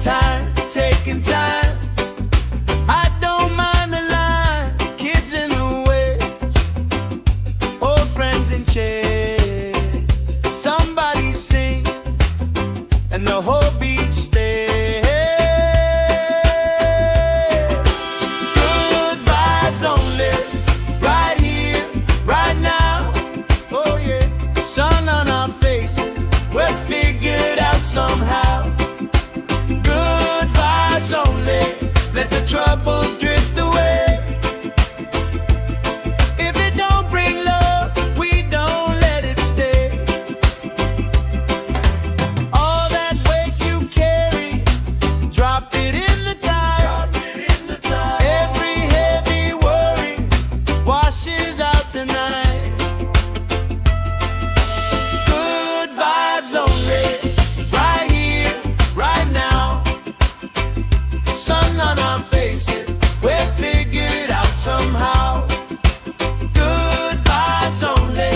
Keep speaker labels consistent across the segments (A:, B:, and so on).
A: Time, taking time. I don't mind the line. Kids in the way, old friends in chairs. Somebody sing, and the whole beach stays. Good vibes only, right here, right now. Oh yeah, sun on our faces, we're figured out somehow. Good vibes only, let the troubles drift away. If it don't bring love, we don't let it stay. All that weight you carry, drop it in the tide. Every heavy worry washes out tonight. Good vibes only, right here, right now. Sun on our faces, we're figured out somehow. Good vibes only,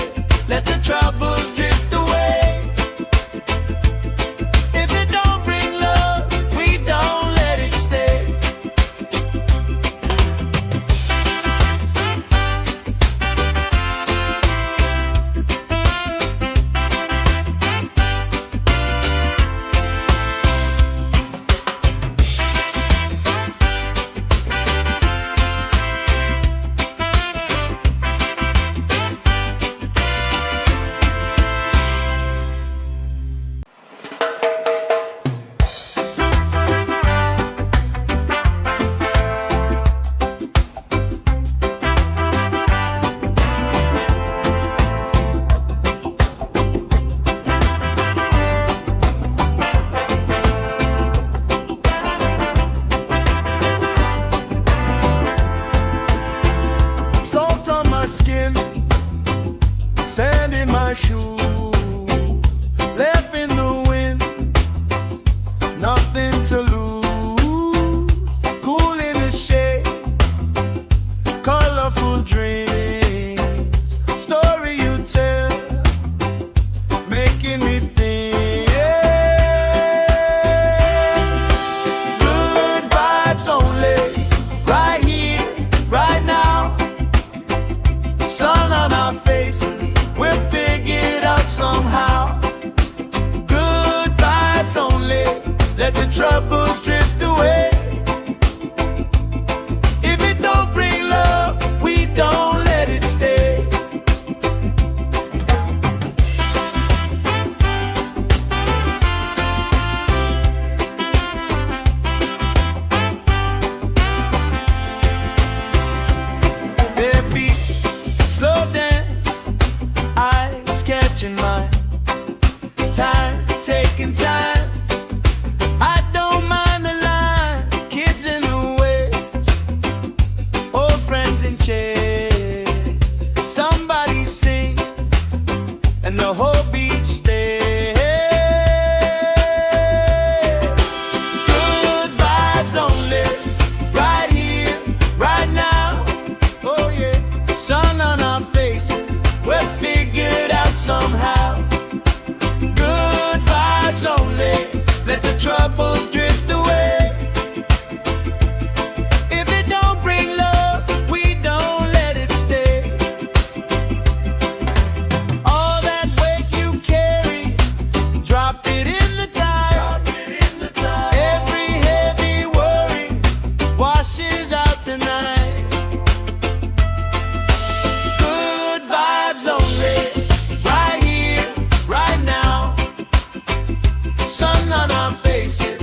A: let the troubles drift away. If it don't bring love, we don't let it stay. Salt on my skin, sand in my shoe, left in the wind, nothing to lose. Cool in the shade, colorful dreams, story you tell, making me think. Good vibes only, right here, right now. Sun on our faces, we're figured out somehow. Good vibes only, let the troubles drift away. If it don't bring love, we don't let it stay. Bare feet, slow dance, eyes catching mine. Time, taking time. I don't mind the line. Kids in the way, old friends in chairs. Somebody sing, and the whole beach stays. Good vibes only, right here, right now. Oh yeah, sun on our faces, we're figured out somehow. Good vibes only, let the troubles drift away. If it don't bring love, we don't let it stay. All that weight you carry, drop it in the tide. Every heavy worry washes out tonight. Good vibes only, right here, right now. Sun on our faces,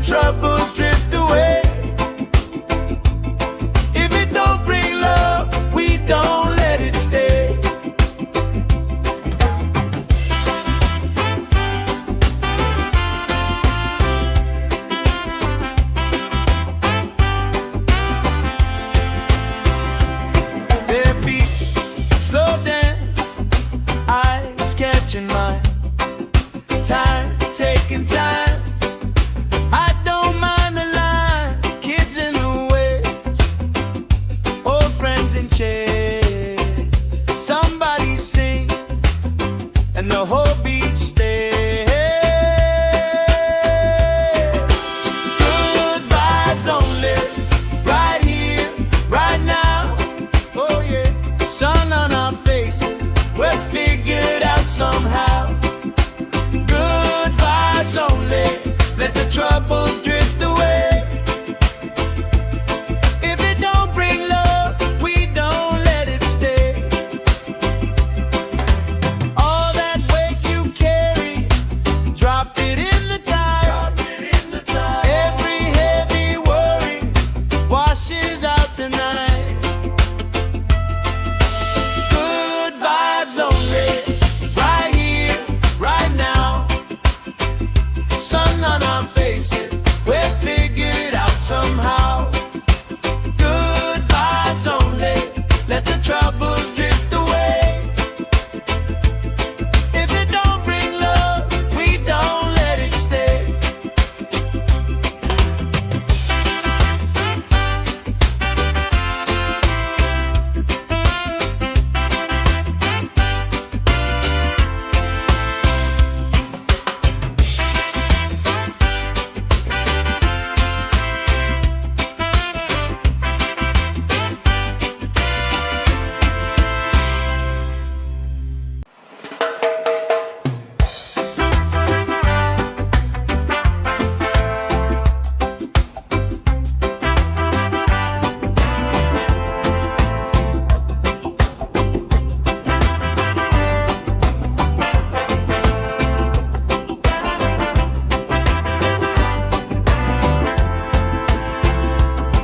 A: troubles drift away. If it don't bring love, we don't let it stay. Their feet slow dance, eyes catching mine. Time, taking time. I don't mind the line. Kids in the way, old friends in chairs. Somebody sings and the whole beach stays. Good vibes only, right here, right now. Oh yeah, sun on our faces, we're figured out somehow. Good vibes only, let the troubles drift away. If it don't bring love, we don't let it stay. All that weight you carry, drop it in the tide. Every heavy worry washes out tonight. Good vibes only, right here, right now. Sun on our faces, we're figured out somehow. Good vibes only, let the troubles drift away. If it don't bring love, we don't let it stay.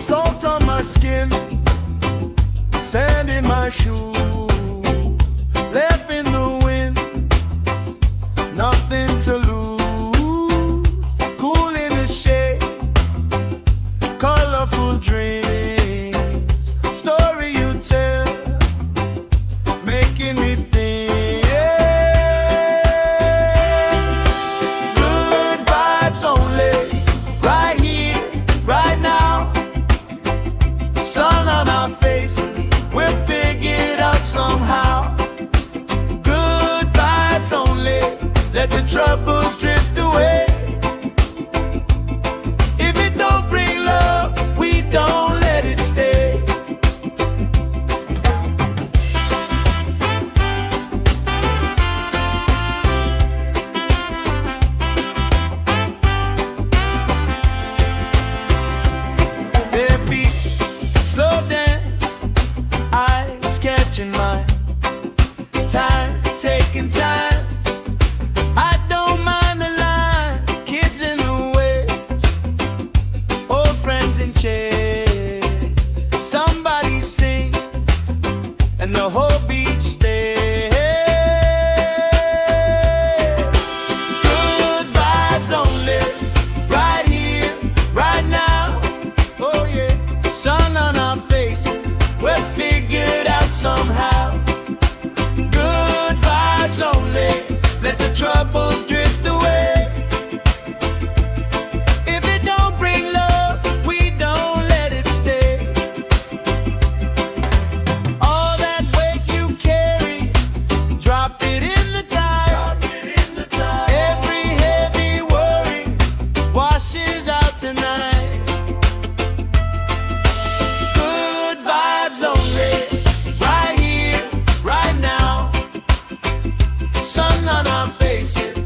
A: Salt on my skin, sand in my shoes, left in the wind, nothing to lose. Cool in the shade, colorful dreams, story you tell, making me think. Good vibes only, right here, right now. Sun on our faces, we're figured out somehow. Good vibes only, let the troubles drift away. If it don't bring love, we don't let it stay. Their feet slow dance, eyes catching mine. Time, taking time. I don't mind the line. Kids in the way, old friends in chairs. Somebody sings and the whole beach stays. Good vibes only, right here, right now. Oh yeah, sun on our faces, we're figured out somehow. Good vibes only, let the troubles drift away. If it don't bring love, we don't let it stay. All that weight you carry, drop it in the tide. Every heavy worry washes out tonight. Good vibes only, right here, right now. Sun on our faces,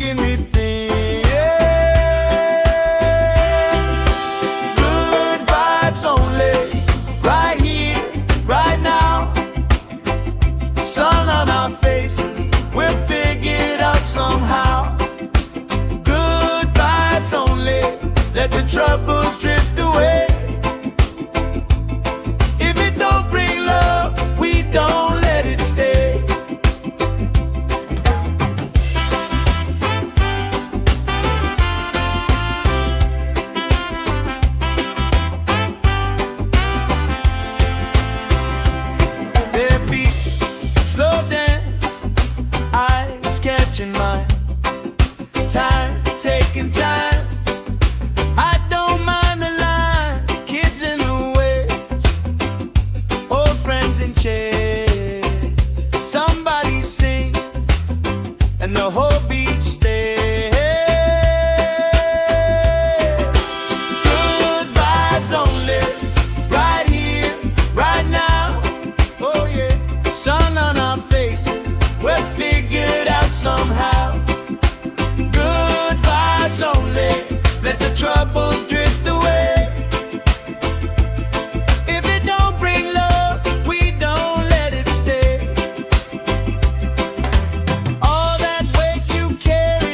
A: making me think. Good vibes only, right here, right now. Sun on our faces, we'll figure it out somehow. Good vibes only, let the troubles drift away. If it don't bring love, we don't let it stay. Bare feet, slow dance, eyes catching mine. Time, taking time. I don't mind the line. Kids in the way, old friends in chairs. Somebody sings and the whole beach stays. Good vibes only, right here, right now. Oh yeah, sun on our faces, we're figured out somehow. Good vibes only, let the troubles drift away. If it don't bring love, we don't let it stay. All that weight you carry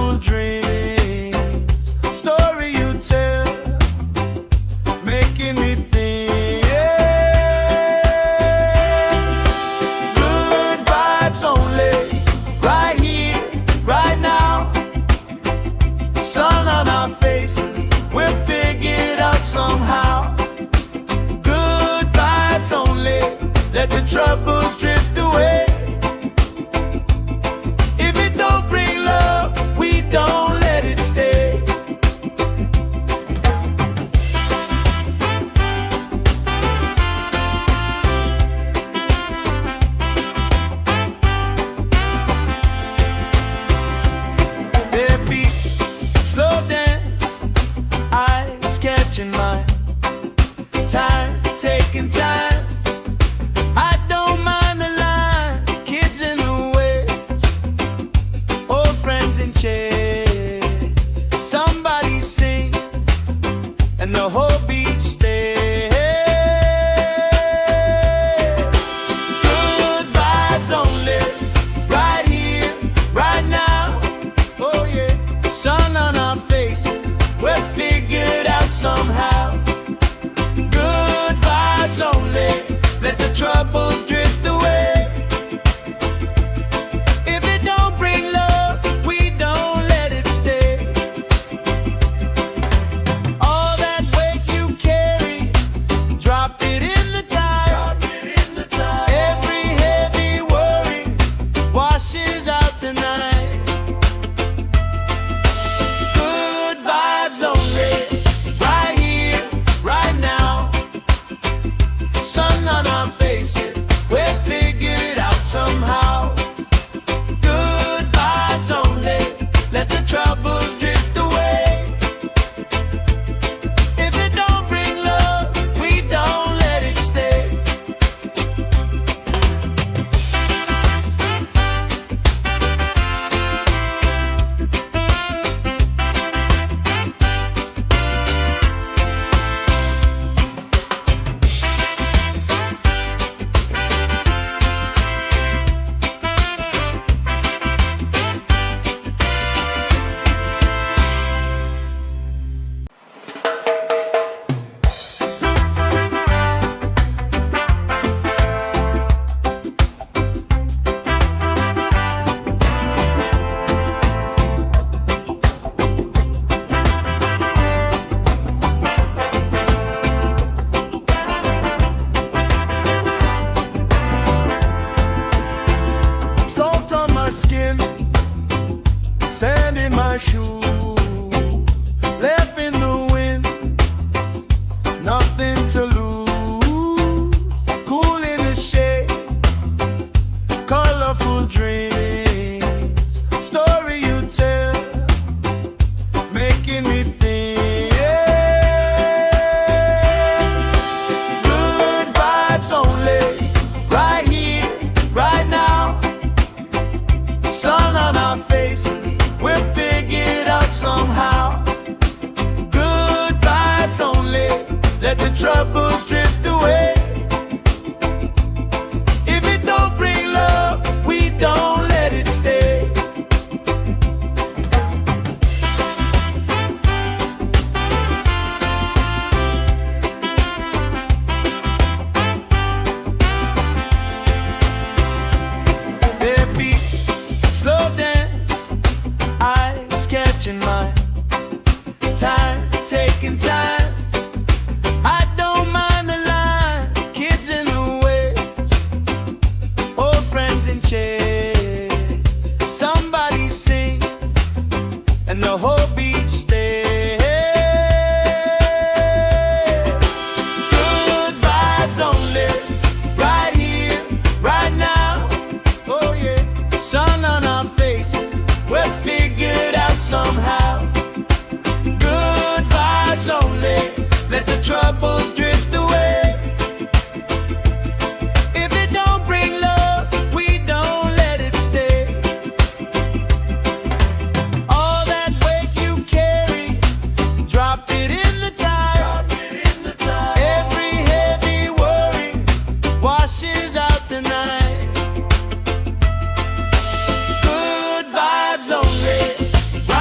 A: colorful dreams, story you tell, making me think. Good vibes only, right here, right now. Sun on our faces, we'll figure it out somehow. Good vibes only, let the troubles drift away. If it don't bring love, we don't let it stay. Their feet, slow dance, eyes catching mine. Time, taking time. I don't mind the line, kids in the way, old friends in chairs. Somebody sings, and the whole beach stays. Good vibes only, right here, right now. Oh yeah, sun on our faces, we'll figure it out somehow. Good vibes only, let the troubles drift away. If it don't bring love, we don't let it stay. All that weight you carry, drop it in the tide. Every heavy worry washes out tonight. Good vibes only, right here, right now. Sun on our faces, we'll figure it out somehow. Good vibes only, let the troubles drift away. If it don't bring love, we don't let it stay. Salt on my skin, sand in my shoes, left in the wind, nothing to lose. Cool in the shade, colorful dreams, story you tell, making me think. Good vibes only, right here, right now. Sun on our faces, we'll figure it out somehow. Good vibes only, let the troubles drift away. If it don't bring love, we don't let it stay. Their feet, slow dance, eyes catching mine. Time, taking time. I don't mind the line, kids in the way, old friends in chairs. Somebody sings, and the whole beach stays. Good vibes only, right here, right now. Oh yeah, sun on our faces, we'll figure it out somehow. Good vibes only, let the troubles drift away. If it don't bring love, we don't let it stay. All that weight you carry, drop it in the tide. Every heavy worry washes out tonight. Good vibes only, right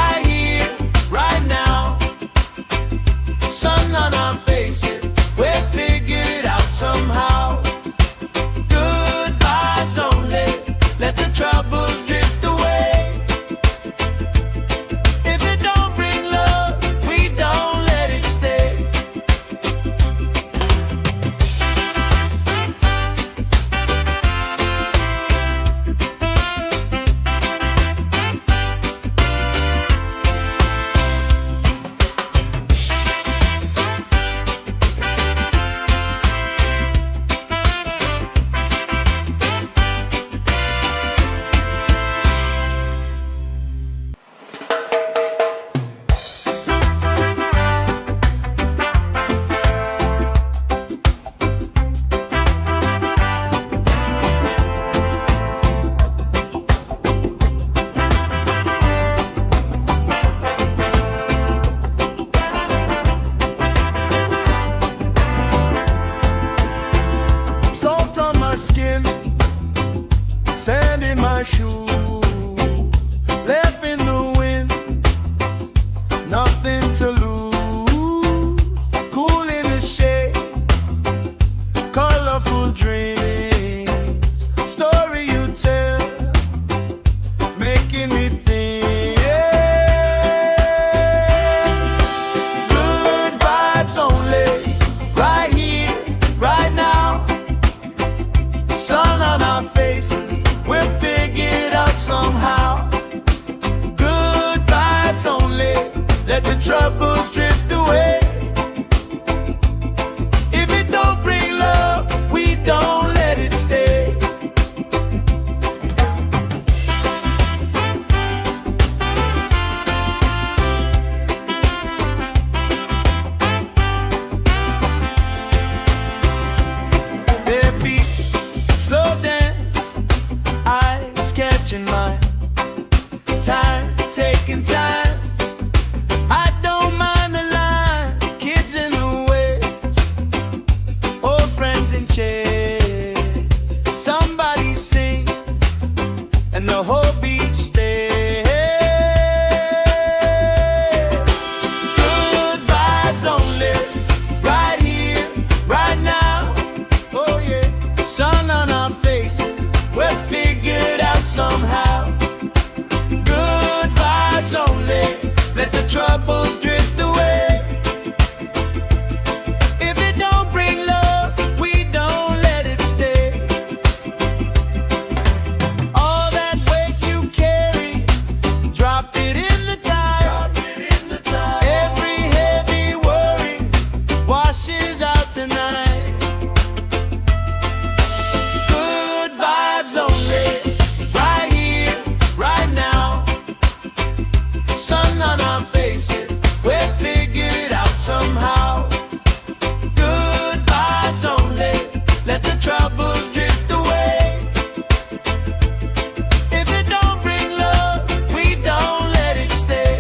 A: making me think. Good vibes only, right here, right now. Sun on our faces, we'll figure it out somehow. Good vibes only, let the troubles drift away. If it don't bring love, we don't let it stay. Bare feet, slow dance, eyes catching mine. Time, taking time. I don't mind the line, kids in the way, old friends in chairs. Somebody sing, and the whole beach stays. Good vibes only, right here, right now. Oh yeah, sun on our faces, we're figured out somehow. Good vibes only, let the troubles drift away. If it don't bring love, we don't let it stay. All that weight you carry, drop it in the tide. Every heavy worry washes out tonight. Good vibes only, right here, right now. Sun on our faces, we're figured out somehow. Good vibes only, let the troubles drift away. If it don't bring love, we don't let it stay.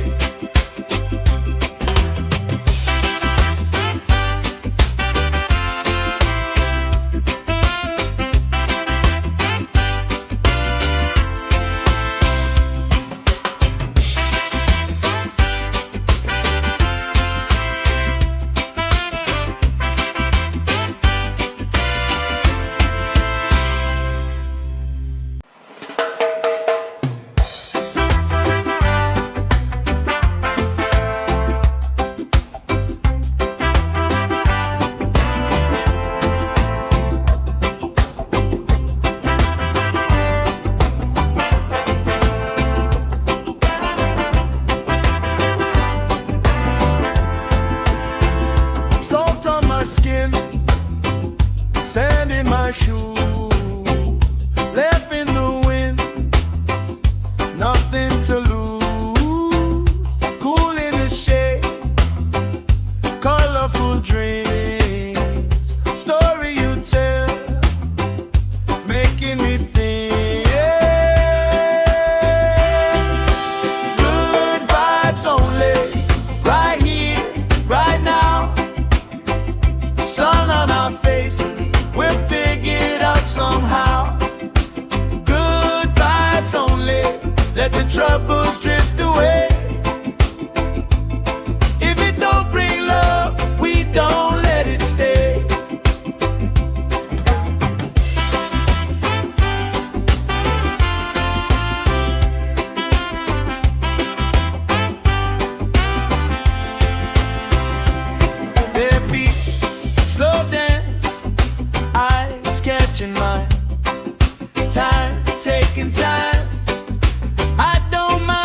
A: Salt on my skin, sand in my shoes, left in the wind, nothing to lose. Cool in the shade, colorful dreams, story you tell, making me think. Good vibes only, right here, right now. Sun on our faces, we're figured out somehow. Good vibes only, let the troubles drift away. If it don't bring love, we don't let it stay. Bare feet, slow dance, eyes catching mine. Time, taking time. I don't mind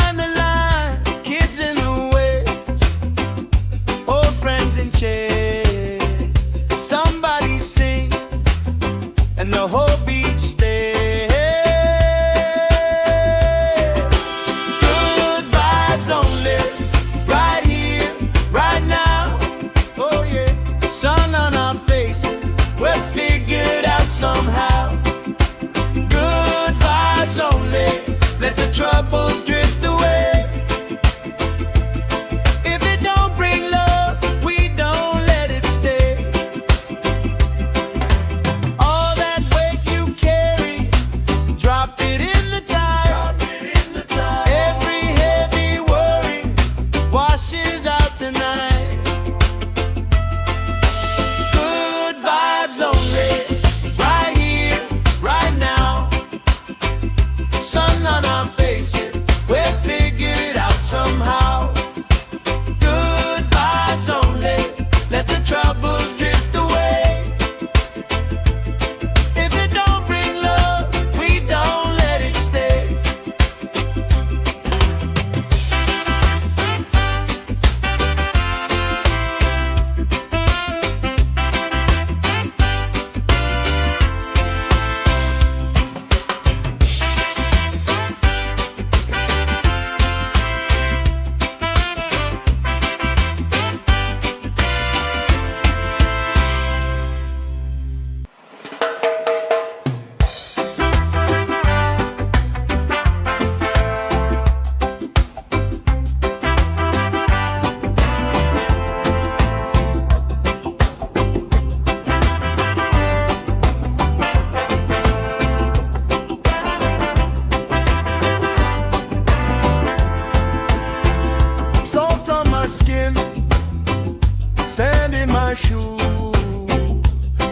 A: shoe,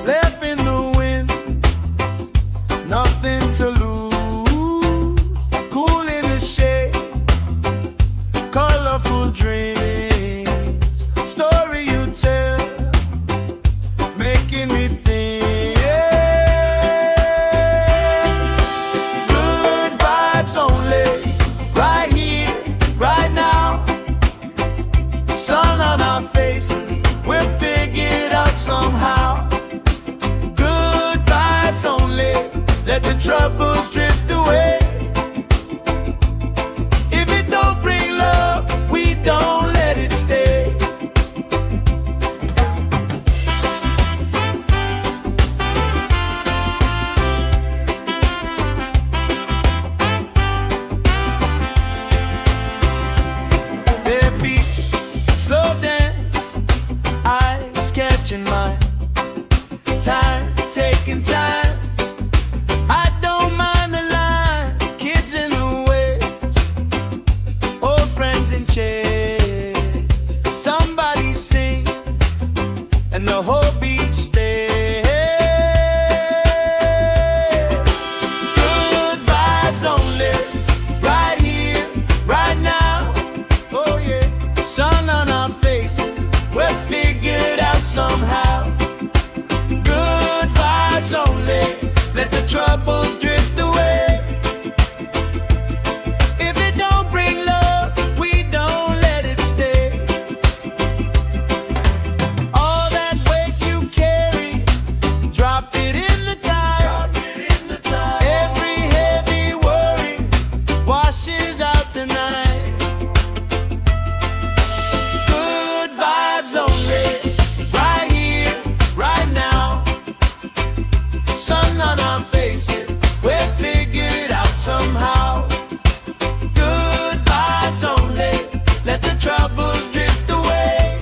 A: left in the wind, nothing to lose. Cool in the shade, colorful dreams, story you tell, making me think. Good vibes only, right here, right now. Sun on our faces, we're figured out somehow. Good vibes only, let the troubles drift away. If it don't bring love, we don't let it stay. Their feet slow dance, eyes catching mine, time taking time. I don't mind the line, kids in the waves, old friends in chairs. Somebody sings and the whole beach stays. Good vibes only, right here, right now. Oh yeah, sun on our faces, we're figured out somehow. Good vibes only, let the troubles drift away. If it don't bring love, we don't let it stay. All that weight you carry, drop it in the tide. Every heavy worry washes out tonight. Good vibes only, right here, right now. Sun on our faces, we're figured out somehow. Good vibes only, let the troubles drift away.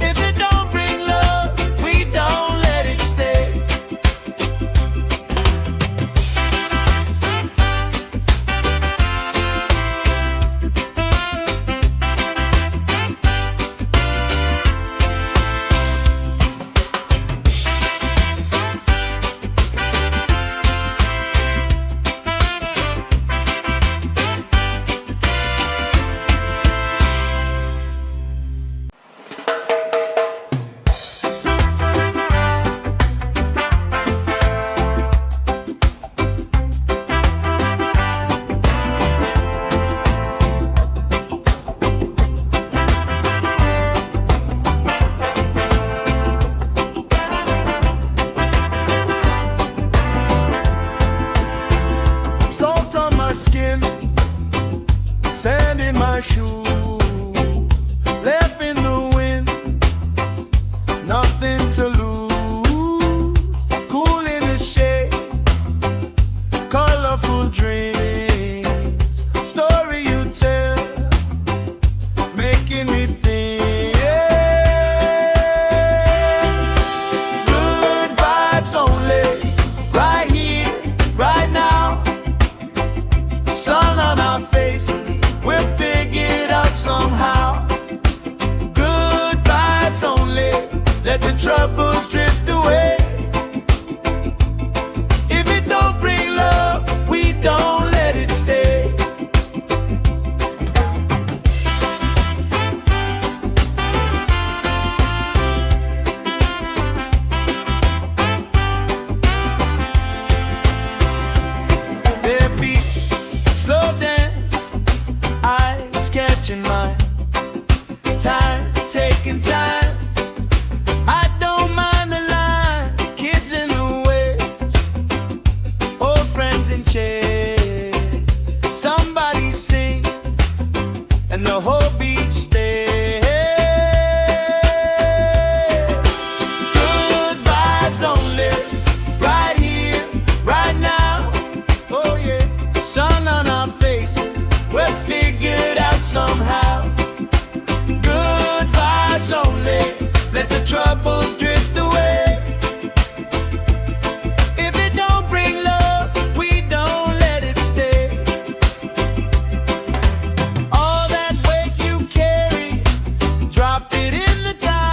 A: If it don't bring love, we don't let it stay. Salt on my skin, sand in my shoe, left in the wind, nothing to lose. Cool in the shade, colorful dreams, story you tell, making me think. Good vibes only, right here, right now. Sun on our faces, we're figured out somehow. Good vibes only, let the troubles drift away. If it don't bring love, we don't let it stay. Their feet slow dance, eyes catching mine, time taking time. I don't mind the line, kids in the waves, old friends in chairs. Somebody sings and the whole beach stays. Good vibes only, right here, right now. Oh yeah, sun on our faces, we're figured out somehow. Good vibes only, let the troubles drift away. If it don't bring love, we don't let it stay. All that weight you carry, drop it in the tide.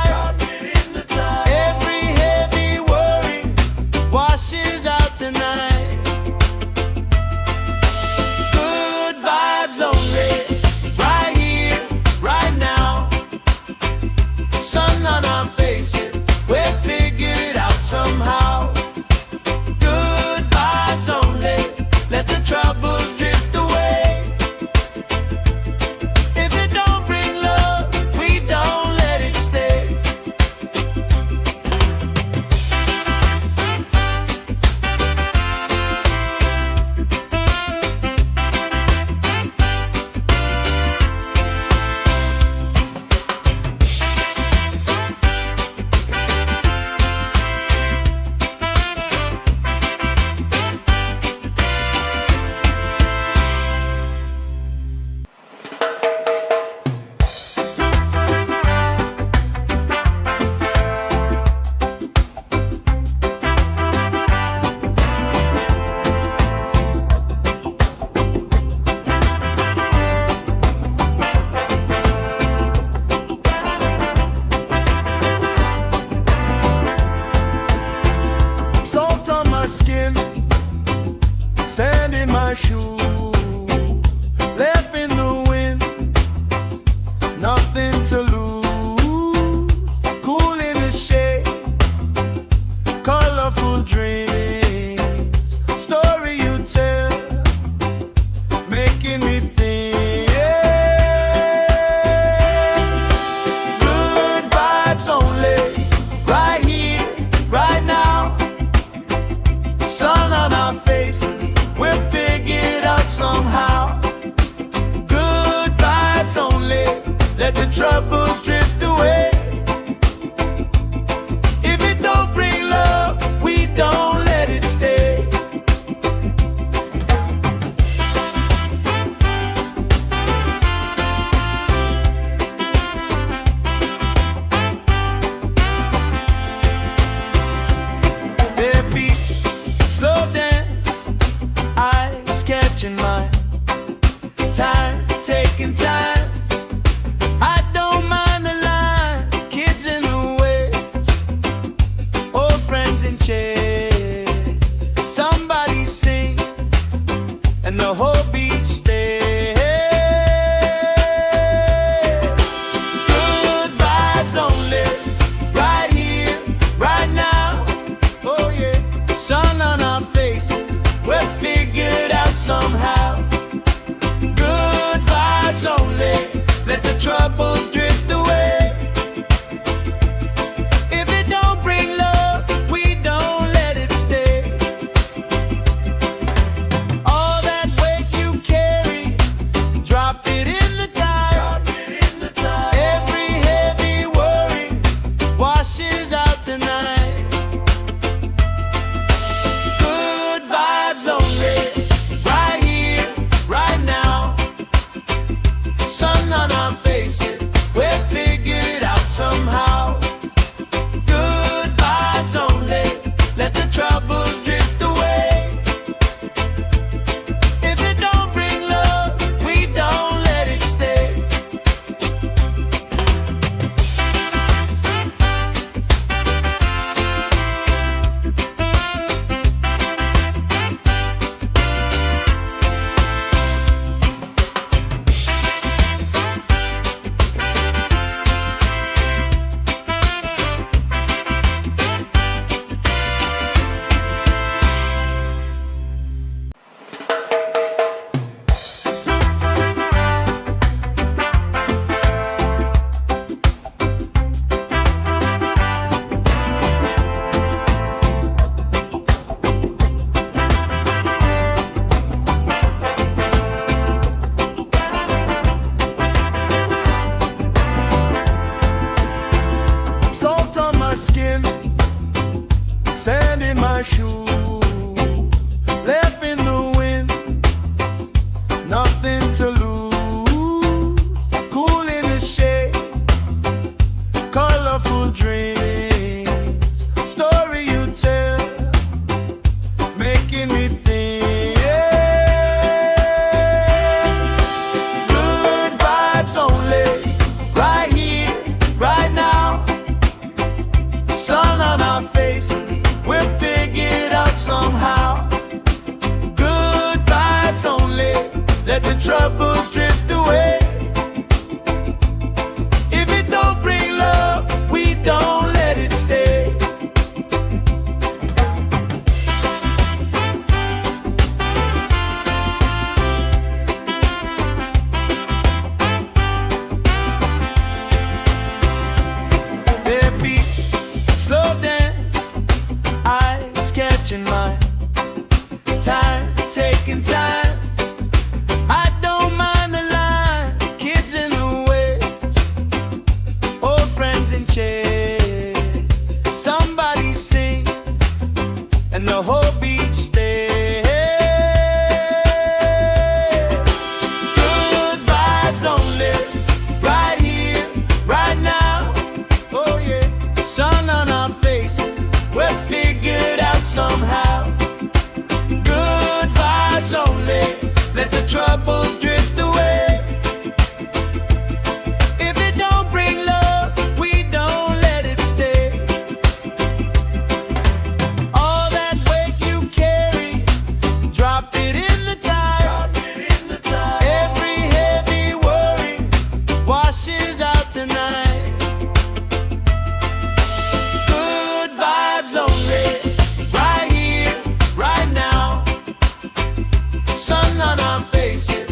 A: Time, taking time. I don't mind the line. Kids in the way, old friends in chairs. Somebody sing, and the whole beach stays. Good vibes only, right here, right now. Oh yeah, sun on our faces, we're figured out somehow. Good vibes only, let the troubles drift away. If it don't bring love, we don't let it stay. All that weight you carry, drop it in the tide. Every heavy worry washes out tonight. Good vibes only, right here, right now. Sun on our faces, we're figured out somehow. Good vibes only, let the troubles drift away. If it don't bring love, we don't let it stay. Salt on my skin, sand in my shoes, left in the wind, nothing to lose. Cool in the shade, colorful dreams, story you tell, making me think. Good vibes only, right here, right now. Sun on our faces, we're figured out somehow. Good vibes only, let the troubles drift away. If it don't bring love, we don't let it stay. Bare feet, slow dance, eyes catching mine. Time, taking time. I don't mind the line. Kids in the way, old friends in chairs. Somebody sing, and the whole beach stays. Good vibes only, right here, right now. Oh yeah, sun on our faces, we're figured out somehow. Good vibes only, let the troubles drift away. If it don't bring love, we don't let it stay. All that weight you carry, drop it in the tide. Every heavy worry washes out tonight. Good vibes only, right here, right now. Sun on our faces,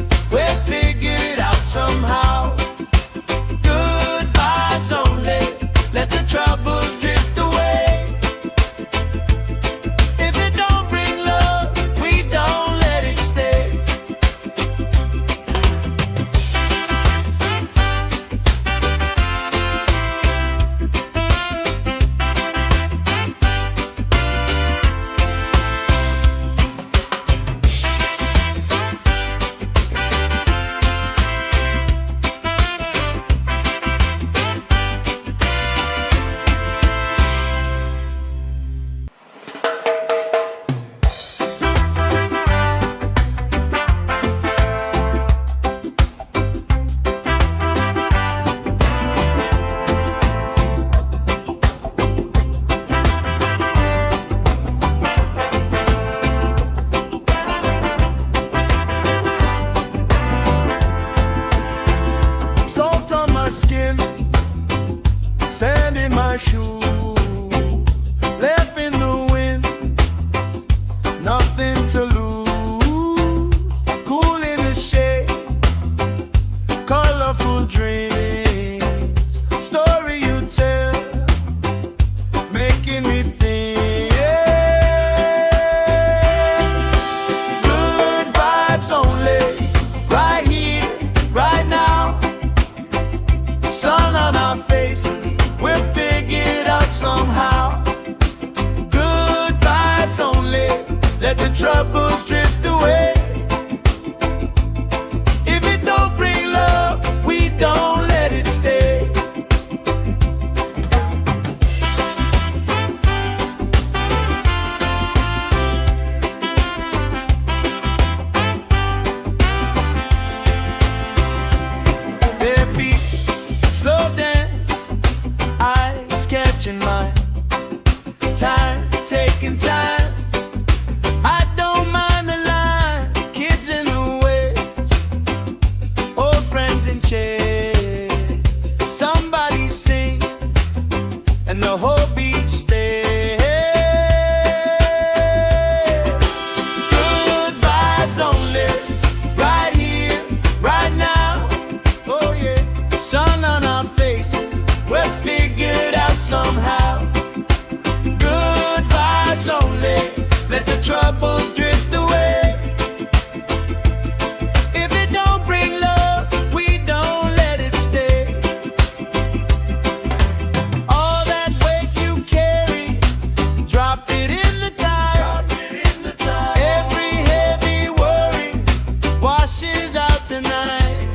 A: tonight.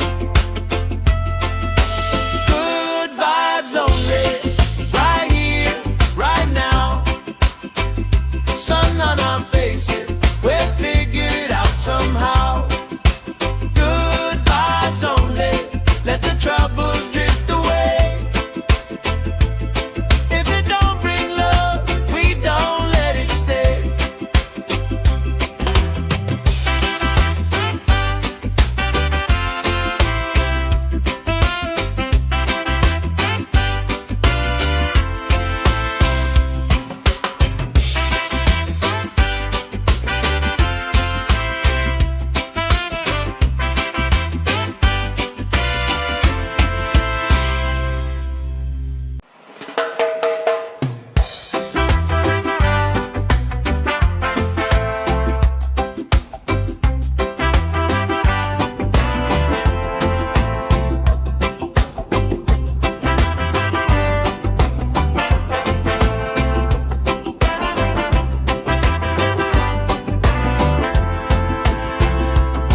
A: Good vibes only, right here, right now. Sun on our faces, we'll figure it out somehow. Good vibes only, let the troubles drift away. If it don't bring love, we don't let it stay.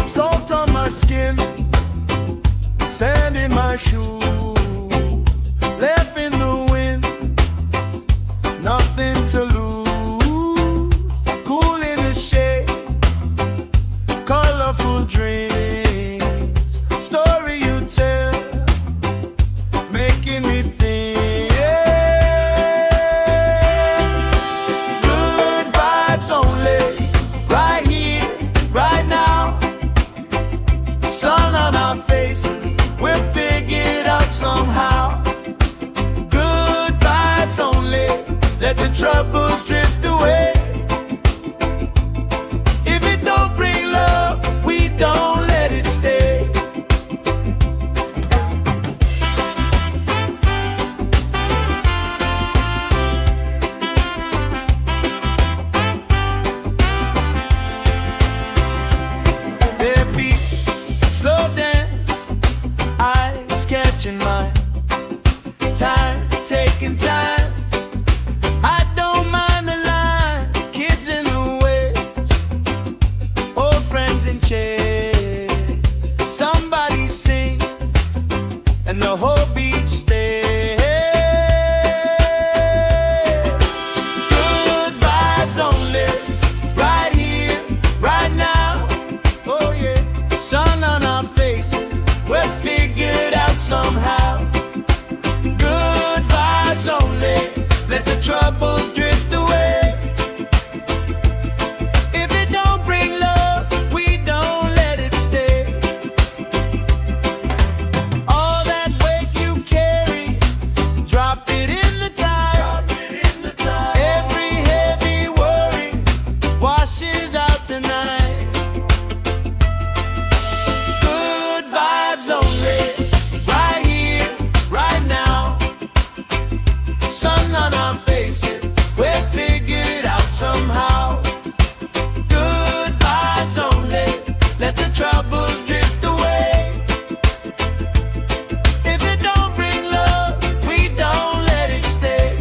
A: Salt on my skin, sand in my shoes, left in the wind, nothing to lose. Cool in the shade, colorful dreams, story you tell, making me think. Good vibes only, right here, right now. Sun on our faces, we'll figure it out somehow. Good vibes only, let the troubles drift away. If it don't bring love, we don't let it stay. Bare feet, slow dance, eyes catching mine. Time, taking time. I don't mind the line. Kids in the waves, old friends in chairs. Somebody sings, and the whole beach stays. Good vibes only, right here, right now. Oh yeah, sun on our faces, we'll figure it out somehow. Good vibes only, let the troubles drift away. If it don't bring love, we don't let it stay. All that weight you carry, drop it in the tide. Every heavy worry washes out tonight. Good vibes only, right here, right now. Sun on our faces, we'll figure it out somehow. Good vibes only, let the troubles drift away. If it don't bring love, we don't let it stay.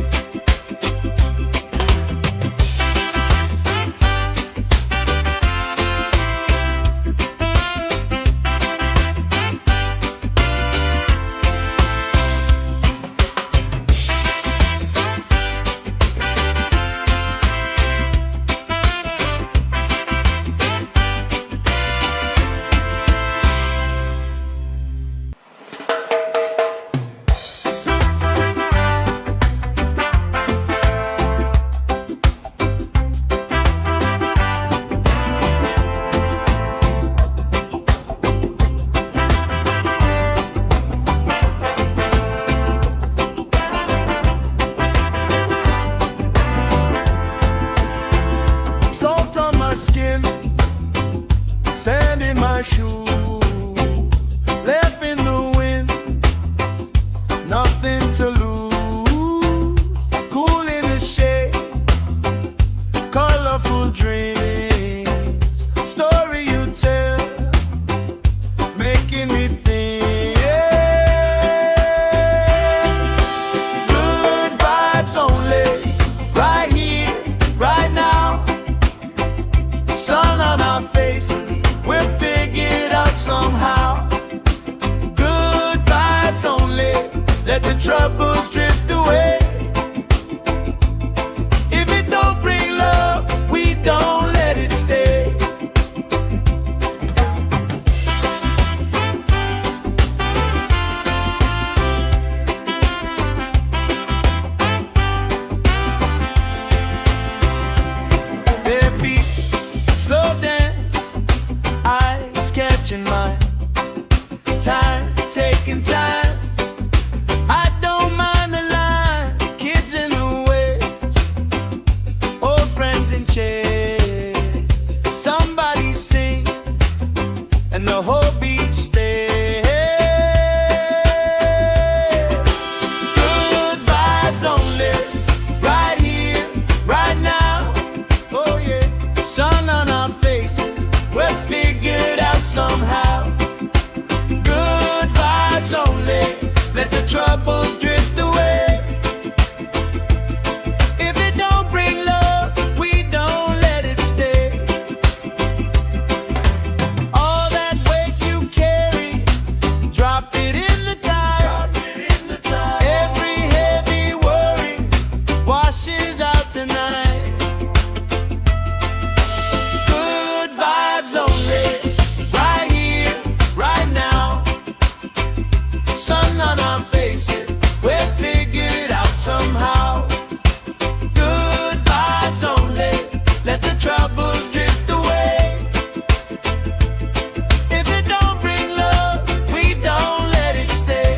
A: Salt on my skin, sand in my shoes, left in the wind, nothing to lose. Cool in the shade, colorful dreams, story you tell, making me think. Good vibes only, right here, right now. Sun on our faces, we'll figure it out somehow. troubles drift away. If it don't bring love, we don't let it stay. Bare feet, slow dance, eyes catching mine. Time, taking time. I don't mind the line. Kids in the way, old friends in chairs. Somebody sings and the whole beach stays. Good vibes only, right here, right now. Oh yeah, sun on our faces, we're figured out somehow. Good vibes only, let the troubles drift away. If it don't bring love, we don't let it stay. All that weight you carry, drop it in the tide. Every heavy worry washes out tonight. Good vibes only, right here, right now. Sun on our faces, we're figured out somehow. Good vibes only, let the troubles drift away. If it don't bring love, we don't let it stay.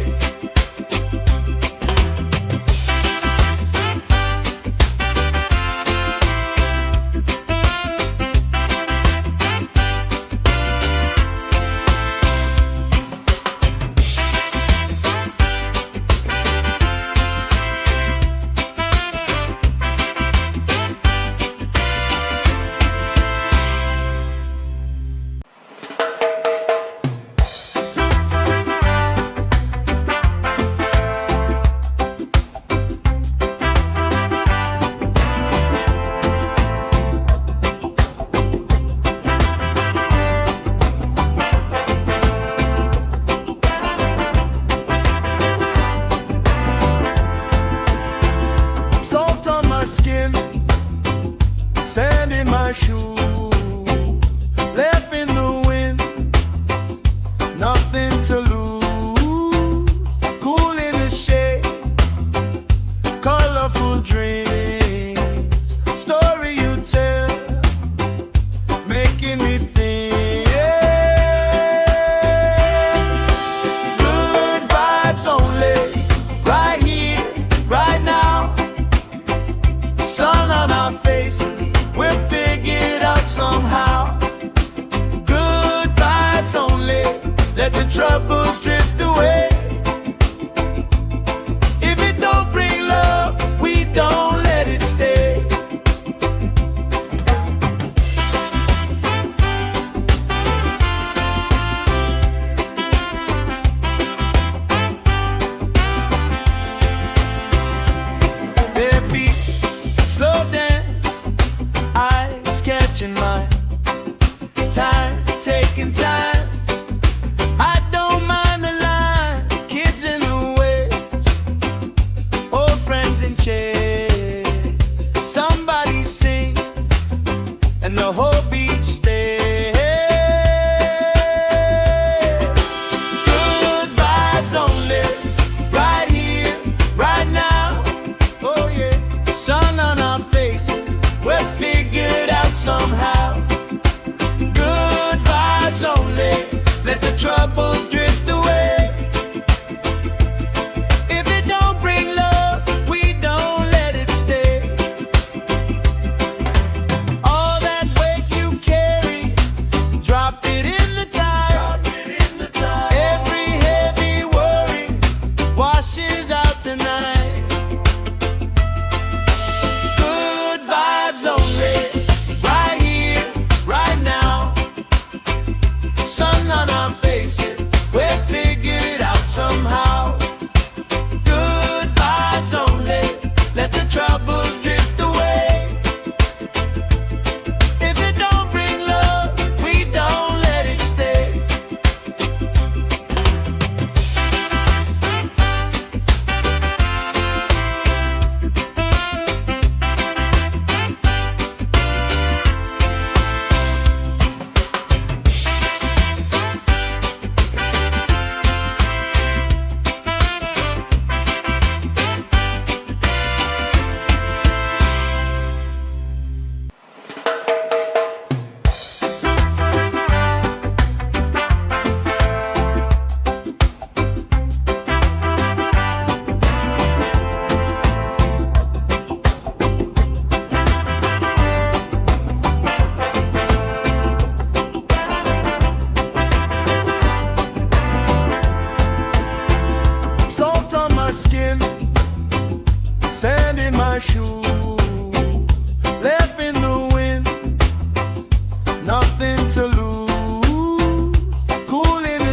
A: Salt on my skin, sand in my shoes, left in the wind, nothing to lose. Cool in the shade, colorful dreams, story you tell, making me think. Good vibes only, right here, right now. Sun on our faces, we're figured out somehow. Good vibes only, let the troubles drift away. If it don't bring love, we don't let it stay. Bare feet, slow dance, eyes catching mine. Time, taking time. I don't mind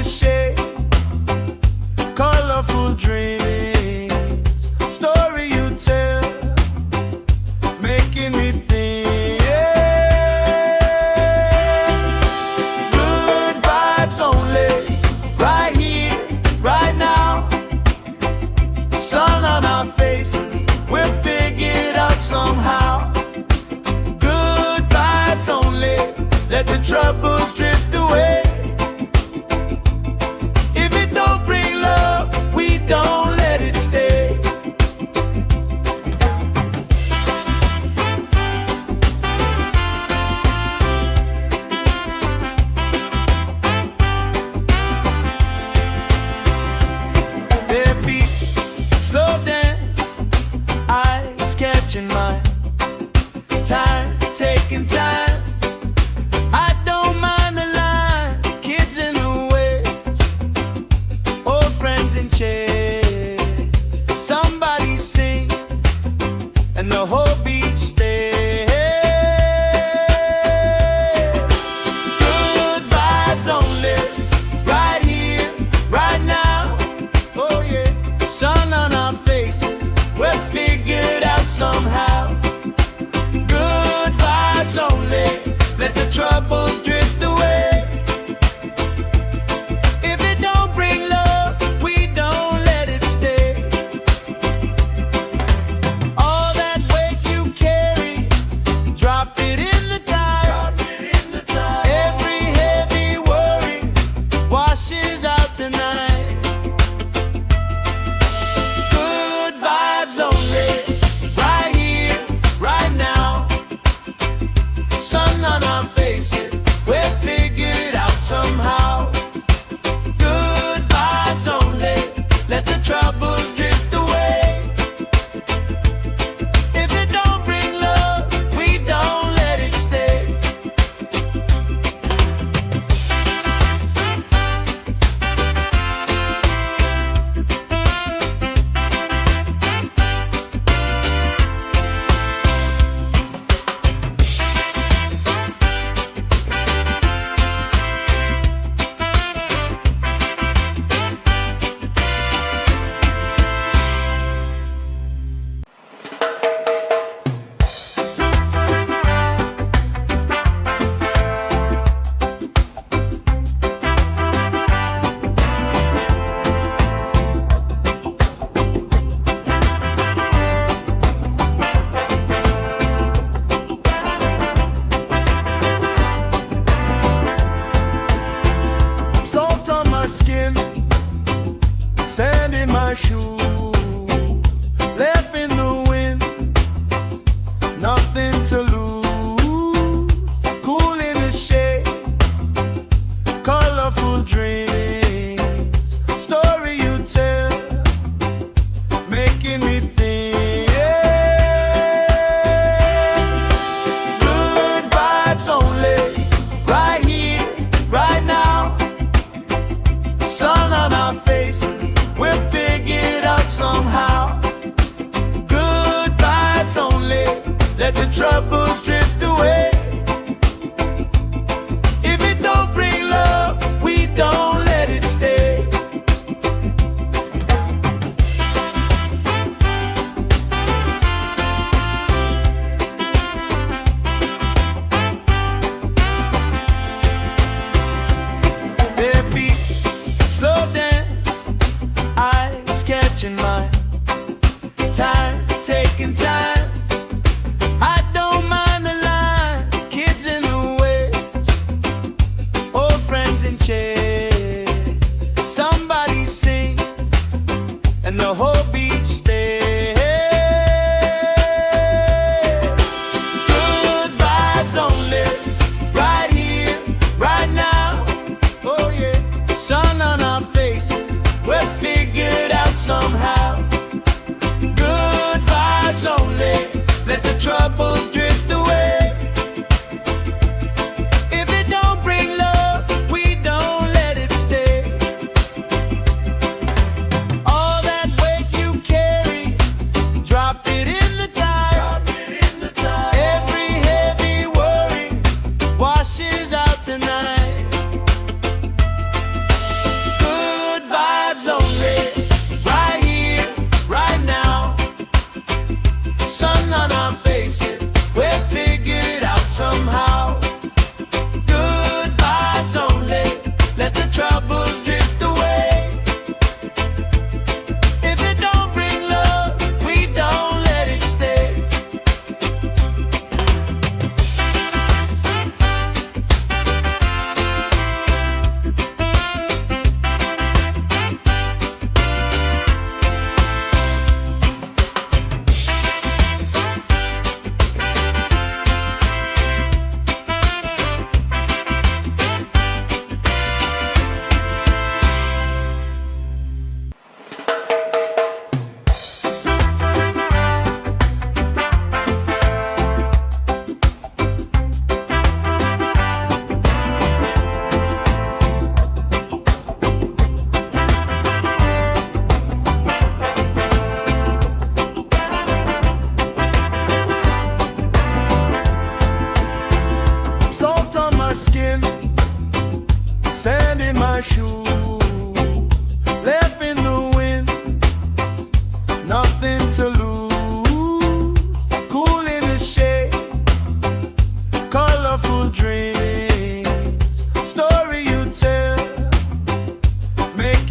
A: shade, colorful dreams, story you tell, making me think. Good vibes only, right here, right now. Sun on our faces, we're figured out somehow. Good vibes only, let the troubles drift away. If it don't bring love, we don't let it stay. Their feet, slow dance, eyes catching mine. Time, taking time. I don't mind the line, kids in the way, old friends in chairs. Somebody sings, and the whole beach stays. Good vibes only, right here, right now. Oh yeah, sun on our faces, we're figured out somehow. Good vibes only, let the troubles drift away. If it don't bring love, we don't let it stay. All that weight you carry, drop it in the tide. Every heavy worry washes out tonight. Good vibes only, right here, right now. Sun on our faces, we're figured out somehow. Good vibes only, let the troubles drift away. If it don't bring love, we don't let it stay. Salt on my skin, sand in my shoes, left in the wind, nothing to lose. Cool in the shade, colorful dreams, story you tell, making me think. Good vibes only, right here, right now. Sun on our faces, we're figured out somehow. Good vibes only, let the troubles drift away. If it don't bring love, we don't let it stay. Their feet, slow dance, eyes catching mine. Time, taking time. I don't mind the line, kids in the way, old friends in chairs. Somebody sings, and the whole beach stays. Good vibes only, right here, right now. Oh yeah, sun on our faces, we're figured out somehow. Good vibes only, let the troubles drift away. If it don't bring love, we don't let it stay. All that weight you carry, drop it in the tide. Every heavy worry washes out tonight.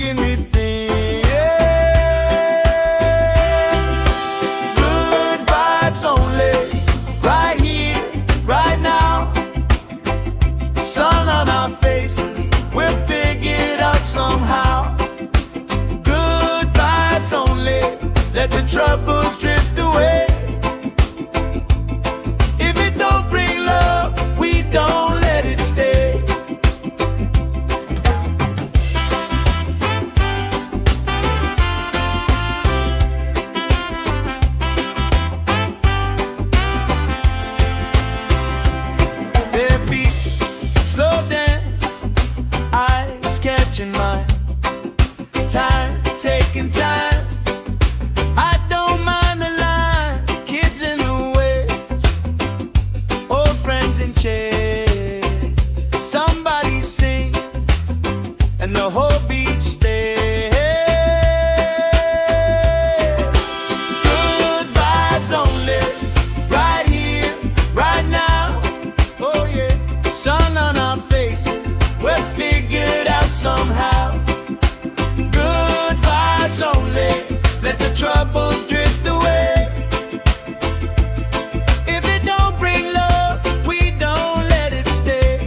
A: making me think. Good vibes only, right here, right now. Sun on our faces, we'll figure it out somehow. Good vibes only, let the troubles drift away. If it don't bring love, we don't let it stay. Bare feet, slow dance, eyes catching mine. Time, taking time. I don't mind the line. Kids in the way, old friends in chairs. Somebody sing, and the whole beach stays. Good vibes only, right here, right now. Oh yeah, sun on our faces, we're figured out somehow. Good vibes only, let the troubles drift away. If it don't bring love, we don't let it stay.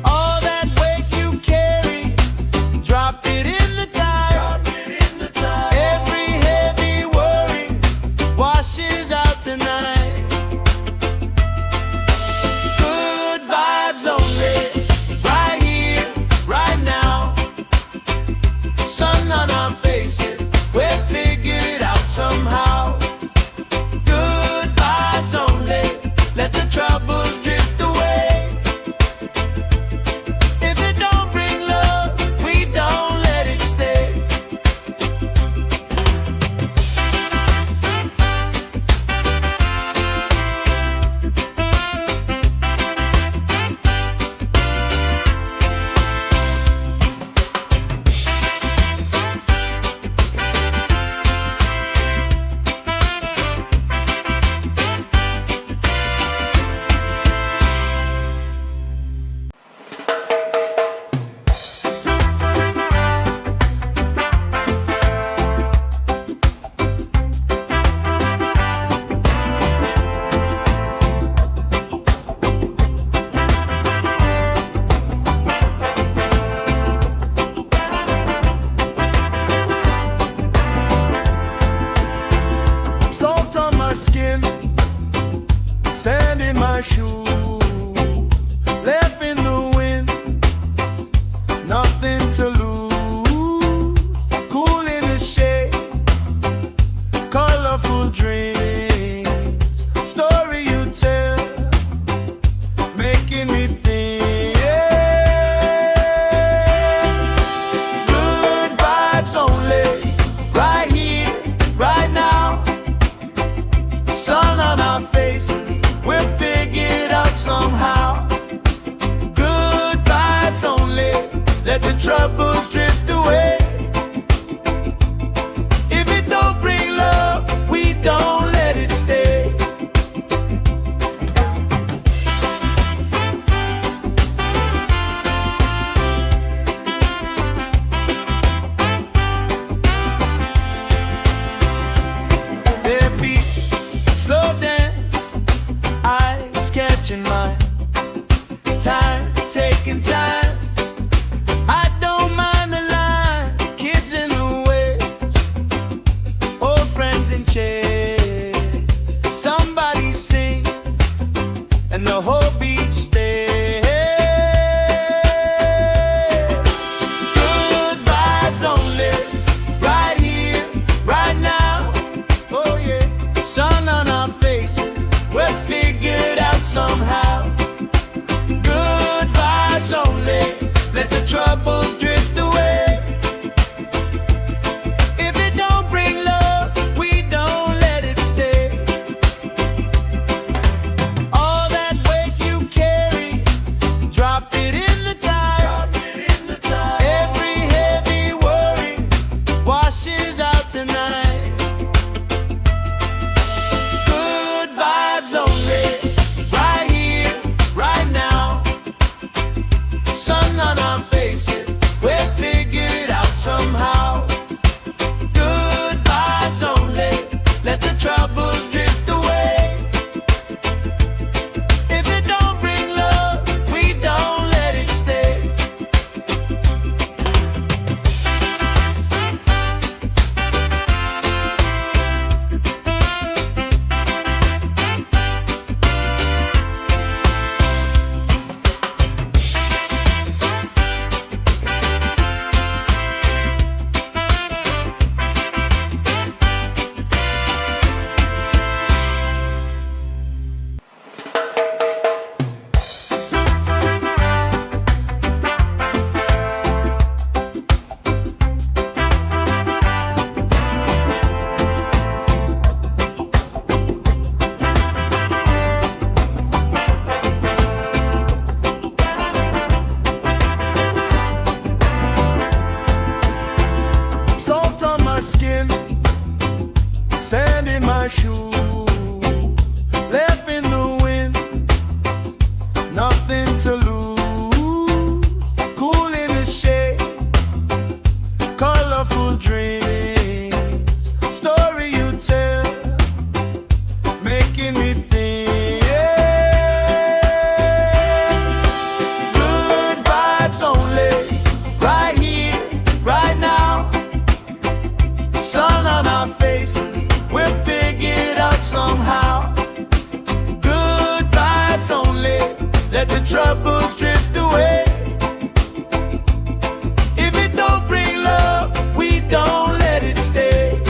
A: All that weight you carry, drop it in the tide. Every heavy worry washes out tonight. Good vibes only, right here, right now. Sun on our faces, we're figured out somehow. Good vibes only, let the troubles drift away. If it don't bring love, we don't let it stay. Salt on my skin, sand in my shoes, left in the wind, nothing to lose. Cool in the shade, colorful dreams, story you tell, making me think. Good vibes only, right here, right now. Sun on our faces, we're figured out somehow. Good vibes only, let the troubles drift away. If it don't bring love, we don't let it stay. Bare feet, slow dance, eyes catching mine. Time, taking time. I don't mind troubles drift away. If it don't bring love, we don't let it stay.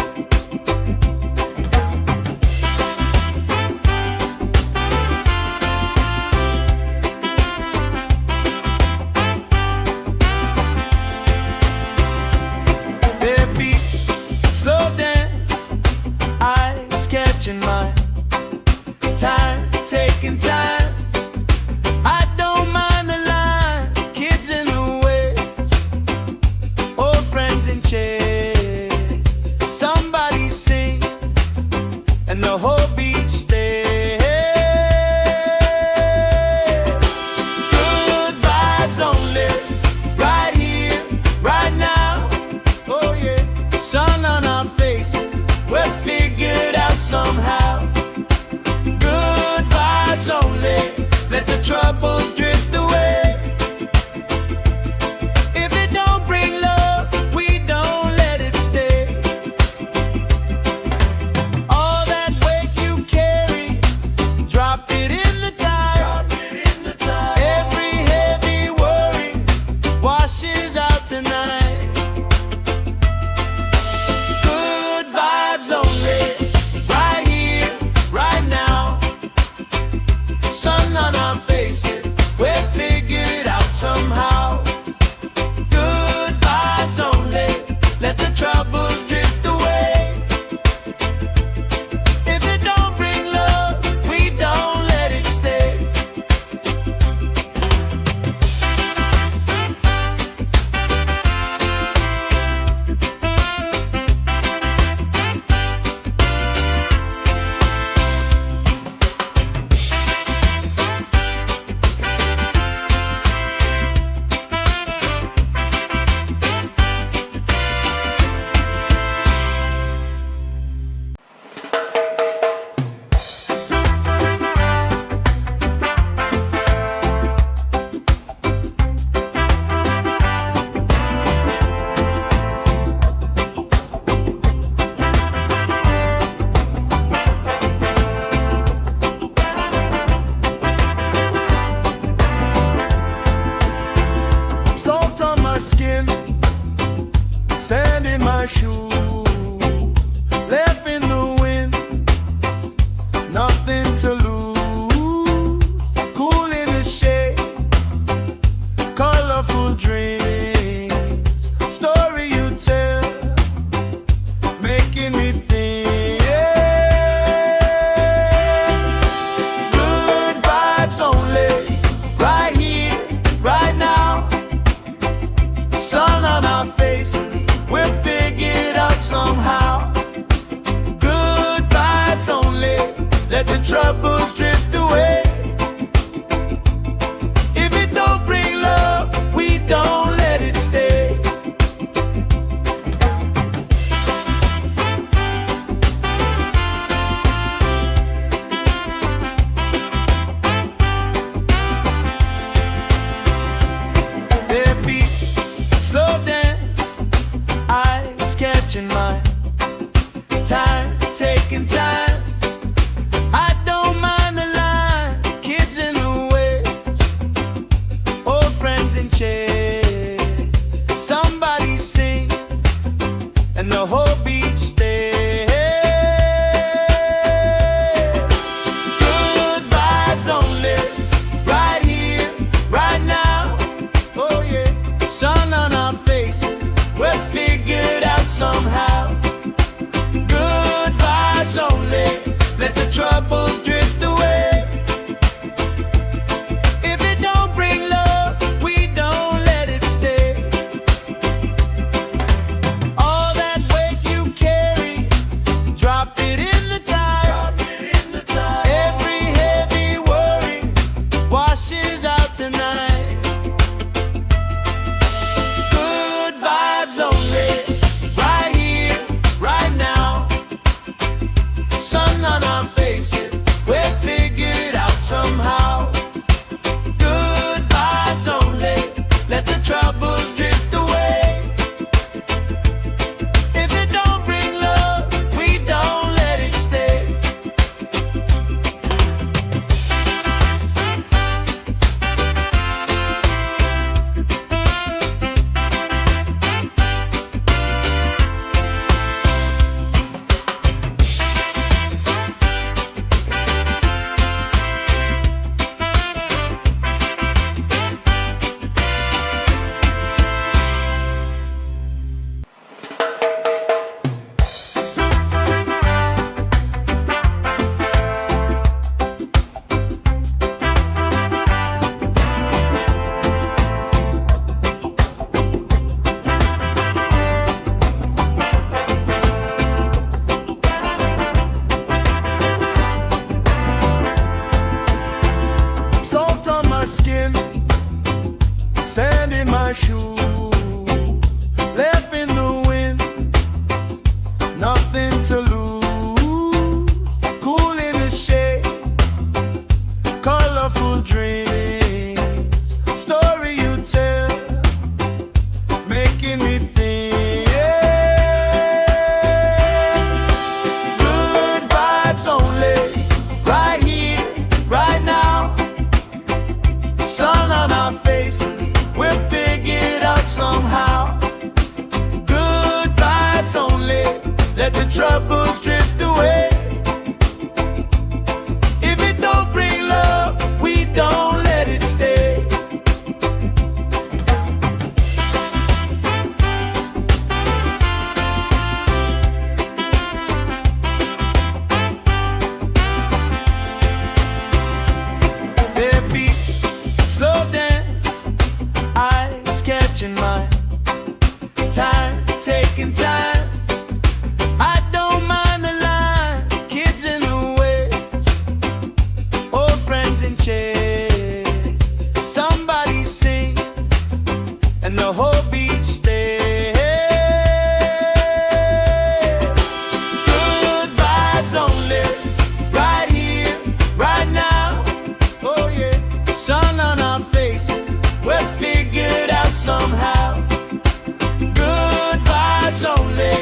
A: Their feet slow dance, eyes catching mine. Time, taking time. I don't mind the line. Kids in the way, old friends in chairs. Somebody sings and the whole beach stays. Good vibes only, right here, right now. Oh yeah, sun on our faces, we're figured out somehow. Good vibes only, let the troubles drift away. If it don't bring love, we don't let it stay. All that weight you carry, drop it in the tide. Every heavy worry washes out tonight. Good vibes only, right here, right now. Sun on our faces, we're figured out somehow. Good vibes only, let the troubles drift away. If it don't bring love, we don't let it stay. Salt on my skin, sand in my shoes, left in the wind, nothing to lose. Cool in the shade, colorful dreams, story you tell, making me think. Good vibes only, right here, right now. Sun on our faces, we're figured out somehow. Good vibes only, let the troubles drift away. If it don't bring love, we don't let it stay. Their feet slow dance, eyes catching mine. Time, taking time. I don't mind the line. Kids in the way, old friends in chairs. Somebody sings and the whole beach stays. Good vibes only, right here, right now. Oh yeah, sun on our faces, we're figured out somehow. Good vibes only, let the troubles drift away. If it don't bring love, we don't let it stay. All that weight you carry, drop it in the tide. Every heavy worry washes out tonight. Good vibes only, right here, time, taking time. I don't mind the line, kids in the way, old friends in chairs. Somebody sing, and the whole beach stays. Good vibes only, right here, right now. Oh yeah, sun on our faces, we're figured out somehow. Good vibes only,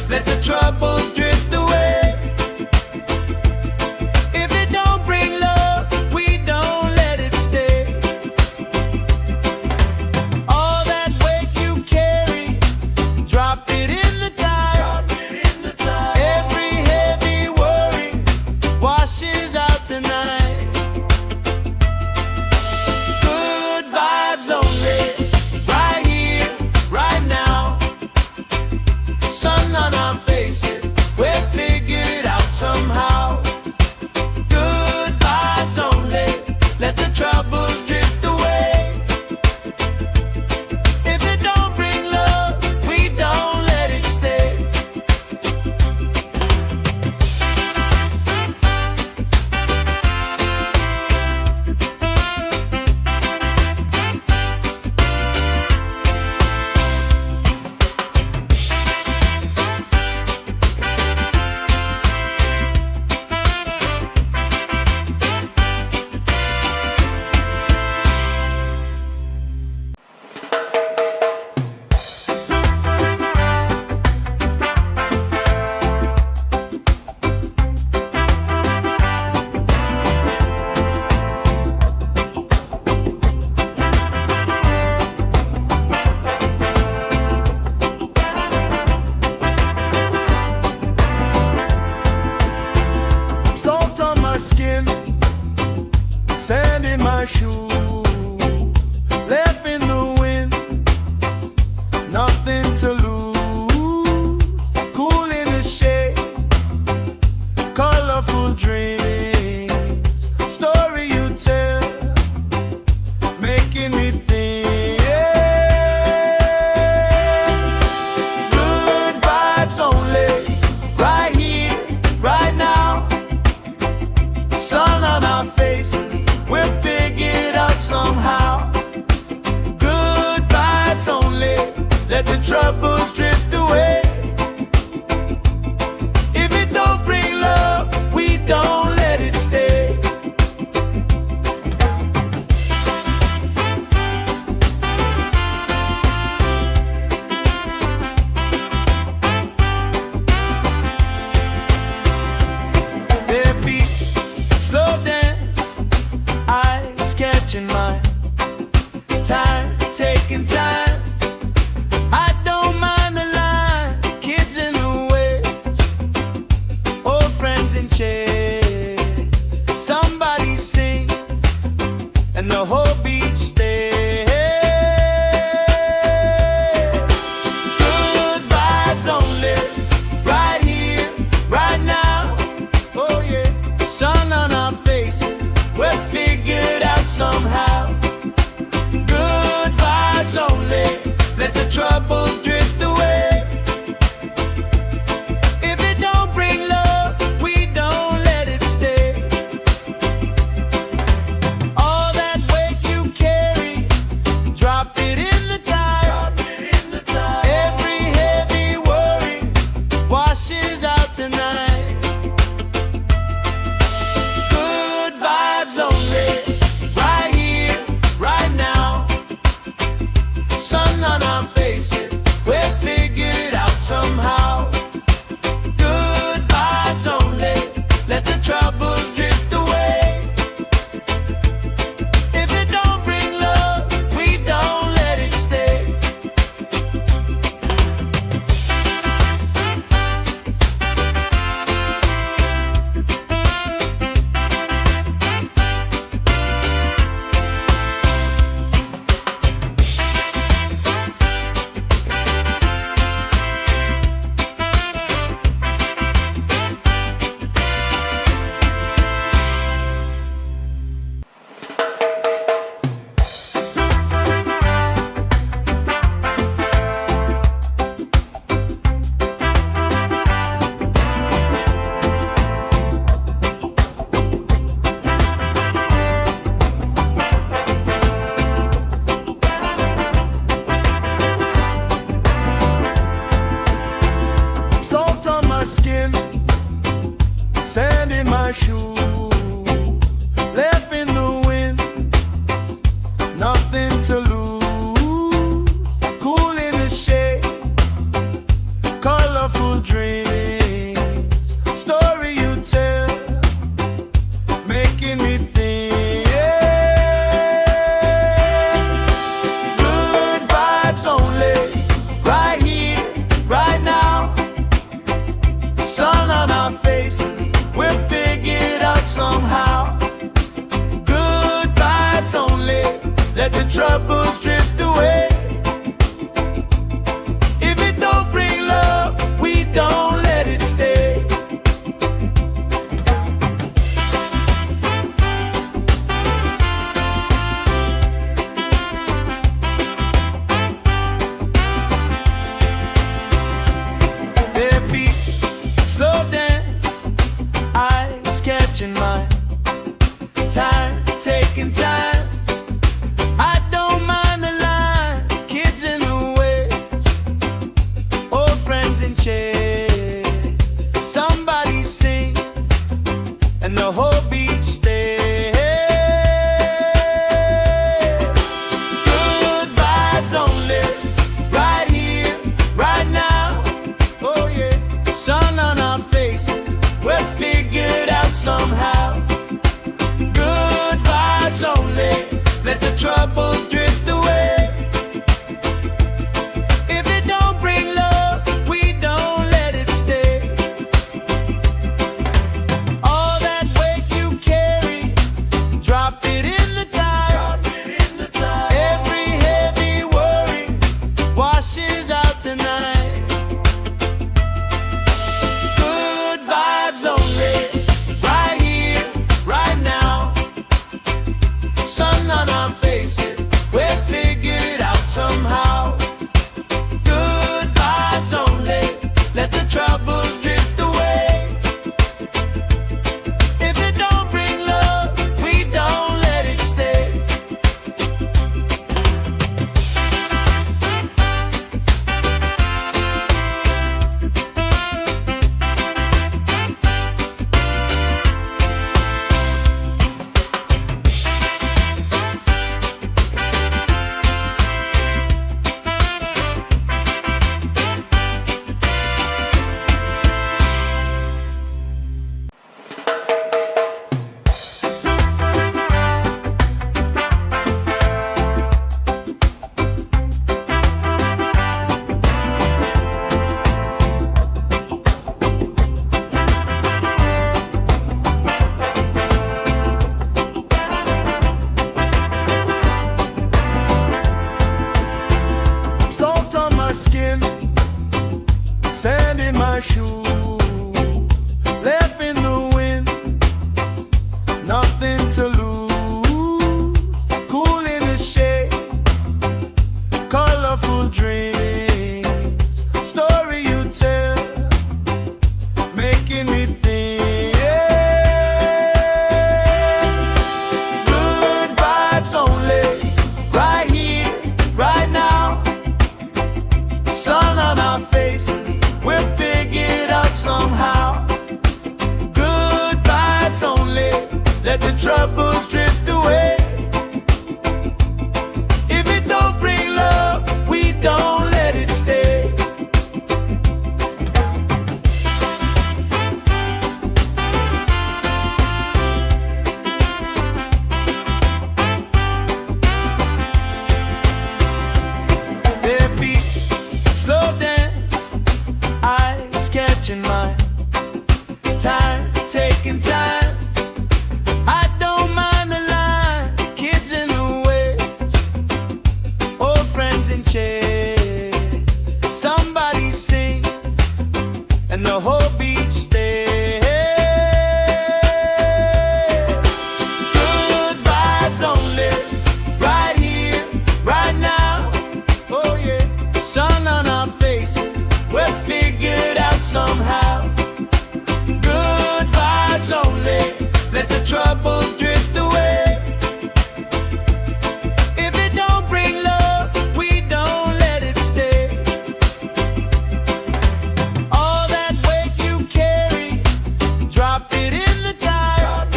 A: let the troubles drift away. If it don't bring love, we don't let it stay. All that weight you carry, drop it in the tide. Every heavy worry washes out tonight. Good vibes only, right here. tonight. Good vibes only, right here, right now. Sun on our faces, we'll figure it out somehow. Good vibes only, let the troubles drift away. If it don't bring love, we don't let it stay. Salt on my skin, sand in my shoes, left in the wind, nothing to lose. Cool in the shade, colorful dreams, story you tell, making me think. Good vibes only, right here, right now. Sun on our faces, we'll figure it out somehow. Good vibes only, let the troubles drift away. If it don't bring love, we don't let it stay. Bare feet, slow dance, eyes catching mine. Time, taking time. I don't mind the line. Kids in the waves, old friends in chairs. Somebody sings, and the whole beach stays. Good vibes only, right here, right now. Oh yeah, sun on our faces, we'll figure it out somehow. Good vibes only, let the troubles drift away. If it don't bring love, we don't let it stay. All that weight you carry, drop it in the tide.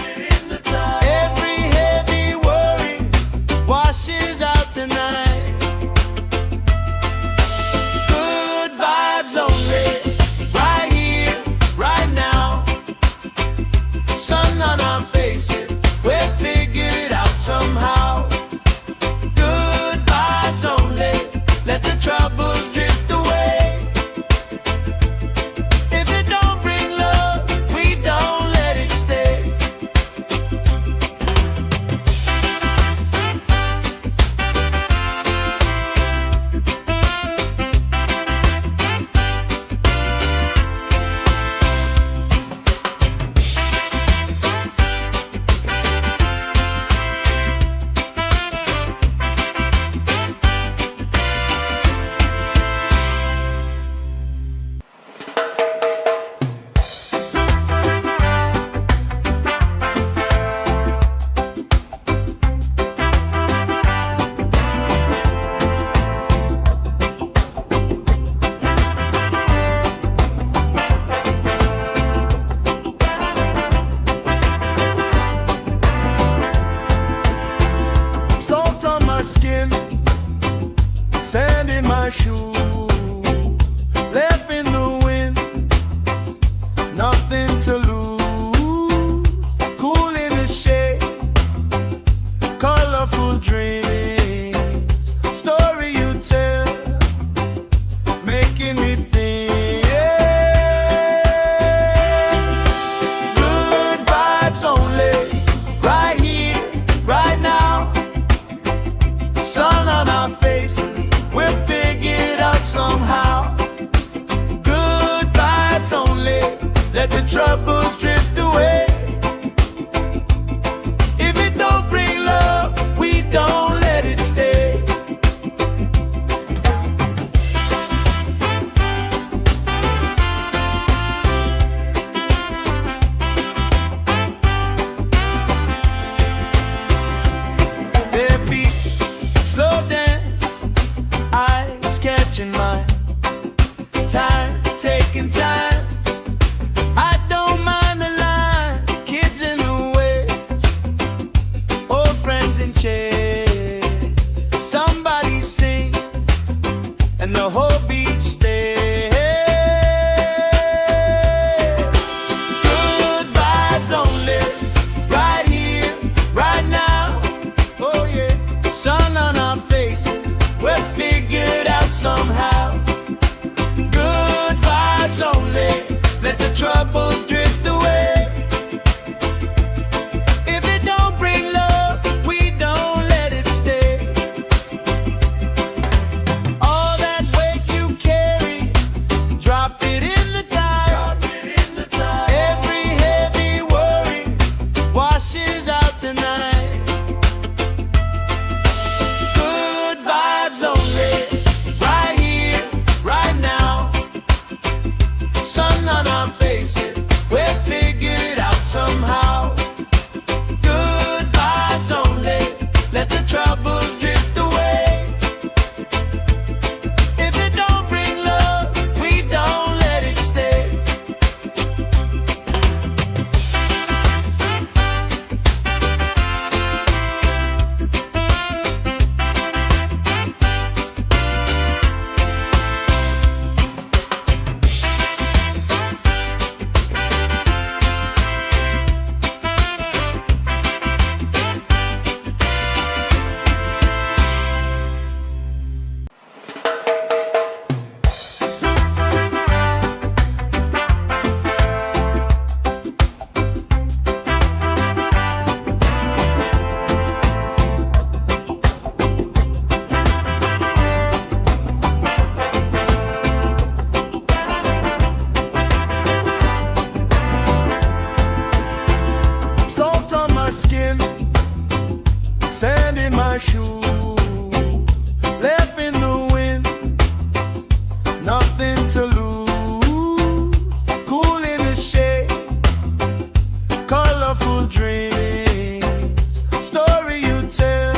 A: Every heavy worry washes out tonight. Good vibes only, right here, right now. Sun on our faces, we'll figure it out somehow. Good vibes only, let the troubles drift away. If it don't bring love, we don't let it stay. Salt on my skin, sand in my shoes, left in the wind, nothing to lose. Cool in the shade, colorful dreams, story you tell, making me think. Good vibes only, right here, right now. Sun on our faces, we'll figure it out somehow. troubles drift away. If it don't bring love, we don't let it stay. Bare feet, slow dance, eyes catching mine. Time, taking time. I don't mind the line. Kids in the way, old friends in chairs. Somebody sings and the whole beach stays. Good vibes only, right here, right now. Oh yeah, sun on our faces, we're figured out somehow. Good vibes only, let the troubles drift away. If it don't bring love, we don't let it stay. All that weight you carry, drop it in the tide. Every heavy worry washes out tonight. Good vibes only, right here, right now. Sun on our faces, we're figured out somehow. Good vibes only, let the troubles drift away. If it don't bring love, we don't let it stay. Salt on my skin, sand in my shoes, left in the wind, nothing to lose. Cool in the shade, colorful dreams, story you tell,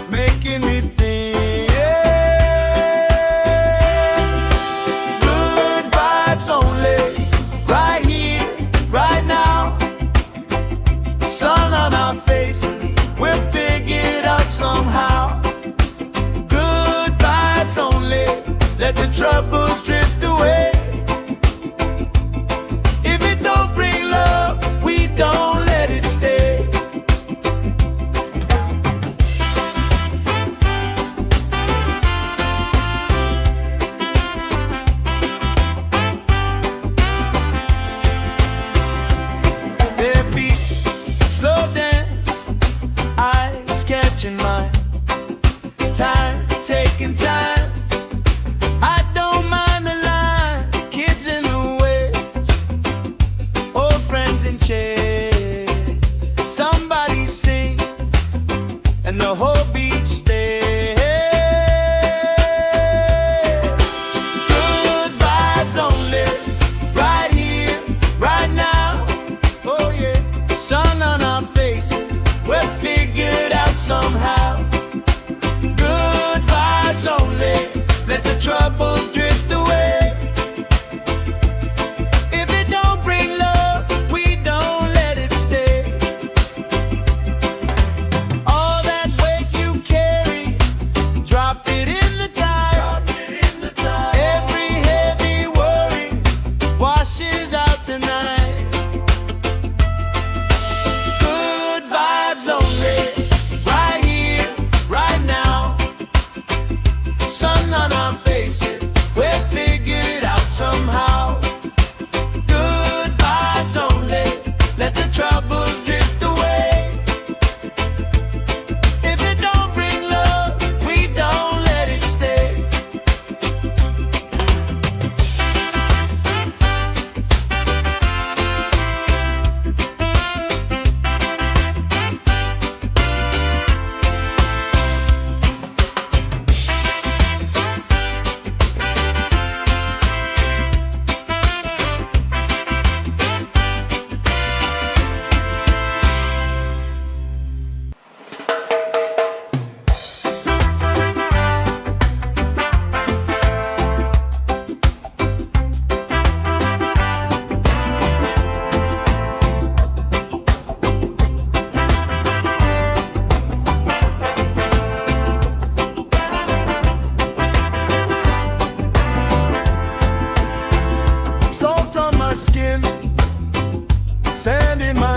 A: making me think. Good vibes only, right here, right now. Sun on our faces, we're figured out somehow. Good vibes only, let the trouble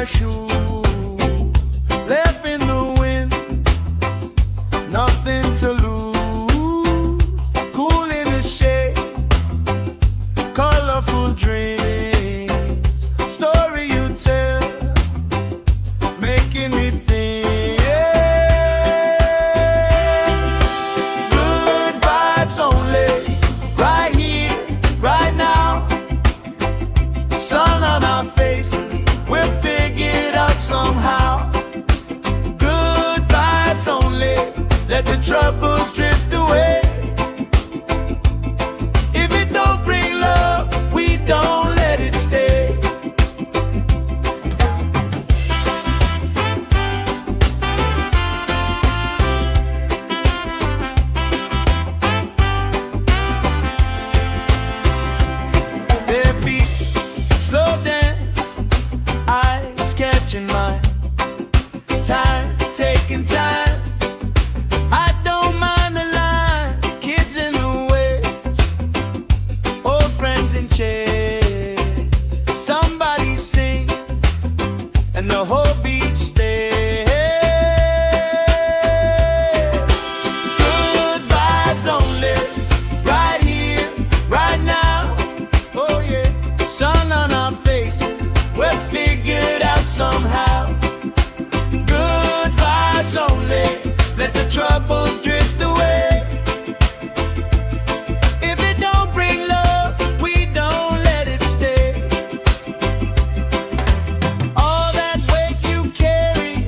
A: shoe, left in the wind, nothing to lose. Cool in the shade, colorful dreams, story you tell, making me think. Good vibes only, right here, right now. Sun on our faces, we're figured out somehow. Good vibes only, let the troubles drift away. If it don't bring love, we don't let it stay. Their feet slow dance, eyes catching mine, time taking time. I don't mind the line, kids in the way, old friends in chairs. Somebody sings and the whole beach stays. Good vibes only, right here, right now. Oh yeah, sun on our faces, we're figured out somehow. Good vibes only, let the troubles drift away. If it don't bring love, we don't let it stay. All that weight you carry,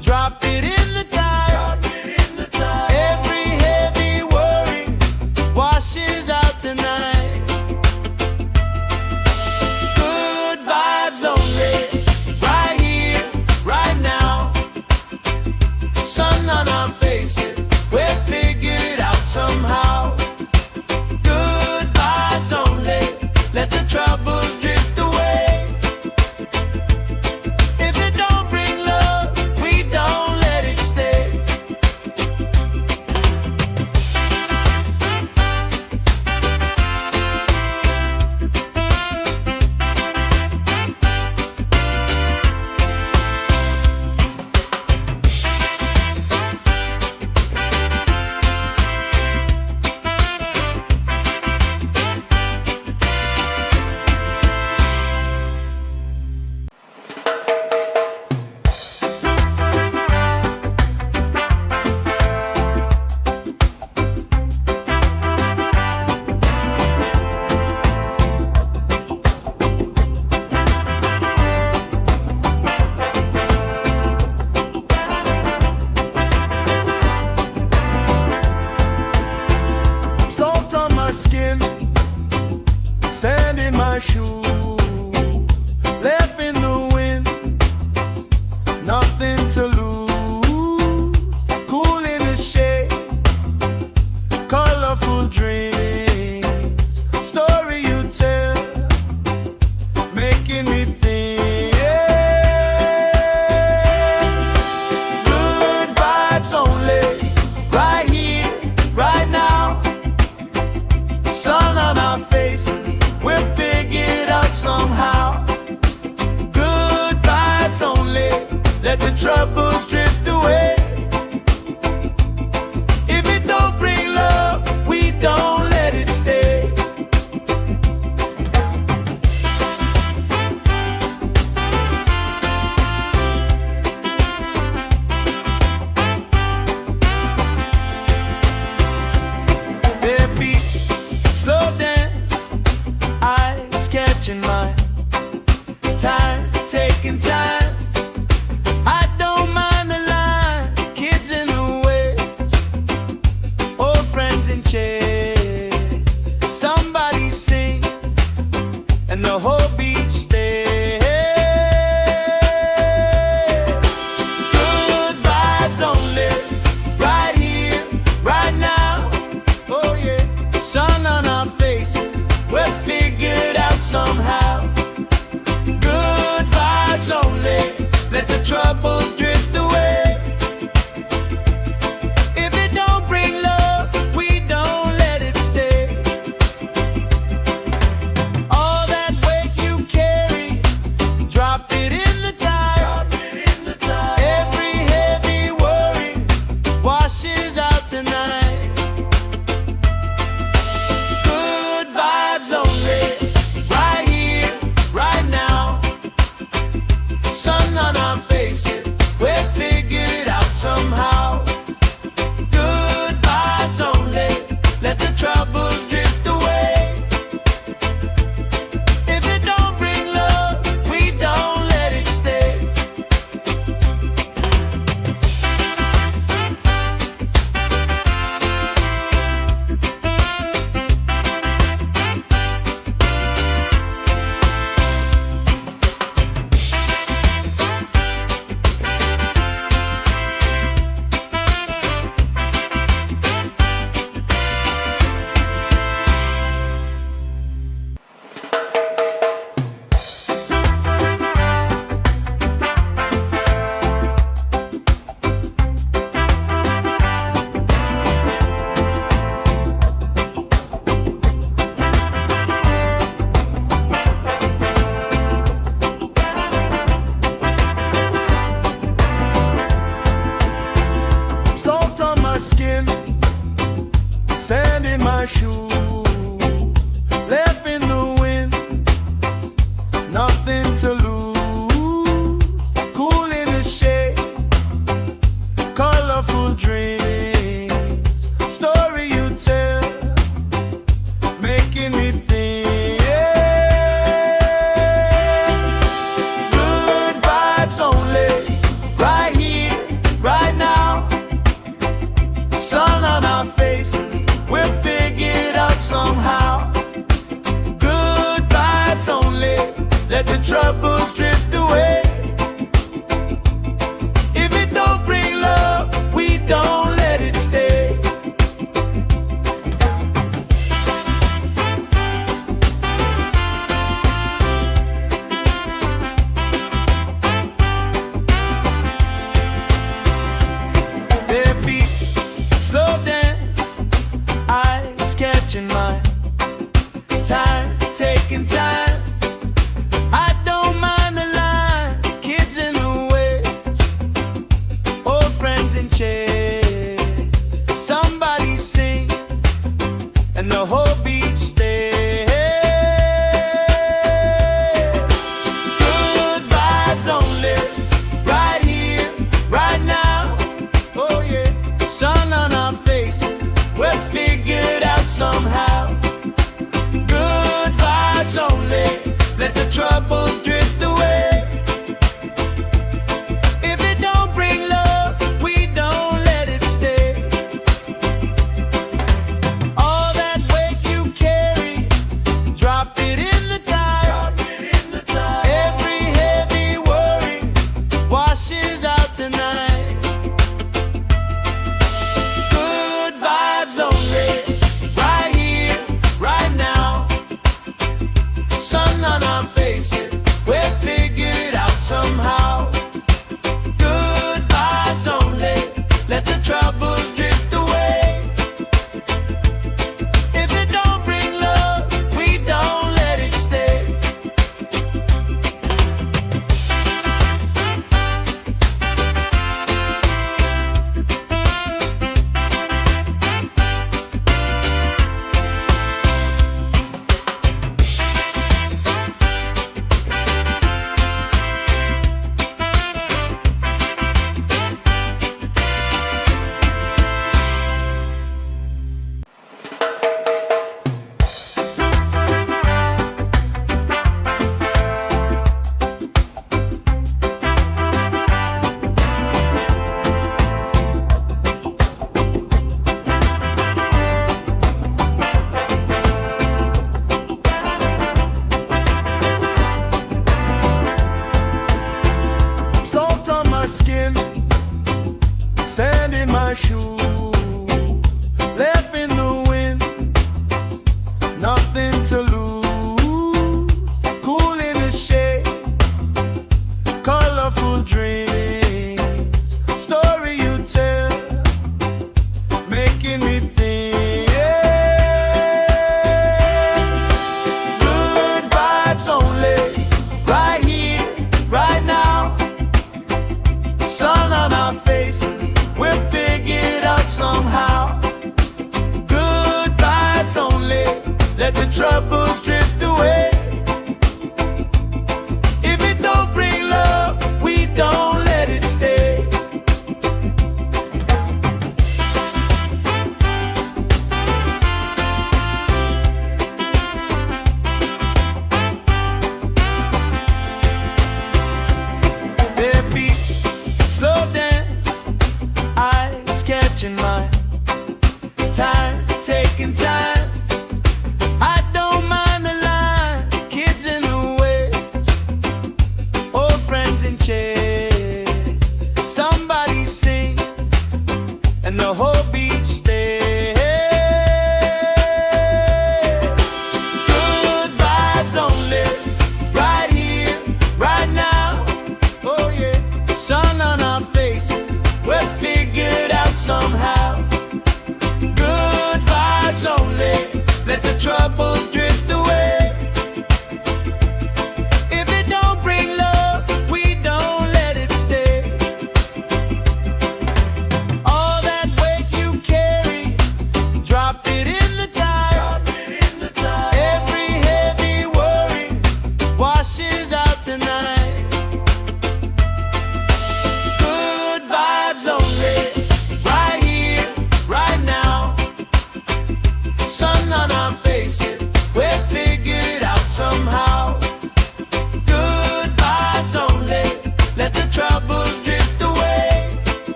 A: drop it in the tide. Every heavy worry washes out tonight. Good vibes only, right here, right now. Sun on our faces, we're figured out somehow. Good vibes only, let the troubles drift away. If it don't bring love, we don't let it stay. Salt on my skin, sand in my shoe, left in the wind, nothing to lose. Cool in the shade, colorful dreams, story you tell, making me think. Good vibes only, right here, right now. Sun on our faces, we're figured out somehow. Good vibes only, let the troubles drift away. If it don't bring love, we don't let it stay. Their feet slow dance, eyes catching mine, time taking time. I don't mind the line, kids in the way, old friends in chairs. Somebody sings and the whole beach stays. Good vibes only, right here, right now. Oh yeah, sun on our faces, we're figured out somehow. Good vibes only, let the troubles drift away. If it don't bring love, we don't let it stay. All that weight you carry, drop it in the tide. troubles drift away. If it don't bring love, we don't let it stay. Salt on my skin, sand in my shoe, left in the wind, nothing to lose. Cool in the shade, colorful dreams, story you tell, making me think. Good vibes only, right here, right now. Sun on our faces, we'll figure it out somehow. Good vibes only, let the troubles drift away. If it don't bring love, we don't let it stay. Bare feet, slow dance, eyes catching mine. Time, taking time. I don't mind the line. Kids in the way, old friends in chairs. Somebody sings, and the whole beach stays. Good vibes only, right here, right now. Oh yeah, sun on our faces, we're figured out somehow. Good vibes only, let the troubles drift away. If it don't bring love, we don't let it stay. All that weight you carry, drop it in the tide. Every heavy worry washes out tonight. Good vibes only, right here, right now. Sun on our faces, we'll figure it out somehow. Good vibes only, let the troubles drift away. If it don't bring love, we don't let it stay. Salt on my skin, sand in my shoe, left in the wind, nothing to lose. Cool in the shade, colorful dreams, story you tell, making me think. Good vibes only, right here, right now. Sun on our faces, we'll figure it out somehow. Good vibes only, let the troubles drift away. If it don't bring love, we don't let it stay.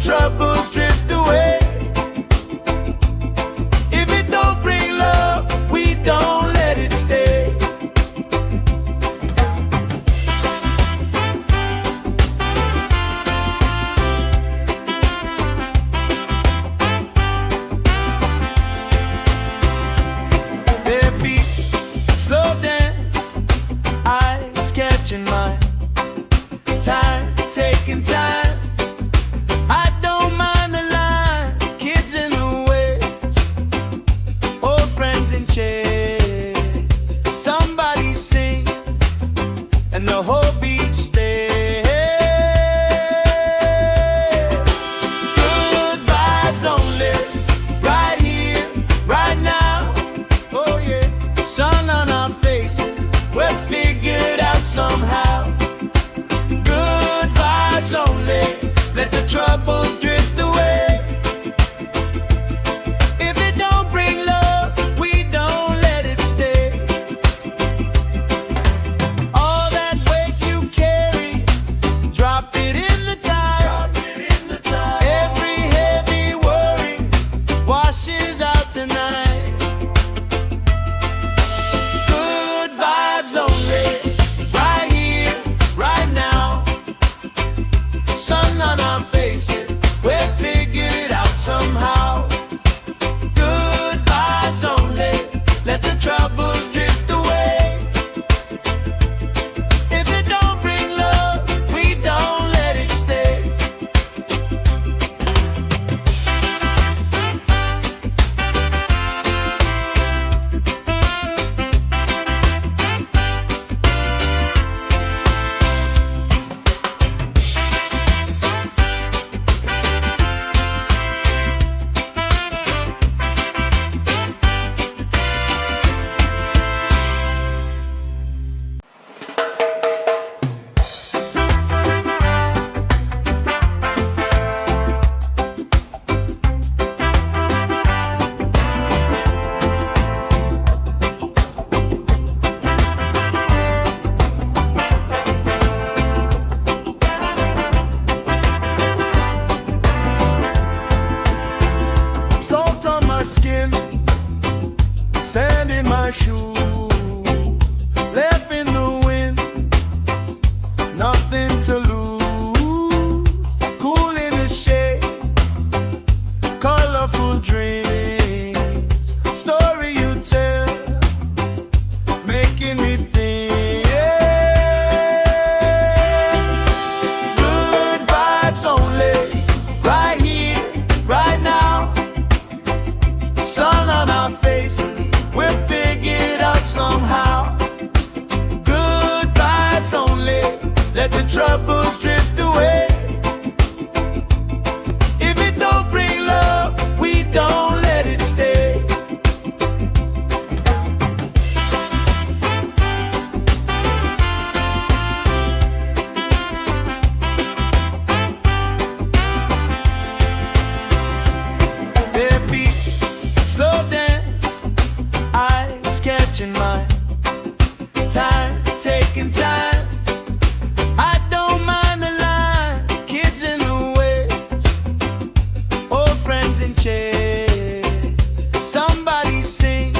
A: troubles drift away. If it don't bring love, we don't let it stay. Bare feet, slow dance, eyes catching mine. Time, taking time. I don't mind the line, kids in the way, old friends in chairs. Somebody sings and the whole beach stays. Good vibes only, right here, right now. Oh yeah, sun on our faces, we're figured out somehow. Good vibes only, let the troubles drift away. If it don't bring love, we don't let it stay. All that weight you carry, drop it in the tide. Every heavy worry washes out tonight. Good vibes only, right here, right now. Sun on our faces, we're figured out somehow. Good vibes only, let the troubles drift away. If it don't bring love, we don't let it stay. Salt on my skin, sand in my shoes, left in the wind, nothing to lose. Cool in the shade, colorful dreams, story you tell, making me think. Good vibes only, right here, right now. Sun on our faces, we're figured out somehow. Good vibes only, let the troubles drift away. If it don't bring love, we don't let it stay. Bare feet, slow dance, eyes catching mine. Time, taking time. I don't mind the line, kids in the way, old friends in chairs. Somebody sings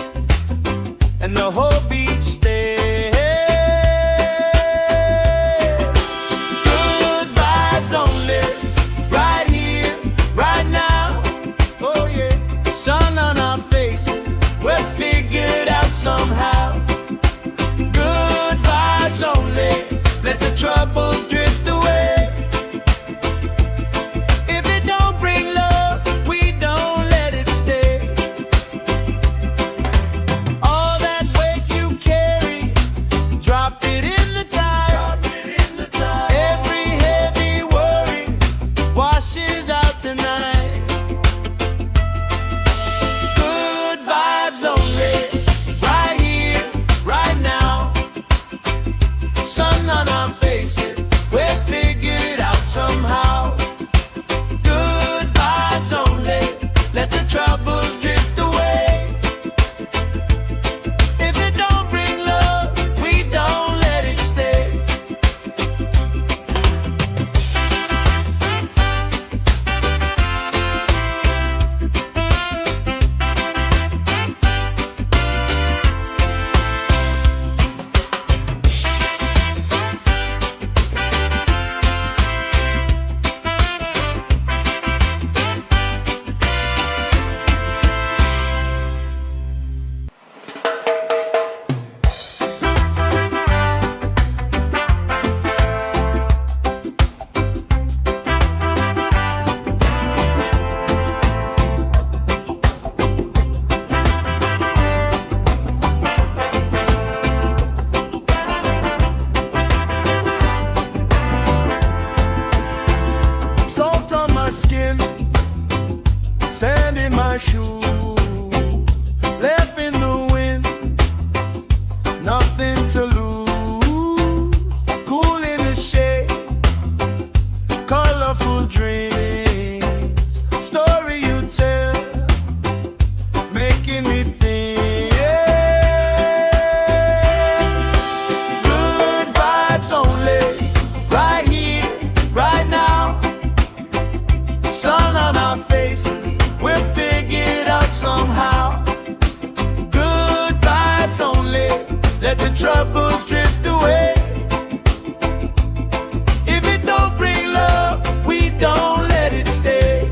A: and the whole beach stays. Good vibes only, right here, right now. Oh yeah, sun on our faces, we're figured out somehow. Good vibes only, let the troubles drift away. If it don't bring love, we don't let it stay. All that weight you carry, drop it in the tide. Every heavy worry washes out tonight. Good vibes only, right here, troubles drift away. If it don't bring love, we don't let it stay.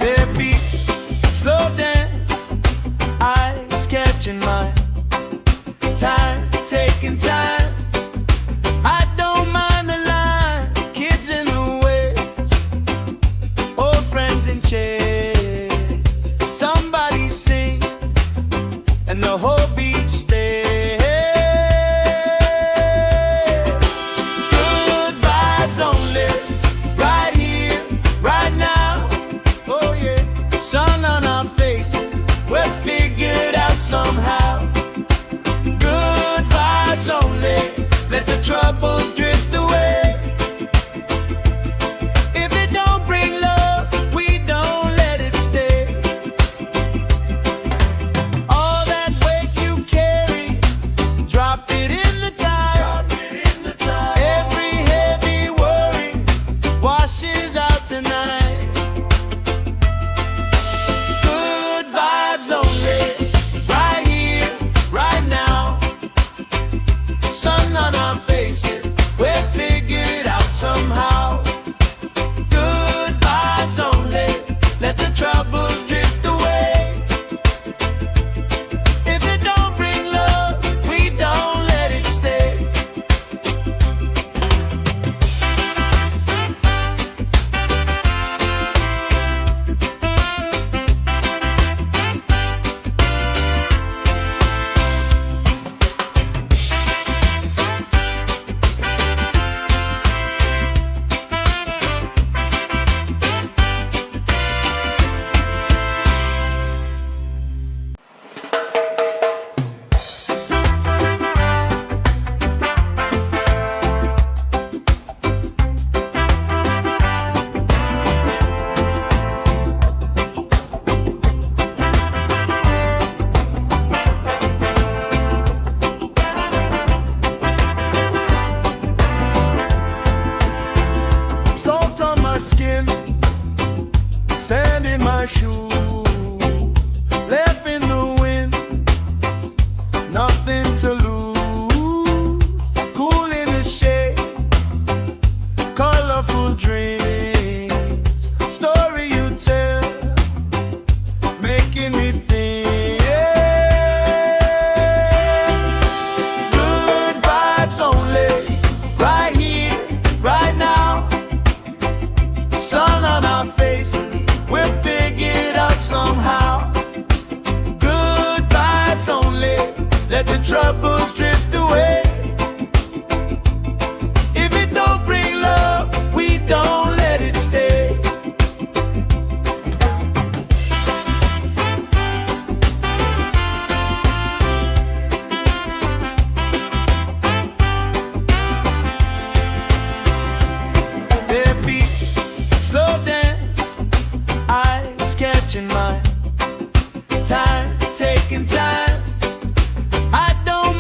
A: Bare feet, slow dance, eyes catching mine. Time, taking time. I don't mind the line. Kids in the way, old friends in chairs. Somebody sing, and the whole beach stays. Good vibes only, right here, right now. Oh yeah, sun on our faces, we're figured out somehow. Good vibes only, let the troubles drift away. If it don't bring love, we don't let it stay. All that weight you carry, drop it in the tide. Every heavy worry washes out tonight. Good vibes only, right here, right now. Sun on our faces, we're figured out somehow. Good vibes only, let the troubles drift away. If it don't bring love, we don't let it stay. Salt on my skin, sand in my shoes, left in the wind, nothing to lose. Cool in the shade, colorful dreams, story you tell, making me think. Good vibes only, right here, right now. Sun on our faces, we're figured out somehow. Good vibes only, let the troubles drift away. If it don't bring love, we don't let it stay. Bare feet, slow dance, eyes catching mine. Time, taking time. I don't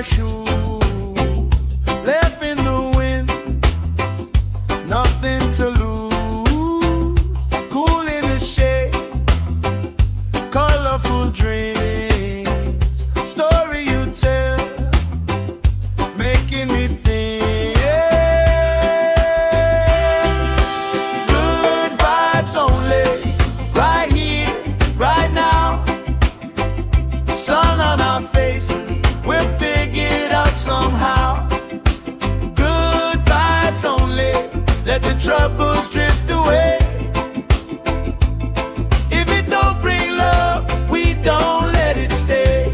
A: shoes, left in the wind, nothing to lose. Cool in the shade, colorful dreams, story you tell, making me think. Good vibes only, right here, right now. Sun on our faces, we'll figure it out somehow. Good vibes only, let the troubles drift away. If it don't bring love, we don't let it stay.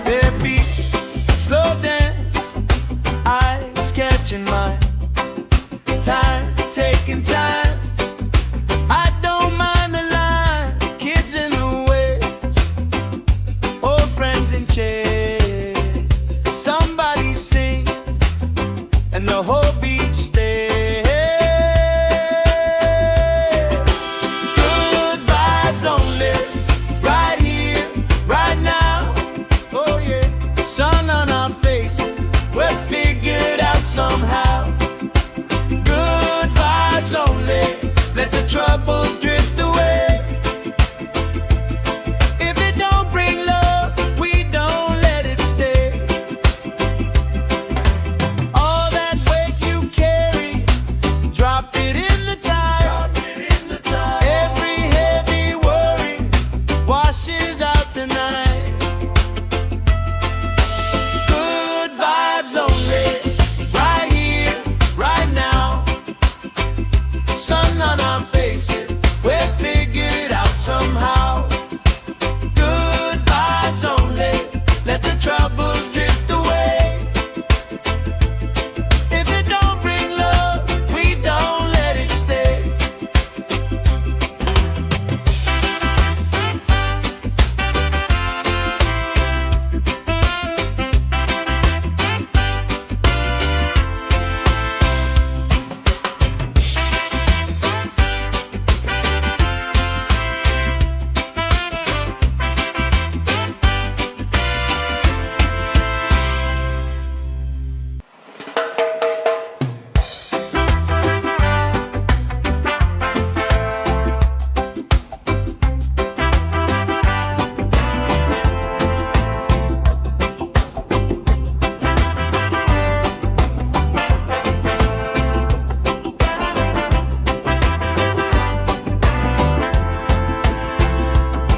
A: Bare feet, slow dance, eyes catching mine. Time, taking time. I don't mind the line. Kids in the way, old friends in chairs. Somebody sing, and the whole beach stays. Good vibes only, right here, right now. Oh yeah, sun on our faces, we'll figure it out somehow. Good vibes only, let the troubles drift away. If it don't bring love, we don't let it stay. All that weight you carry, drop it in the tide. Every heavy worry washes out tonight. Good vibes only, right here, right now. Sun on our faces, we'll figure it out somehow. Good vibes only, let the troubles drift away. If it don't bring love, we don't let it stay.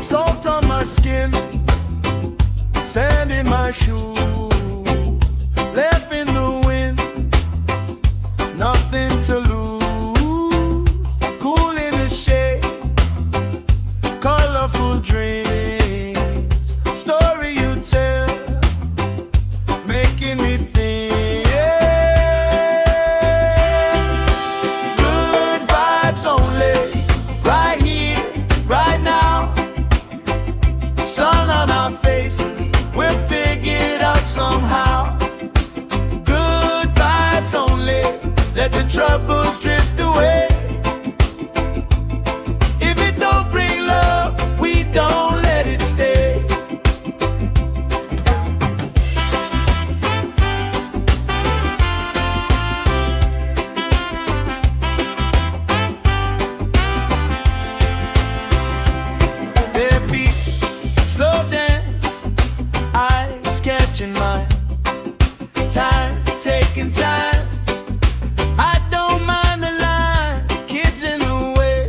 A: Salt on my skin, sand in my shoes, left in the wind, nothing to lose. Cool in the shade, colorful dreams, story you tell, making me think. Good vibes only, right here, right now. Sun on our faces, we'll figure it out somehow. Good vibes only, let the troubles drift away. If it don't bring love, we don't let it stay. Bare feet, slow dance, eyes catching mine. Time, taking time. I don't mind the line. Kids in the way,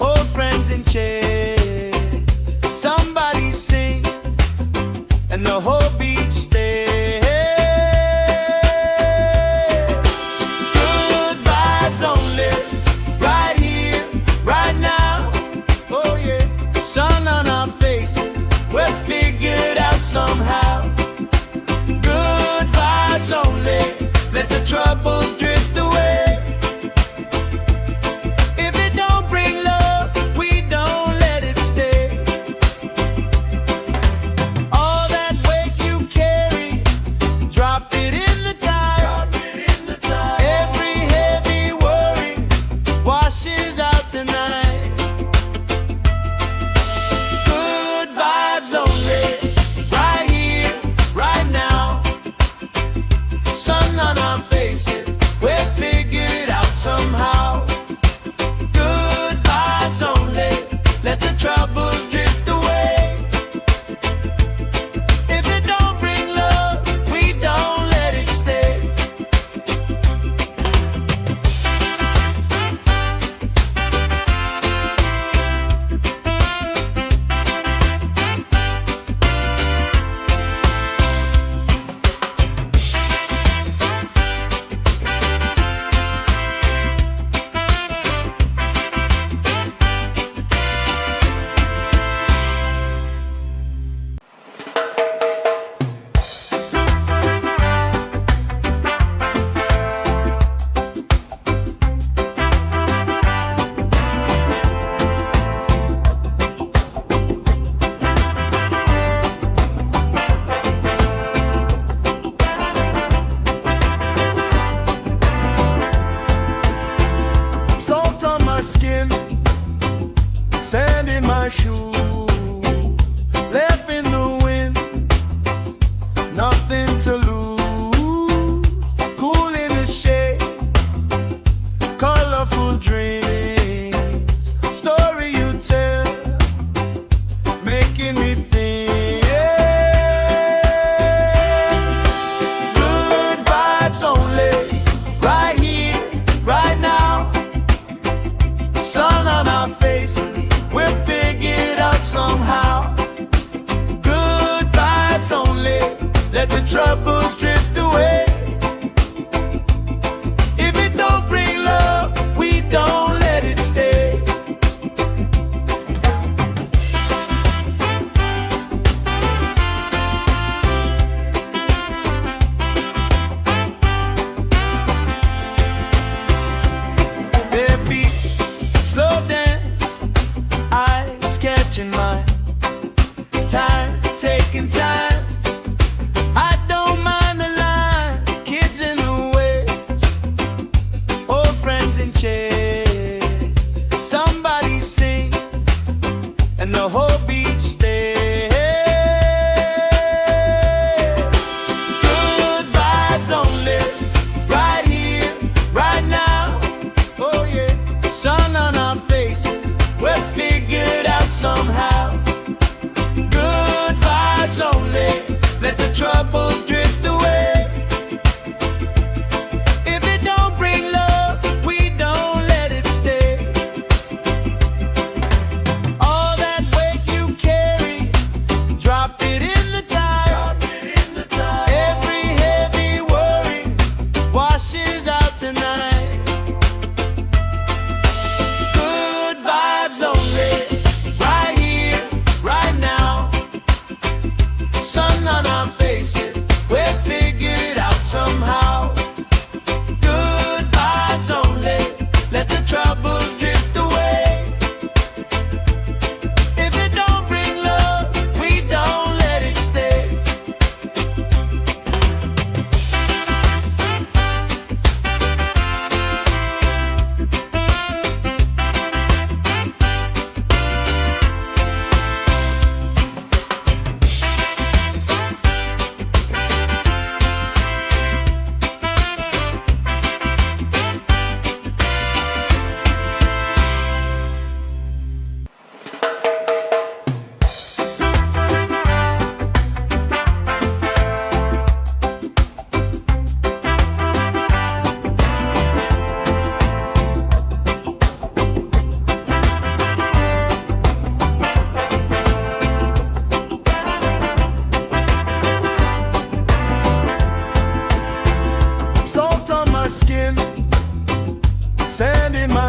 A: old friends in chairs. Somebody sing, and the whole beach stays. Good vibes only, right here, right now. Oh yeah, sun on our faces, we'll figure it out somehow. Good vibes only, let the troubles drift away. If it don't bring love, we don't let it stay. All that weight you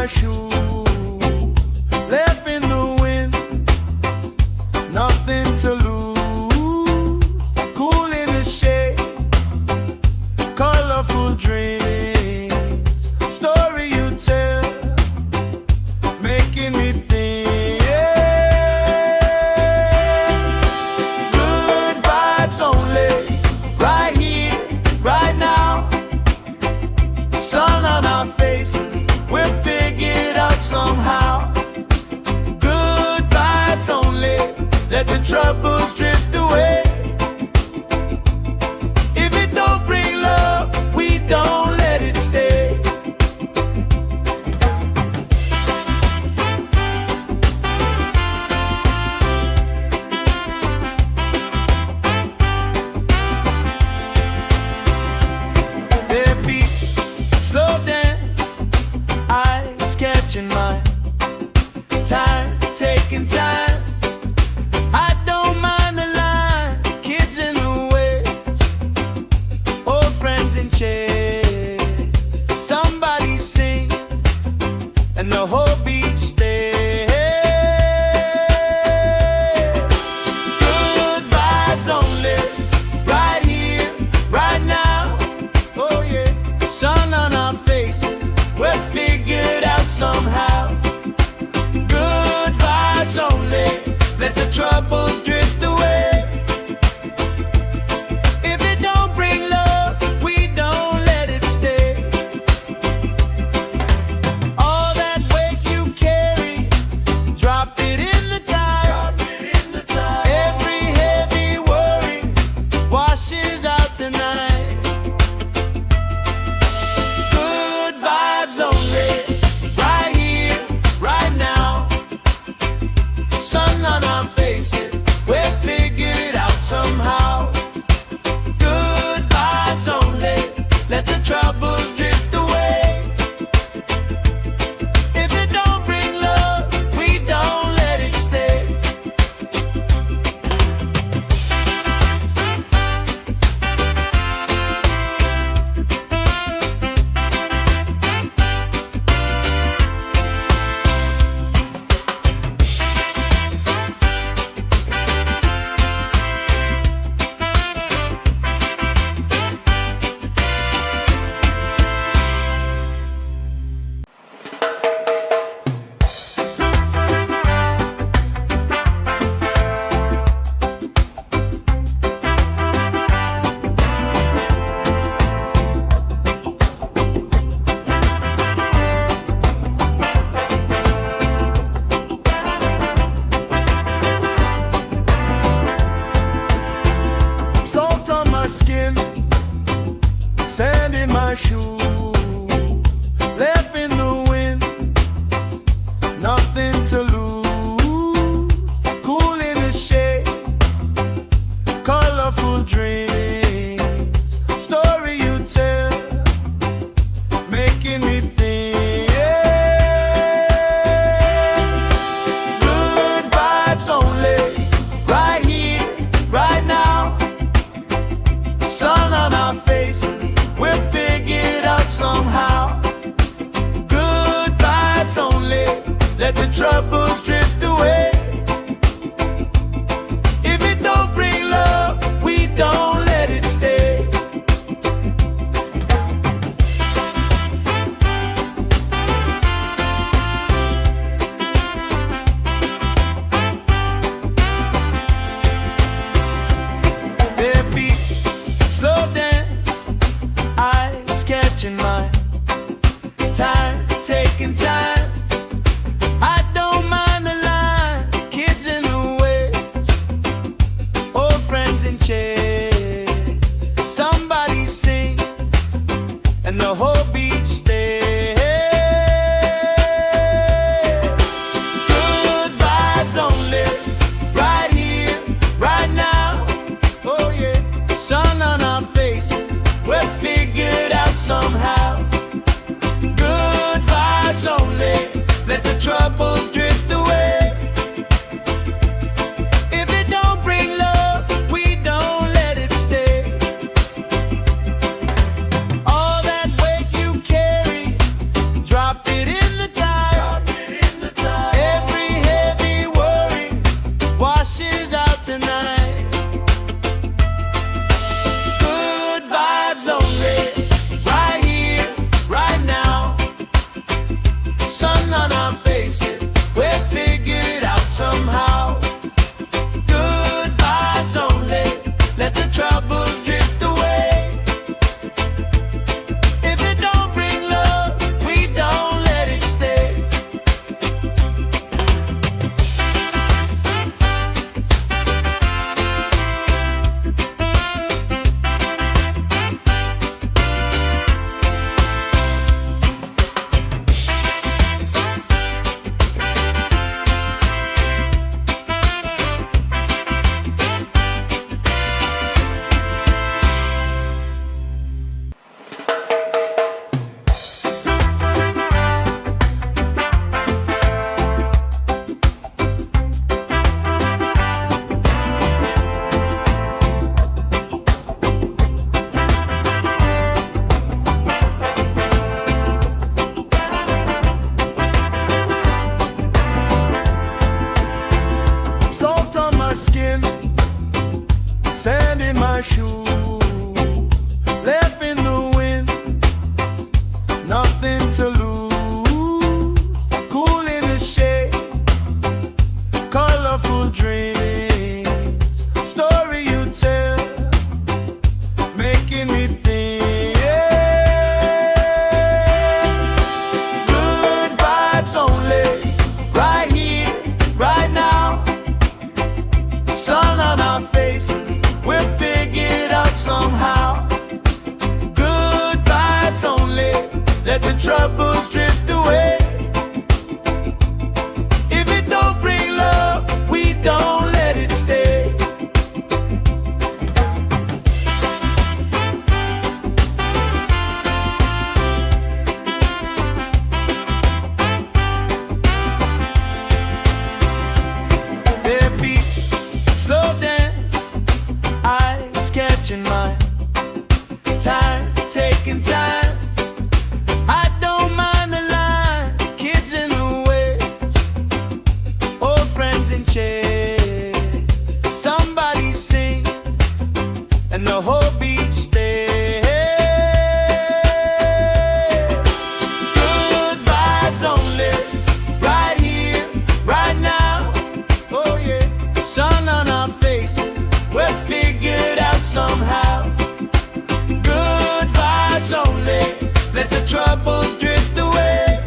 A: shoe, left in the wind, nothing to lose. Cool in the shade, colorful dreams, story you tell, making me think. Good vibes only, right here, right now. Sun on our faces, we're figured out somehow. Good vibes only, let the troubles drift away. If it don't bring love, we don't let it stay. Their feet slow dance, eyes catching mine, time taking time. I don't mind the line, kids in the waves, old friends in chairs. Somebody sings and the whole beach stays. Good vibes only, right here, right now. Oh yeah, sun on our faces, we're figured out somehow. Good vibes only, let the troubles drift away. If it don't bring love, we don't let it stay. All that weight you carry, drop it in the tide. Every heavy worry washes out tonight. Good vibes only, right here, right now. Sun on our faces, we're figured it out somehow. Good vibes only, let the troubles drift away. If it don't bring love, we don't let it stay. Salt on my skin, sand in my shoe, left in the wind, nothing to lose. Cool in the shade, colorful dreams, story you tell, making me think. Good vibes only, right here, right now. Sun on our faces, we're figured out somehow. Good vibes only, let the troubles drift away. If it don't bring love, we don't let it stay. Their feet slow dance, eyes catching mine, time taking time. I don't mind the line, kids in the waves, old friends in chairs. Somebody sings and the whole beach stays. Good vibes only, right here, right now. Oh yeah, sun on our faces, we're figured out somehow. Good vibes only, let the troubles drift away. If it don't bring love, we don't let it stay. All that weight you carry, drop it in the tide. troubles drift away. If it don't bring love, we don't let it stay. Salt on my skin, sand in my shoe, left in the wind, nothing to lose. Cool in the shade, colorful dreams, story you tell, making me think. Good vibes only, right here, right now. Sun on our faces, we'll figure it out somehow. Good vibes only, let the troubles drift away. If it don't bring love, we don't let it stay. Bare feet, slow dance, eyes catching mine. Time, taking time. I don't mind the line. Kids in the way, old friends in chairs. Somebody sing, and the whole beach stays. Good vibes only, right here, right now. Oh yeah, sun on our faces, we're figured out somehow. Good vibes only, let the troubles drift away.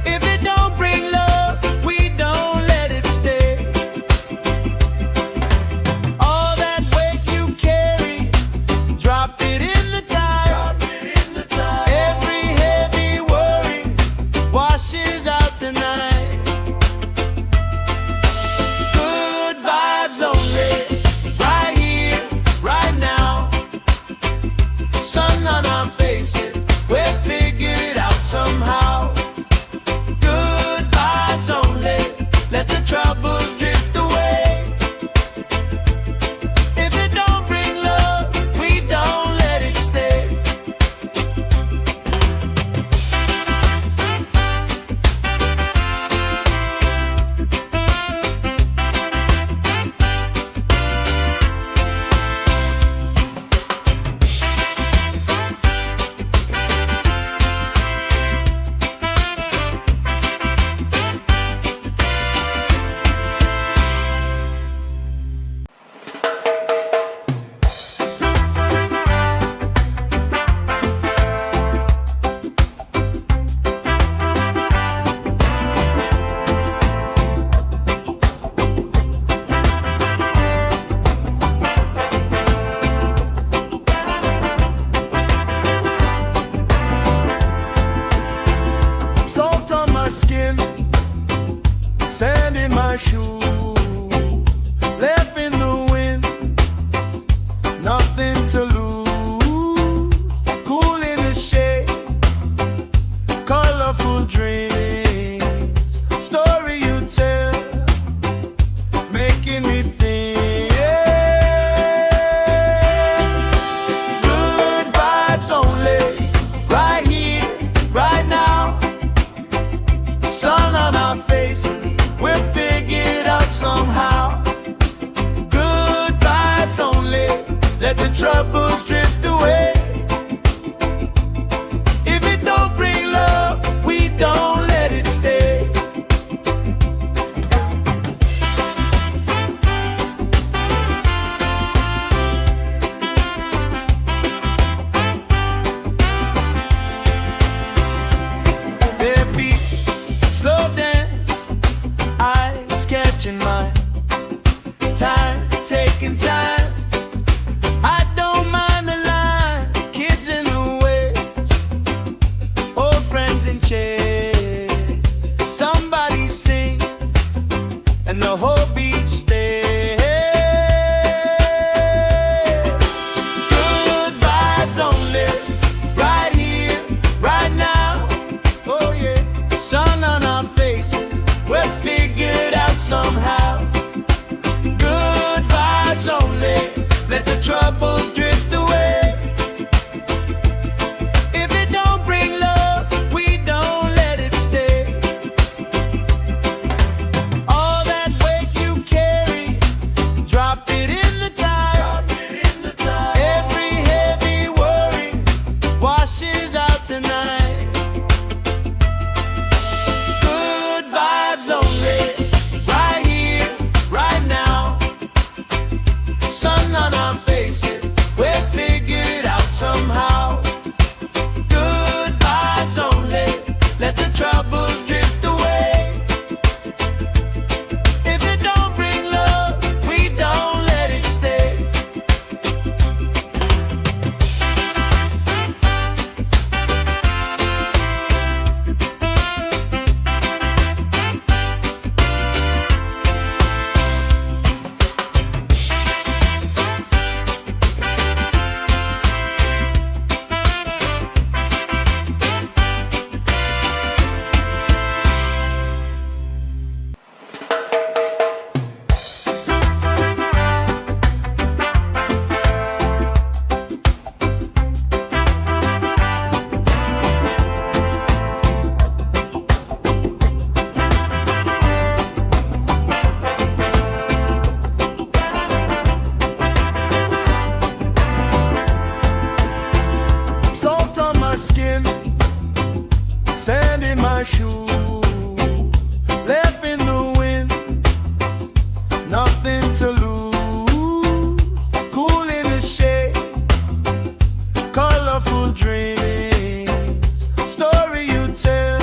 A: If it don't bring love, we don't let it stay. All that weight you carry, drop it in the tide. Every heavy worry washes out tonight. Good vibes only, right here, right now. Sun on our faces, we'll figure it out somehow. Good vibes only, let the troubles drift away. If it don't bring love, we don't let it stay. Salt on my skin, sand in my shoe, left in the wind, nothing to lose. Cool in the shade, colorful dreams, story you tell, making me think. Good vibes only, right here, right now. Sun on our faces, we'll figure it out somehow. Good vibes only, let the troubles drift away. If it don't bring love, we don't let it stay. troubles drift away. If it don't bring love, we don't let it stay. All that weight you carry, drop it in the tide. Every heavy worry washes out tonight. Good vibes only, right here, right now. Sun on our faces, we're figured out somehow. Good vibes only, let the troubles drift away. If it don't bring love, we don't let it stay. Salt on my skin, sand in my shoe, left in the wind, nothing to lose. Cool in the shade, colorful dreams, story you tell,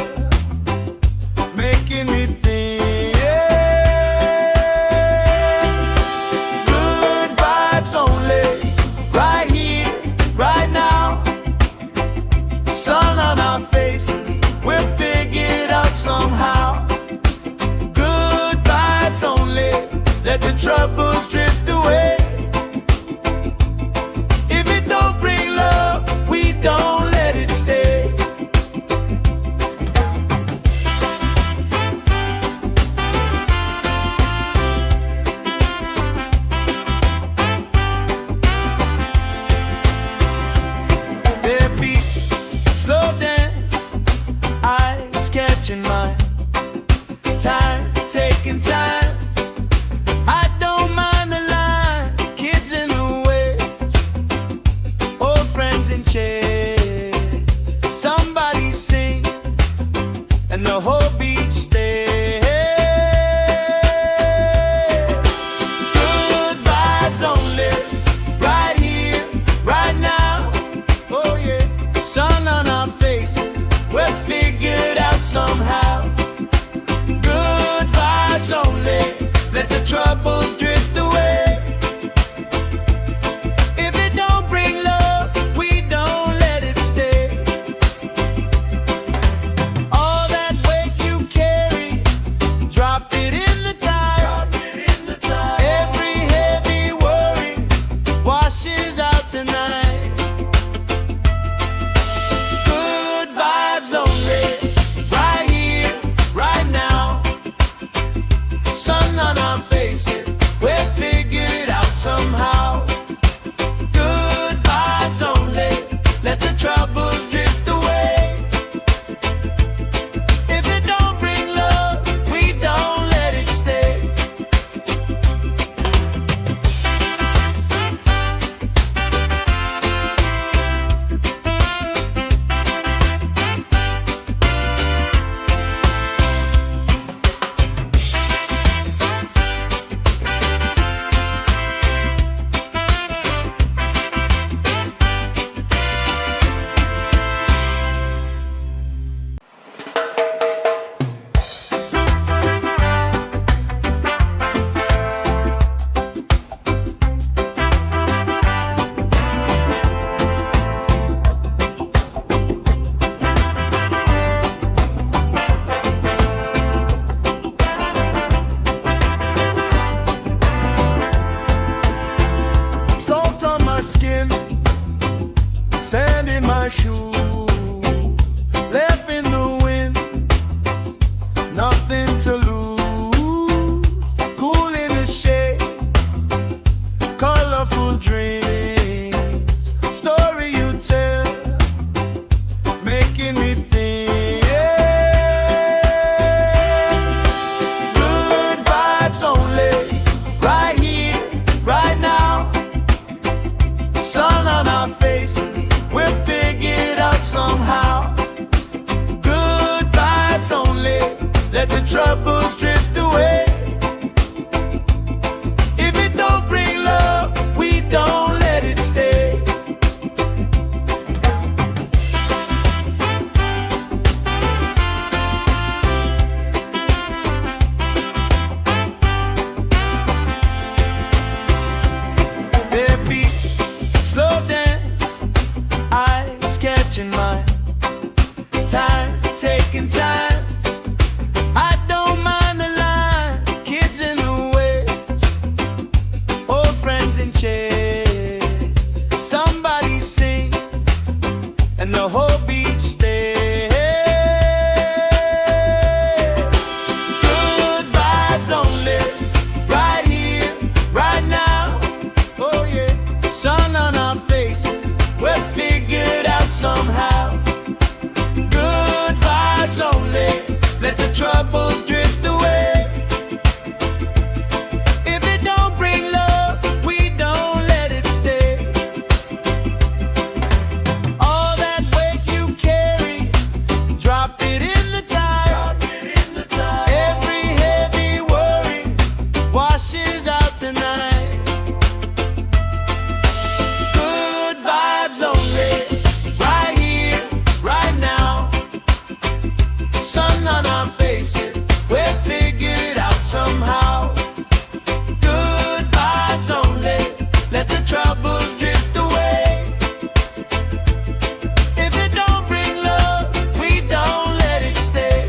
A: making me think. Good vibes only, right here, right now. Sun on our faces, we're figured out somehow. Good vibes only, let the troubles drift away. If it don't bring love, we don't let it stay. Bare feet, slow dance, eyes catching mine. Time, taking time. I don't mind the line. Kids in the way, old friends in chairs. Somebody sing, and the whole beach stays. Good vibes only, right here, right now. Oh yeah, sun on our faces, we're figured out somehow. Good vibes only, let the troubles drift away. If it don't bring love, we don't let it stay. All that weight you carry, drop it in the tide. Every heavy worry washes out tonight. Good vibes only, right here, right now. Sun on our faces, we're figured out somehow. Good vibes only, let the troubles drift away. If it don't bring love, we don't let it stay. colorful dreams. troubles drift away. If it don't bring love, we don't let it stay. All that weight you carry, drop it in the tide. Every heavy worry washes out tonight. Good vibes only, right here, right now. Sun on our faces, we'll figure it out somehow. Good vibes only, let the troubles drift away. If it don't bring love, we don't let it stay.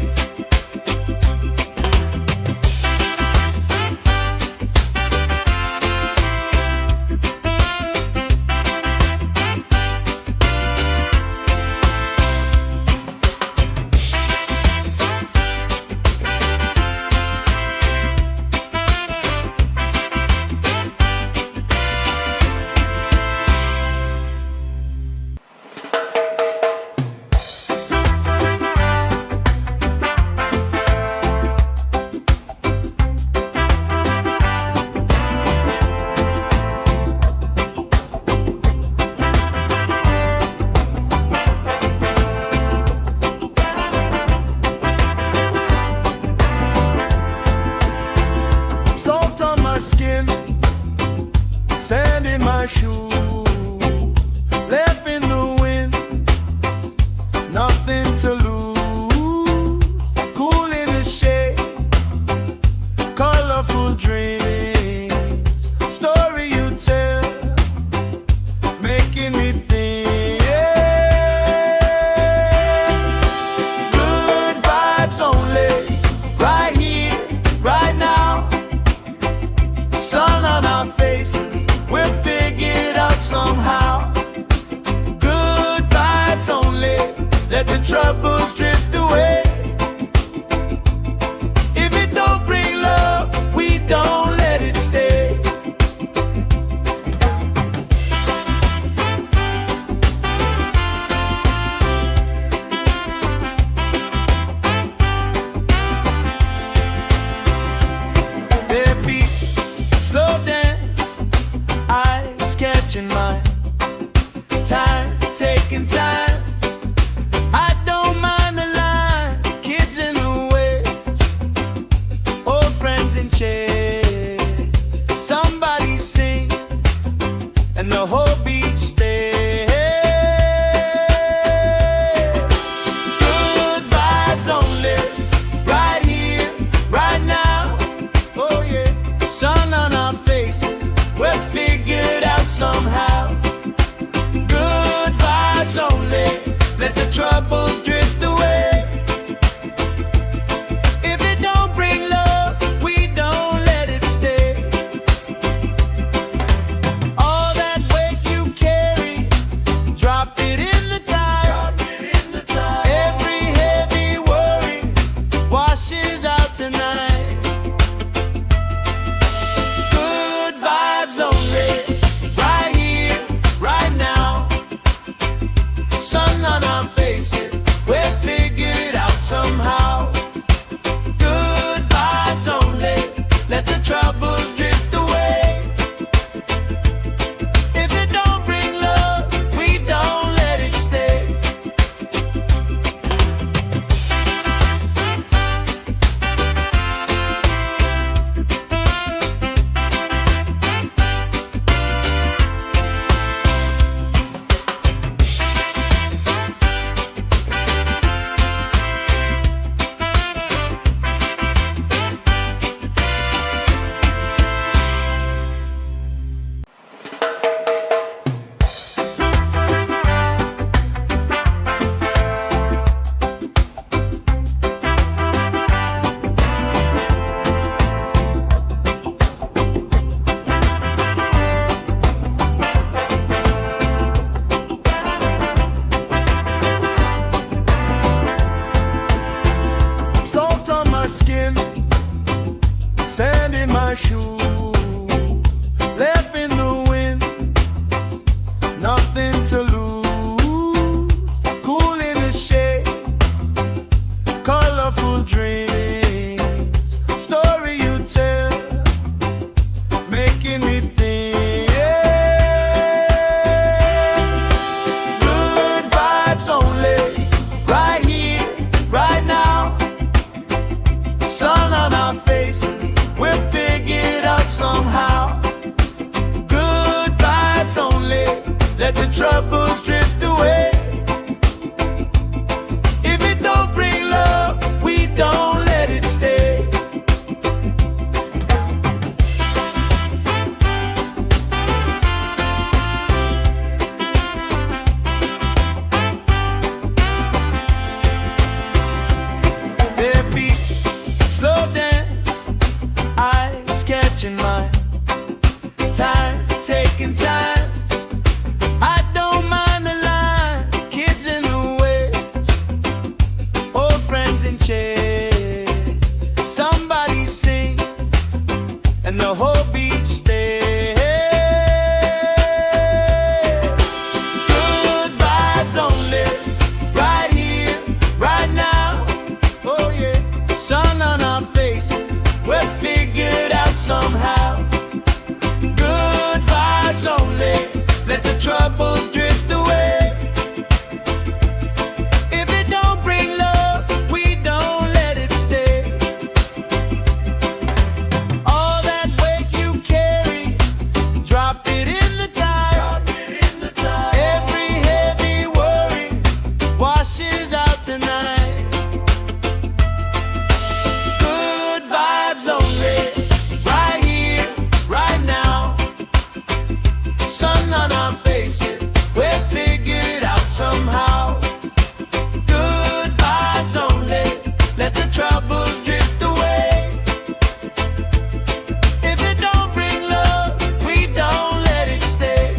A: Salt on my skin, sand in my shoes, left in the wind, nothing to lose. Cool in the shade, colorful dreams, story you tell, making me think. Good vibes only, right here, right now. Sun on our faces, we'll figure it out somehow. Good vibes only, let the troubles drift away. If it don't bring love, we don't let it stay. Bare feet, slow dance, eyes catching mine. Time, taking time. I don't mind the line. Kids in the way, old friends in chairs. Somebody sing, and the whole beach stays. Good vibes only, right here, right now. Oh yeah, sun on our faces, we'll figure it out somehow. Good vibes only, let the troubles drift away. If it don't bring love, we don't let it stay. All that weight you our faces, we're figured out somehow. Good vibes only, let the troubles drift away. If it don't bring love, we don't let it stay.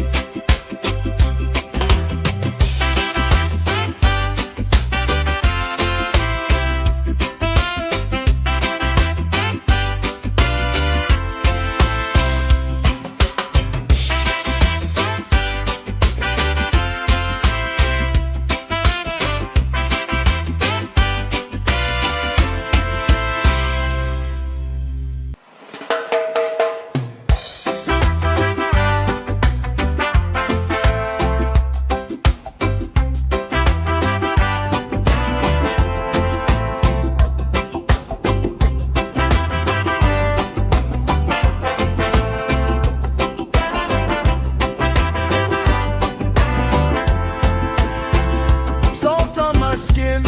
A: Salt on my skin,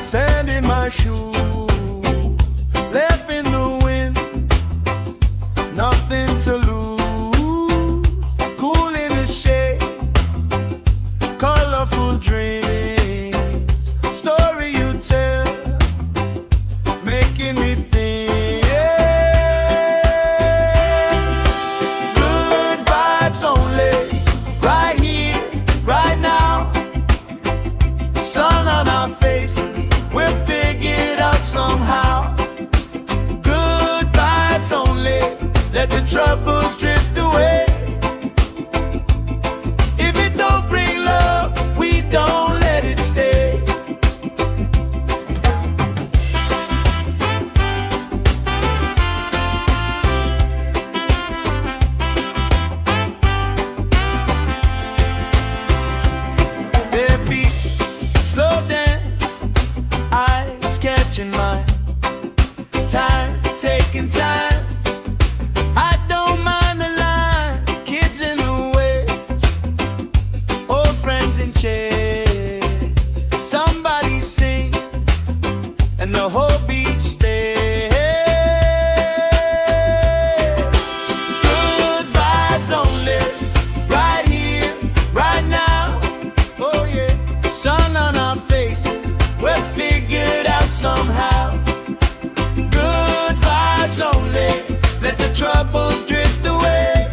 A: sand in my shoe, left in the wind, nothing to lose. Cool in the shade, colorful dreams, story you tell, making me think. Good vibes only, right here, right now. Sun on our faces, we're figured out somehow. Good vibes only, let the troubles drift away. If it don't bring love, we don't let it stay. Bare feet, slow dance, eyes catching mine. Time, taking time. I don't mind the line. Kids in the way, old friends in chairs. Somebody sing, and the whole beach stays. Good vibes only, right here, right now. Oh yeah, sun on our faces, we're figured out somehow. Good vibes only, let the troubles drift away.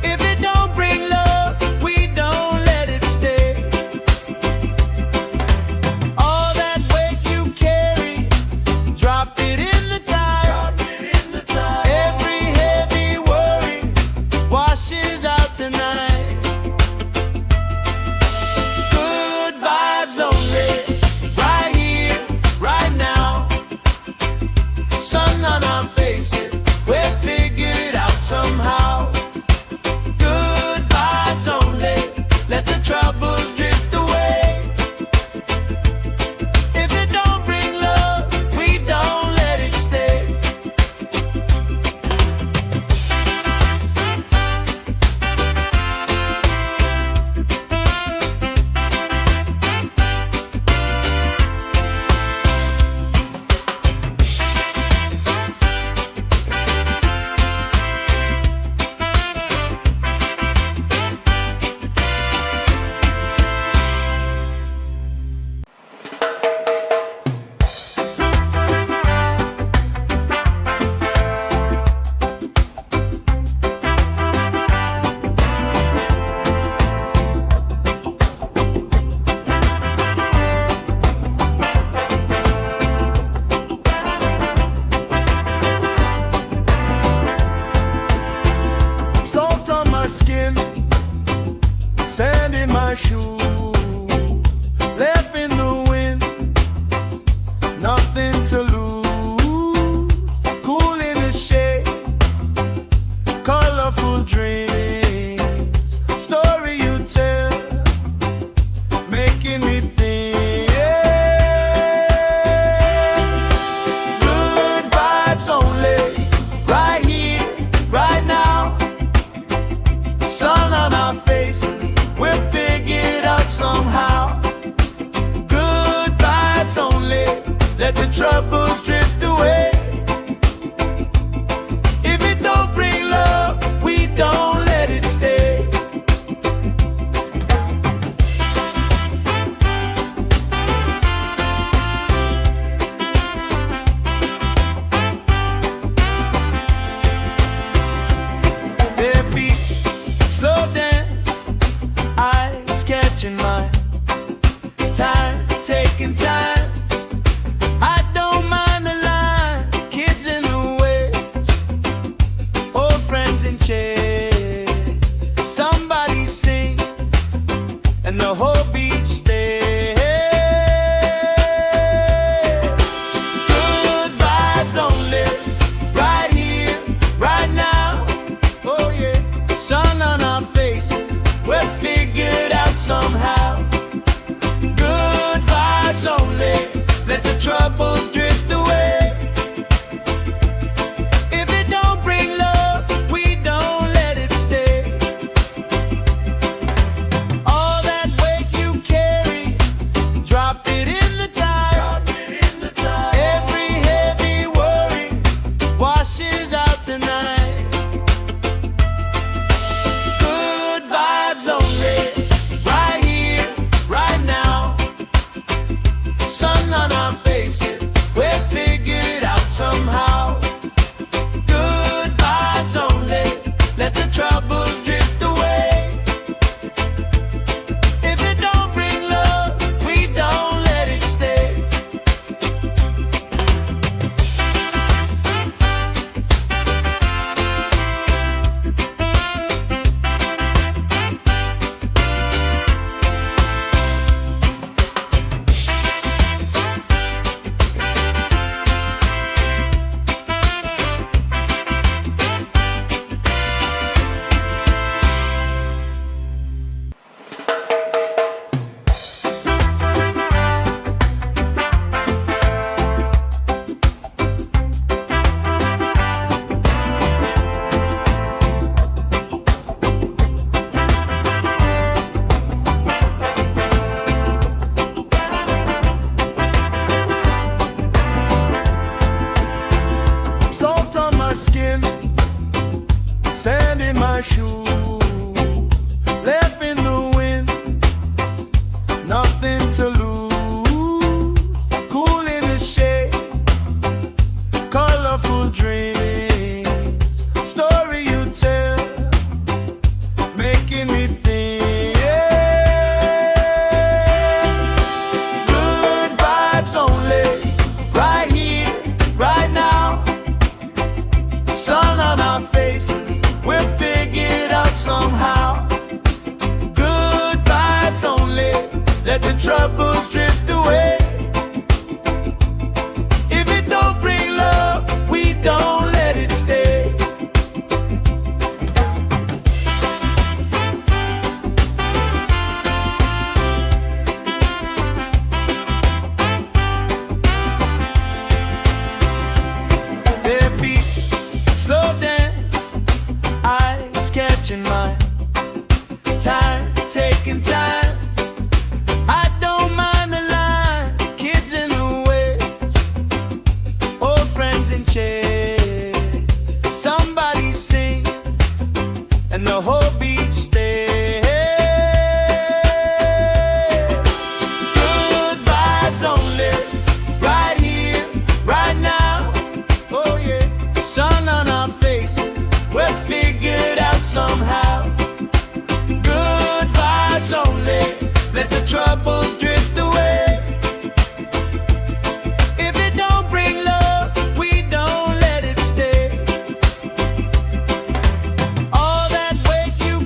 A: If it don't bring love, we don't let it stay. All that weight you carry, drop it in the tide. Every heavy worry washes out tonight. Good vibes only, right here, right now. Sun on our faces, we're figured out somehow. Good vibes only, let the troubles drift away. If it don't bring love, we don't let it stay. Salt on my skin, sand in my shoe, left in the wind, nothing to lose. Cool in the shade, colorful dreams, story you tell, making me think. Good vibes only, right here, right now. Sun on our faces, we're figured out somehow. Good vibes only, let the troubles drift away. If it don't bring love, we don't troubles drift away. If it don't bring love, we don't let it stay. Salt on my skin, sand in my shoes, left in the wind, nothing to lose. Cool in the shade, colorful dreams, story you tell, making me think. Good vibes only, right here, right now. Sun on our faces, we're figured out somehow. Good vibes only, let the troubles drift away. If it don't bring love, we don't let it stay. Bare feet, slow dance, eyes catching mine. Time, taking time. I don't mind the line. Kids in the way, old friends in chairs. Somebody sing, and the whole beach stays. Good vibes only, right here, right now. Oh yeah, sun on our faces, we're figured out somehow. Good vibes only, let the troubles drift away. If it don't bring love, we don't let it stay. All that wake you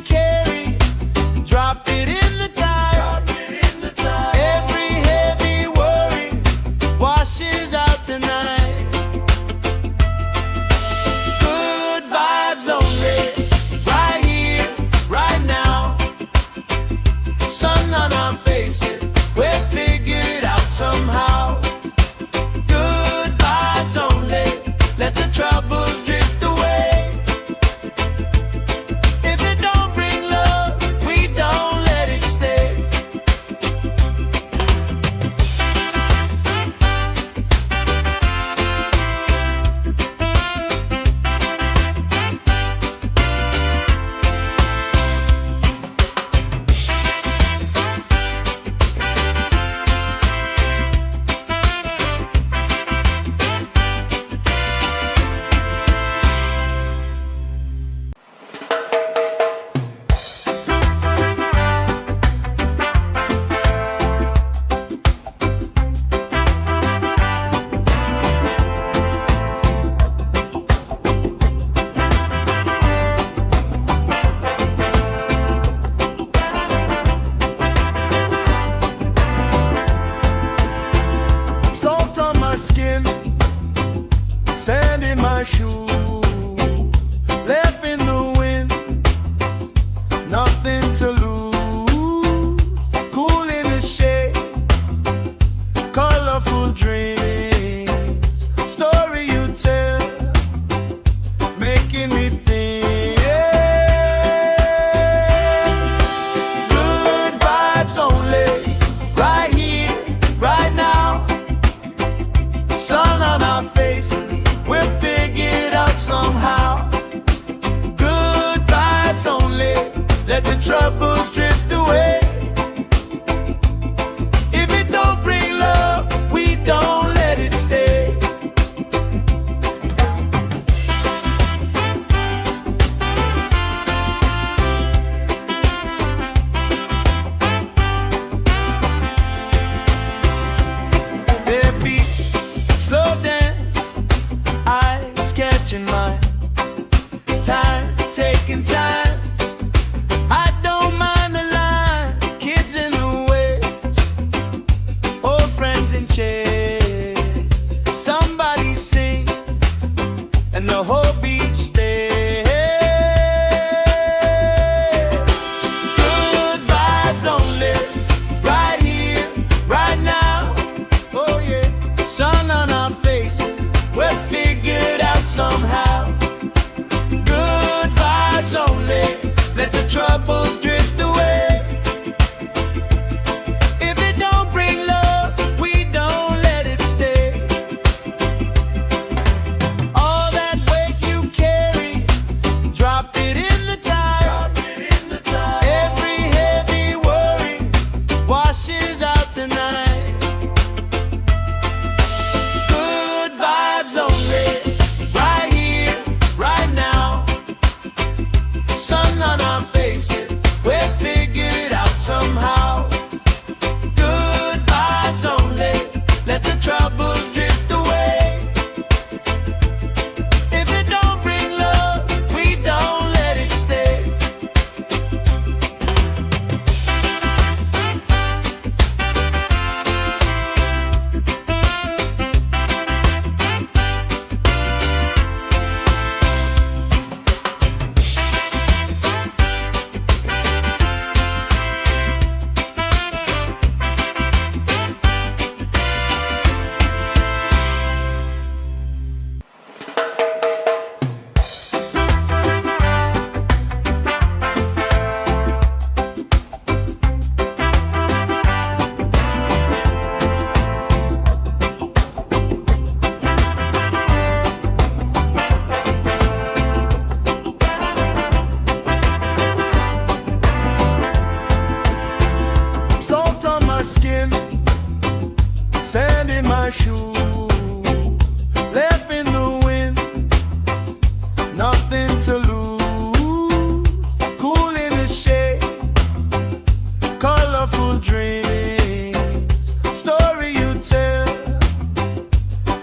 A: colorful dreams, story you tell,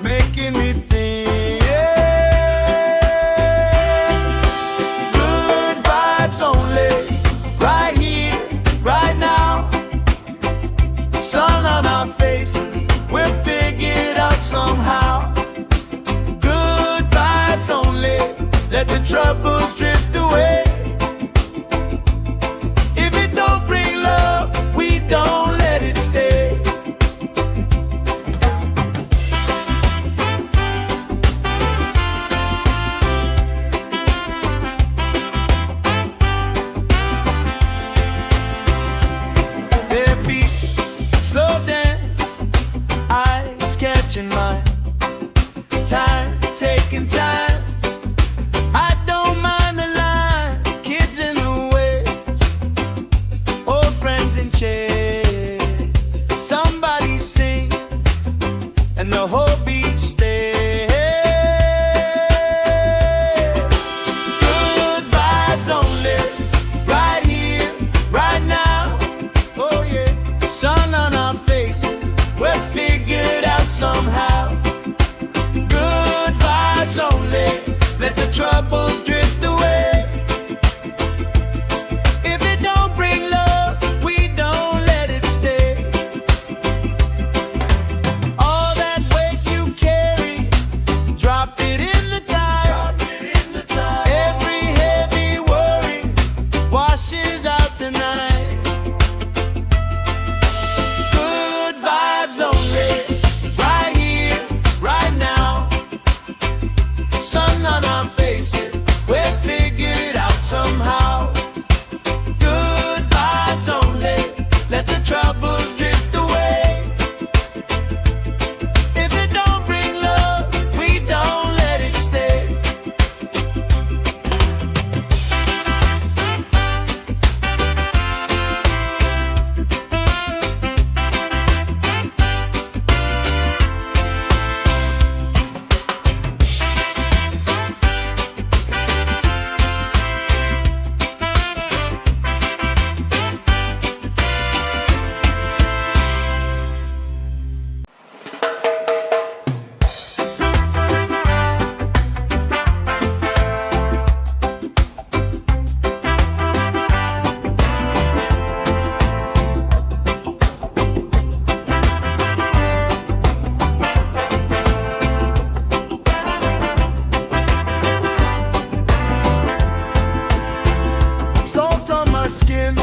A: making me think. Good vibes only, right here, right now. Sun on our faces, we're figured out somehow. Good vibes only, let the troubles drift away. If it don't bring love, we don't let it stay. Their feet slow dance, eyes catching mine. Time, taking time. I don't mind the line, kids in the way, old friends in chairs. Somebody sing, and the whole beach stays. Good vibes only, right here, right now. Oh yeah, sun on our faces, we're figured out somehow. Good vibes only, let the troubles drift away. If it don't bring love, we don't let it stay. All that weight you carry, drop it in the tide. Every heavy worry washes out tonight. Good vibes only, right here, right now. Sun on our faces, we're figured out somehow. Good vibes only, let the troubles drift away. If it don't bring love, we don't let it stay. Salt on my skin,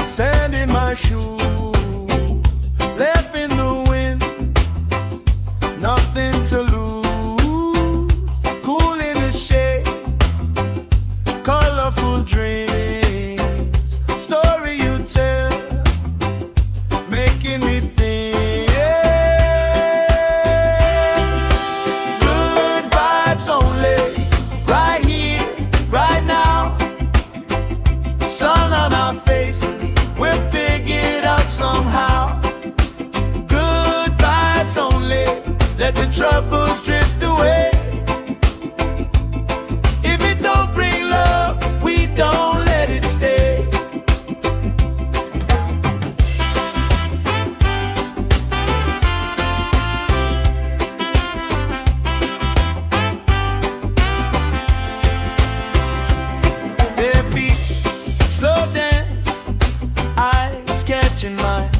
A: sand in my shoes, left in the wind, nothing to lose. Cool in the shade, colorful dreams, story you tell, making me think. Good vibes only, right here, right now. Sun on our faces, we're figured out somehow. Good vibes only, let the troubles drift away. If it don't bring love, we don't let it stay. Their feet slow dance, eyes catching mine.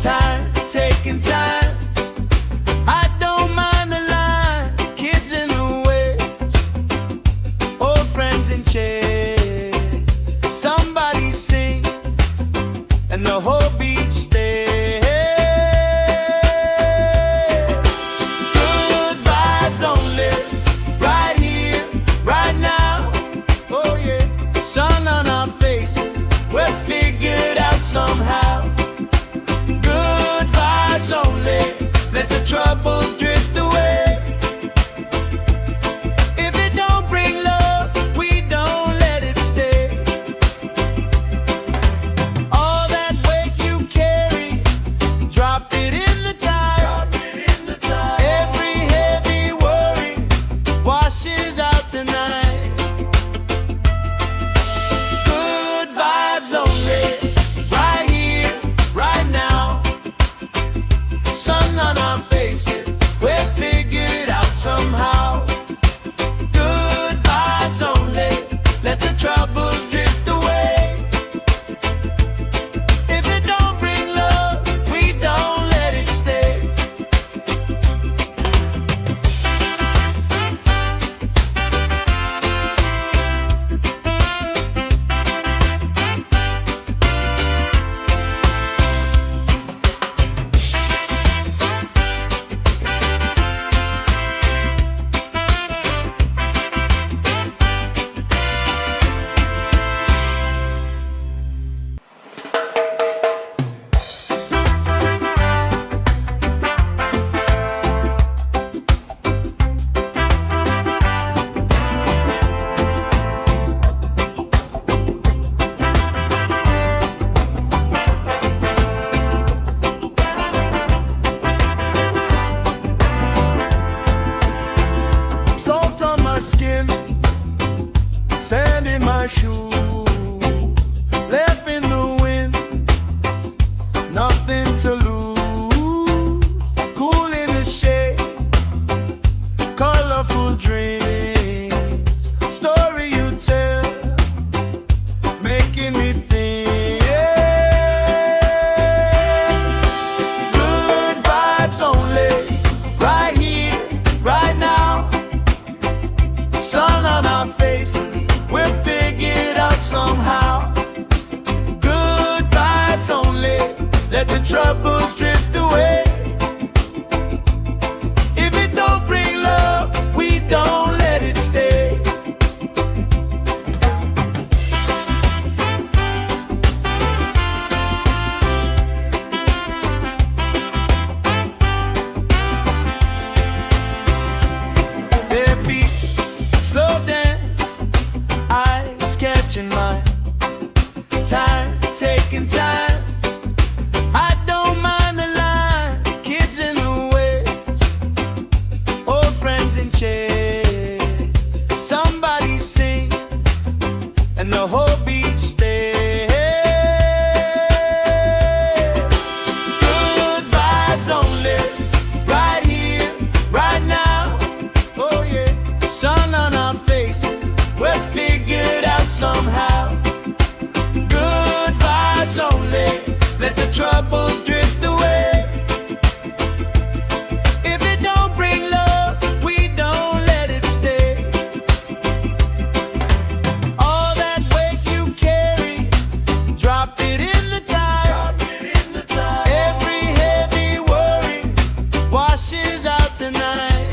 A: Time, taking time. I don't mind the line, kids in the way, old friends in chairs. Somebody sing, and the whole beach stays. Good vibes only, right here, right now. Oh yeah, sun on our faces, we're figured out somehow. Good vibes only, let the troubles drift away. If it don't bring love, we don't let it stay. All that weight you carry, drop it in the tide. Every heavy worry washes out tonight. Good vibes only, my shoe, left in the wind, nothing to lose. Cool in the shade, colorful dreams, story you tell, making me think. Good vibes only, right here, right now. Sun on our faces, we're figured out somehow. Good vibes only, let the troubles drift away. If it don't bring love, we don't let it stay. Bare feet, slow dance, eyes catching mine. Time, taking time. I don't mind the line. Kids in the way, old friends in chairs. Somebody sing, and the whole beach stays. Good vibes only, right here, right now. Oh yeah, sun on our faces, we're figured out somehow. Good vibes only, let the troubles drift away. If it don't bring love, we don't let it stay. All that weight you carry, drop it in the tide. Every heavy worry washes out tonight.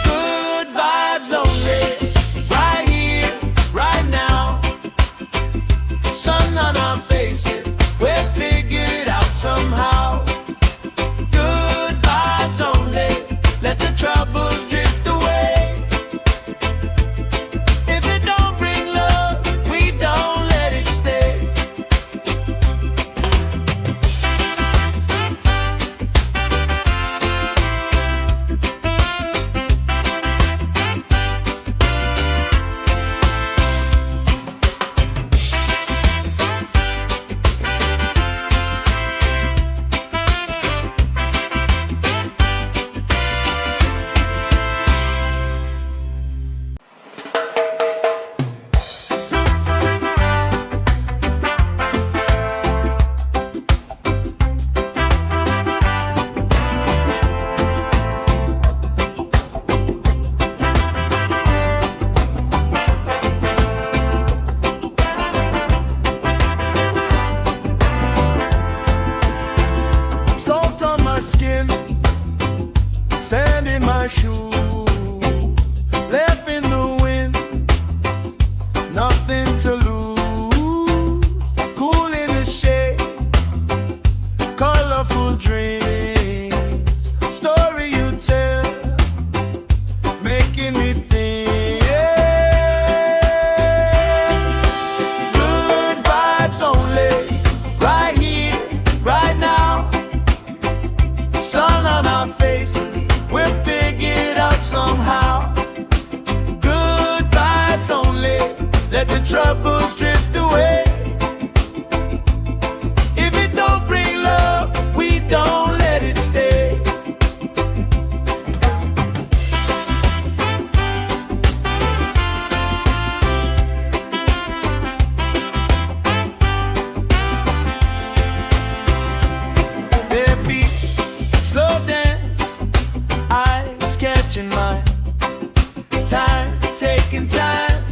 A: Good vibes only, right here, right now. Sun on our faces, we're figured out somehow. Good vibes only, let the troubles drift away. If it don't bring love, we don't let it stay. Salt on my skin, sand in my shoe, left in the wind, nothing to lose. Cool in the shade, colorful dreams, story you tell, making me think. Good vibes only, right here, right now. Sun on our faces, we're figured out somehow. Good vibes only, let the troubles drift away. If it don't bring love, we don't let it stay. Bare feet, slow dance, eyes catching mine. Time, taking time.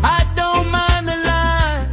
A: I don't mind the line.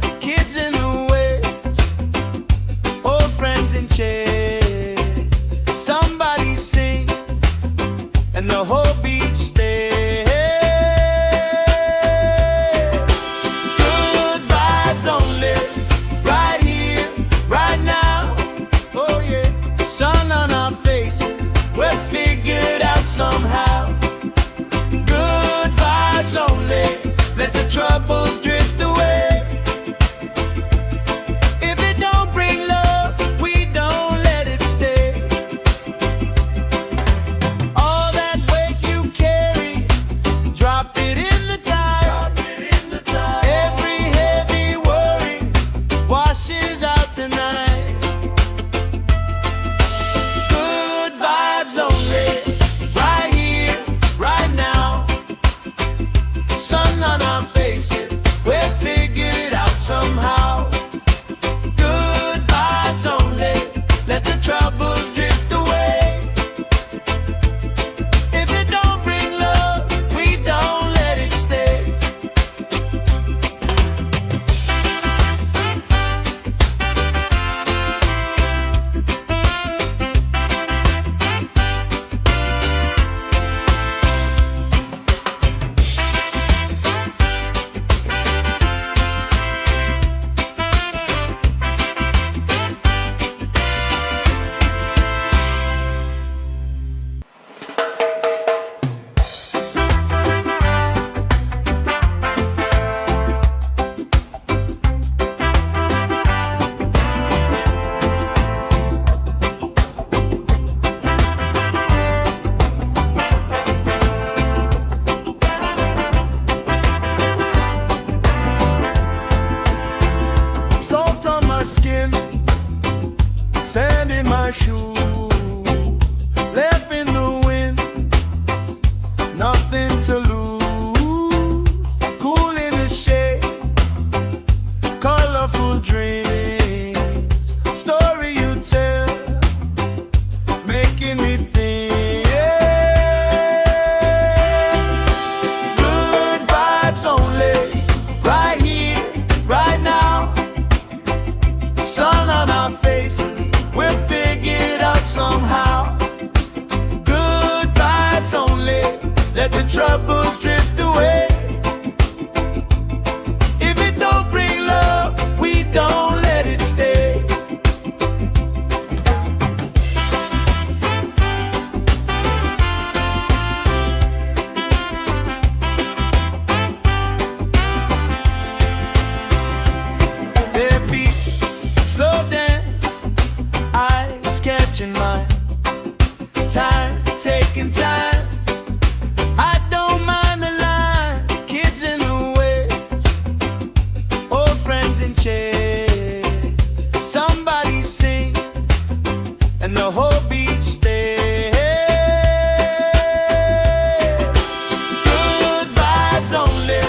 A: only,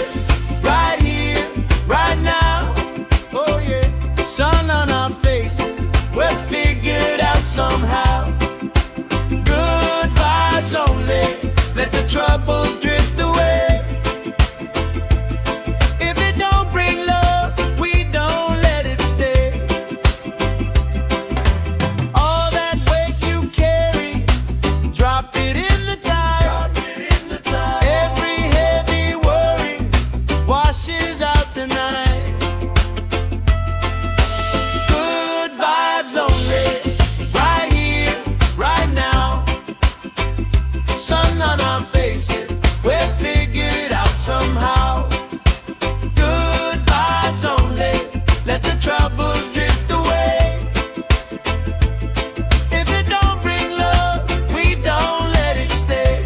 A: right here, right now. Oh yeah, sun on our faces, we're figured out somehow. Good vibes only, let the troubles drift away. If it don't bring love, we don't let it stay. All that weight you carry, drop it in the tide. Every heavy worry washes out tonight. Good vibes only, right here, right now. Sun on our faces, we're figured out somehow. Good vibes only, let the troubles drift away. If it don't bring love, we don't let it stay.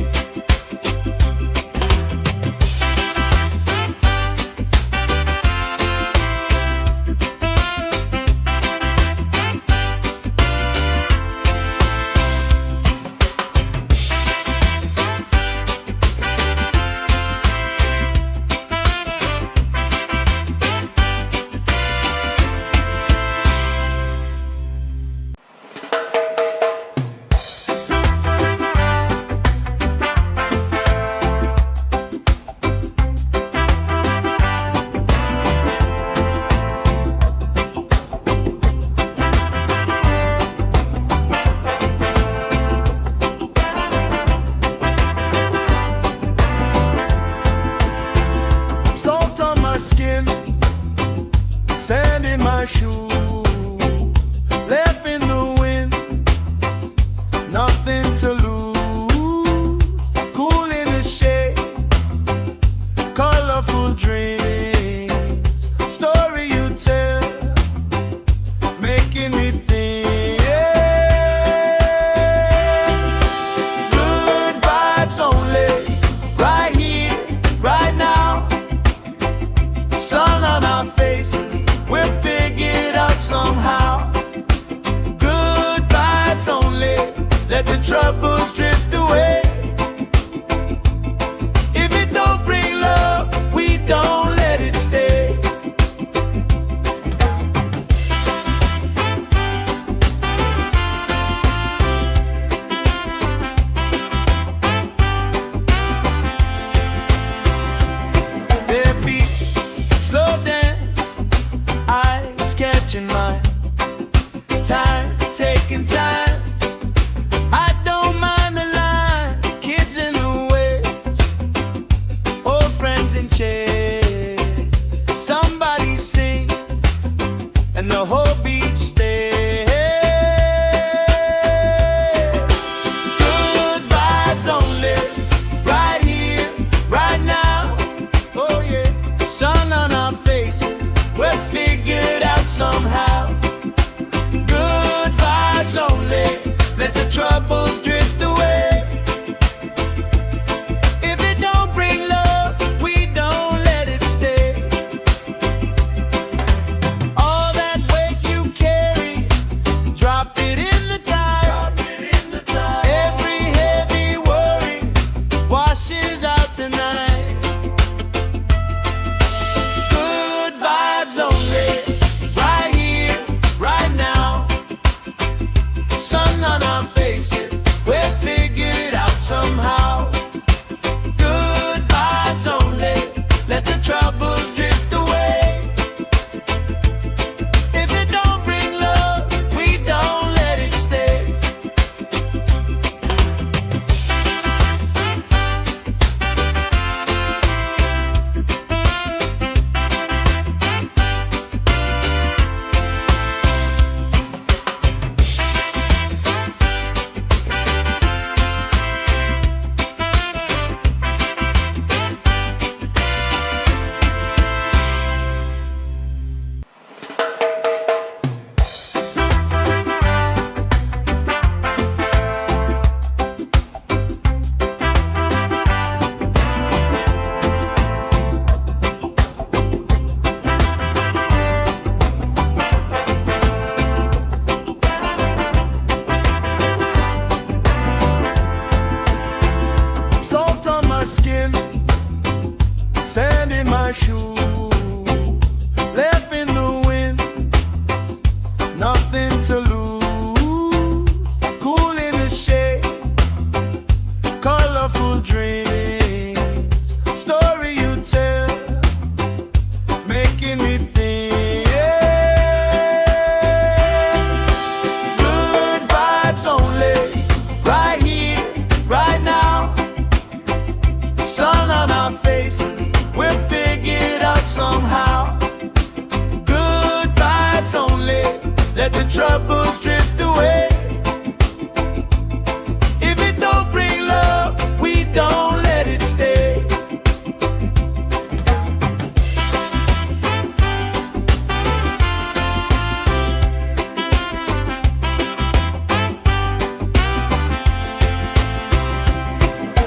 A: Salt on my skin, sand in my shoes, left in the wind, nothing to lose. Cool in the shade, colorful dreams, story you tell, making me think. Good vibes only, right here, right now. Sun on our faces, we're figured out somehow. Good vibes only, let the troubles drift away. If it don't bring love, we don't let it stay. Bare feet, slow dance, eyes catching mine. Time, taking time. I don't mind the line. Kids in the way, old friends in chairs. Somebody sing, and the whole beach stays. Good vibes only, right here, right now. Oh yeah, sun on our faces, we're figured out somehow. Good vibes only, let the troubles drift away. If it don't bring love, we don't let it stay. All that weight you carry, drop it in the tide. Every heavy worry washes out tonight. Good vibes only, right here, right now. Sun on our faces, my shoe, left in the wind, nothing to lose. Cool in the shade, colorful dreams, story you tell, making me think. Good vibes only, right here, right now. Sun on our faces, we're figured out somehow. Good vibes only, let the troubles drift away. If it don't bring love, we don't let it stay.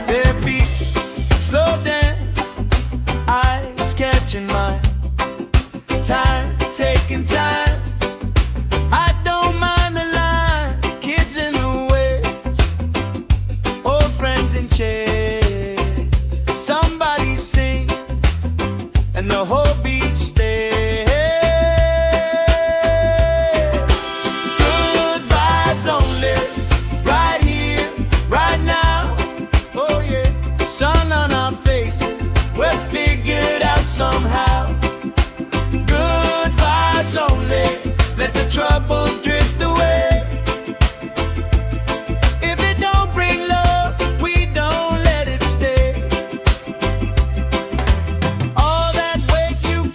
A: Their feet slow dance, eyes catching mine. Time, taking time. I don't mind the line. Kids in the way, old friends in chairs. Somebody sing, and the whole beach stays. Good vibes only, right here, right now. Oh yeah, sun on our faces, we're figured out somehow. Good vibes only, let the troubles drift away. If it don't bring love, we don't let it stay. All that weight you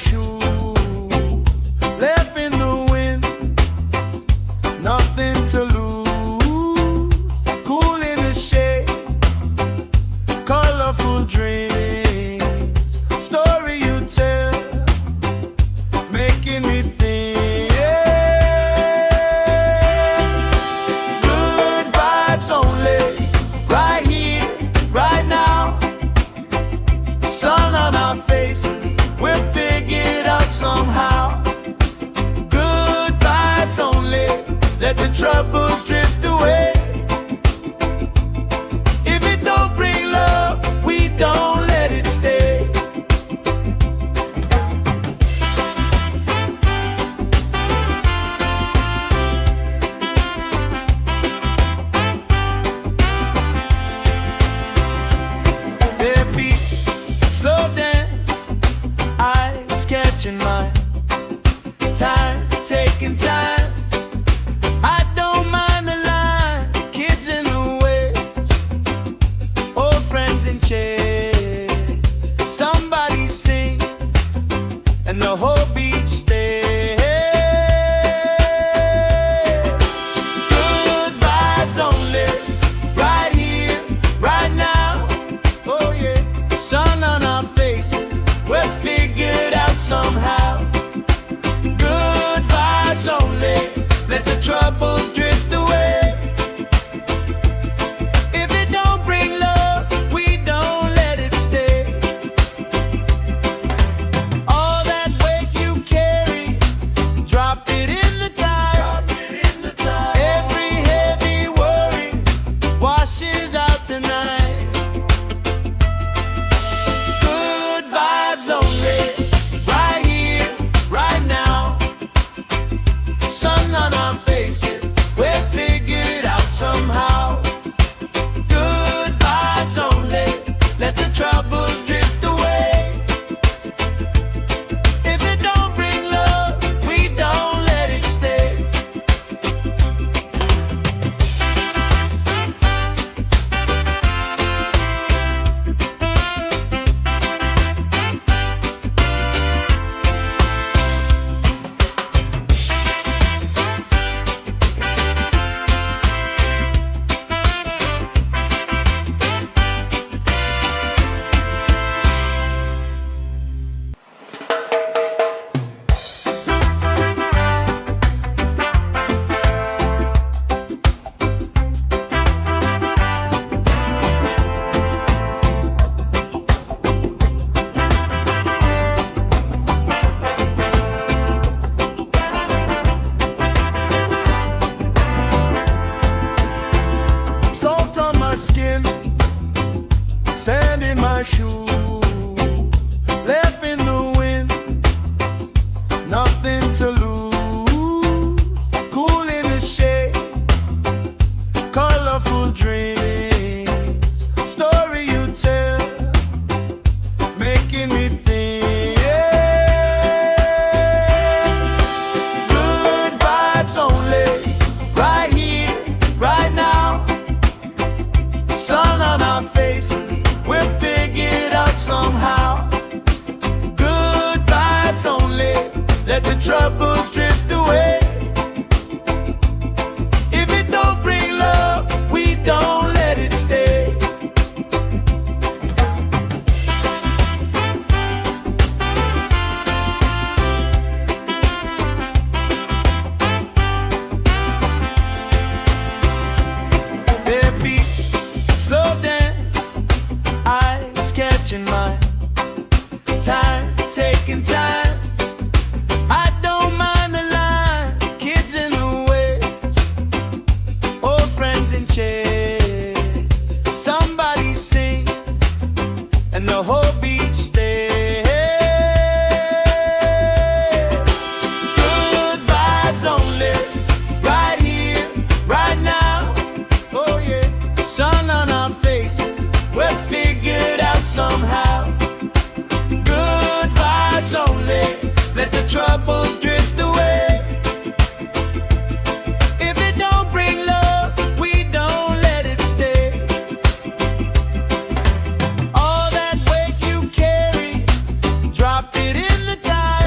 A: shoes, left in the wind, nothing to lose. Cool in the shade, colorful dreams, story you tell, making me think. Good vibes only, right here, right now. Sun on our faces, we'll figure it out somehow. Good vibes only, let the troubles drift away. If it don't bring love, we don't let it stay. Bare feet, slow dance, eyes catching mine. Time, taking time. I don't mind the line. Kids in the way, old friends in chairs. Somebody sing, and the whole beach stays. Good vibes only, right here, right now. Oh yeah, sun on our faces, we'll figure it out somehow. Good vibes only, let the troubles drift away. If it don't bring love, we don't let it stay. All that weight you carry, drop it in the tide. Every heavy worry washes out tonight. Good vibes only, right here, right now. Sun on our faces, we'll figure it out somehow. Good vibes only, let the troubles drift away. If it don't bring love, we don't let it stay. Salt on my skin, sand in my shoes, left in the wind, nothing to lose. Cool in the shade, colorful dreams, story you tell, making me think. Good vibes only, right here, right now. Sun on our faces, we'll figure it out somehow. Good vibes only, let the troubles drift away. If it don't bring love, we don't let it stay. Bare feet, slow dance, eyes catching mine. Time, taking time. I don't mind the line. Kids in the way, old friends in chairs. Somebody sing, and the whole beach stays. Good vibes only, right here, right now. Oh yeah, sun on our faces, we'll figure it out somehow. Good vibes only, let the troubles drift away. If it don't bring love, we don't let it stay. All that weight you carry, drop it in the tide.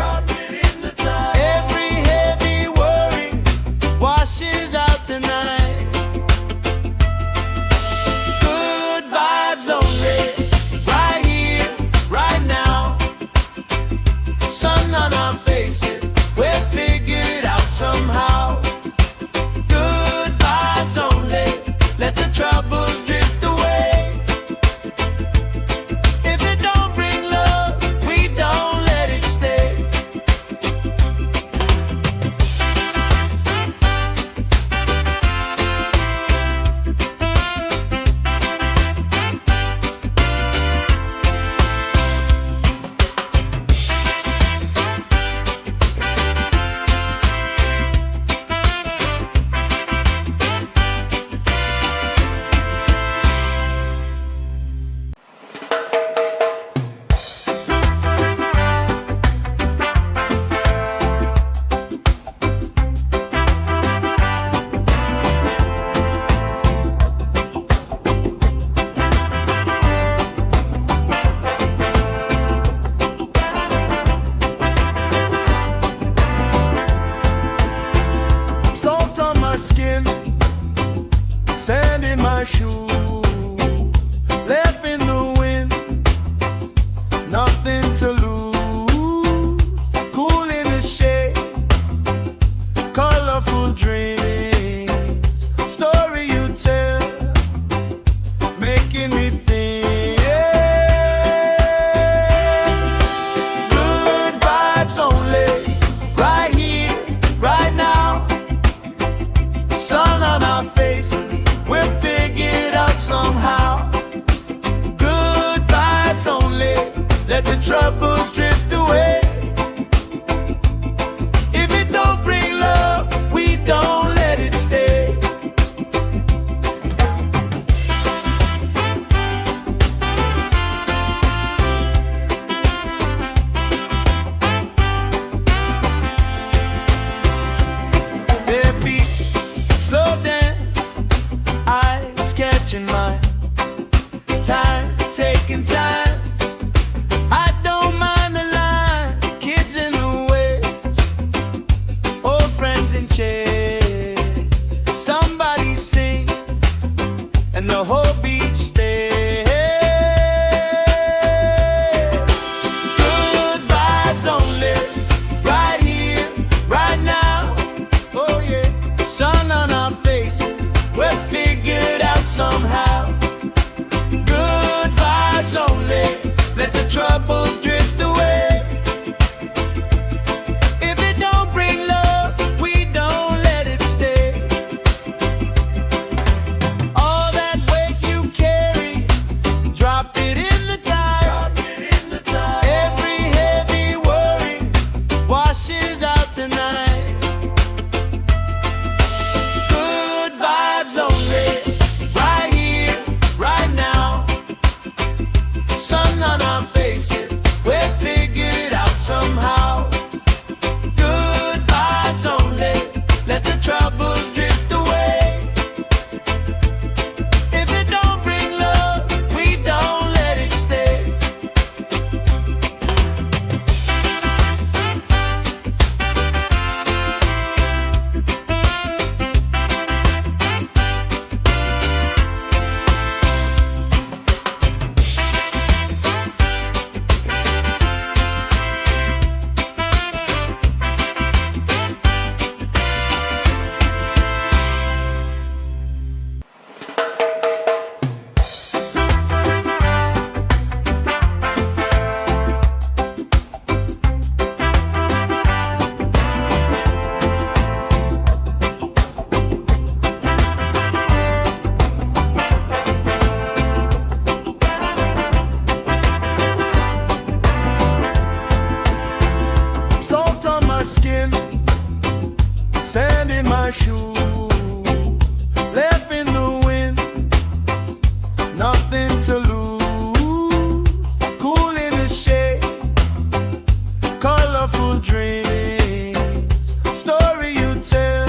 A: colorful dreams, story you tell,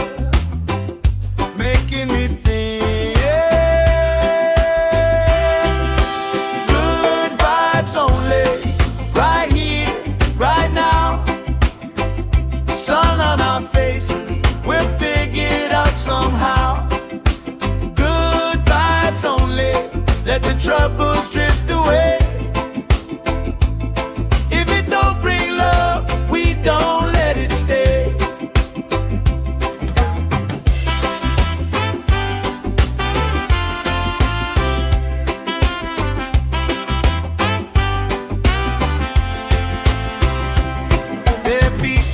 A: making me think. Good vibes only, right here, right now. Sun on our faces, we'll figure it out somehow. Good vibes only, let the troubles drift away. If it don't bring love, we don't let it stay. Bare feet,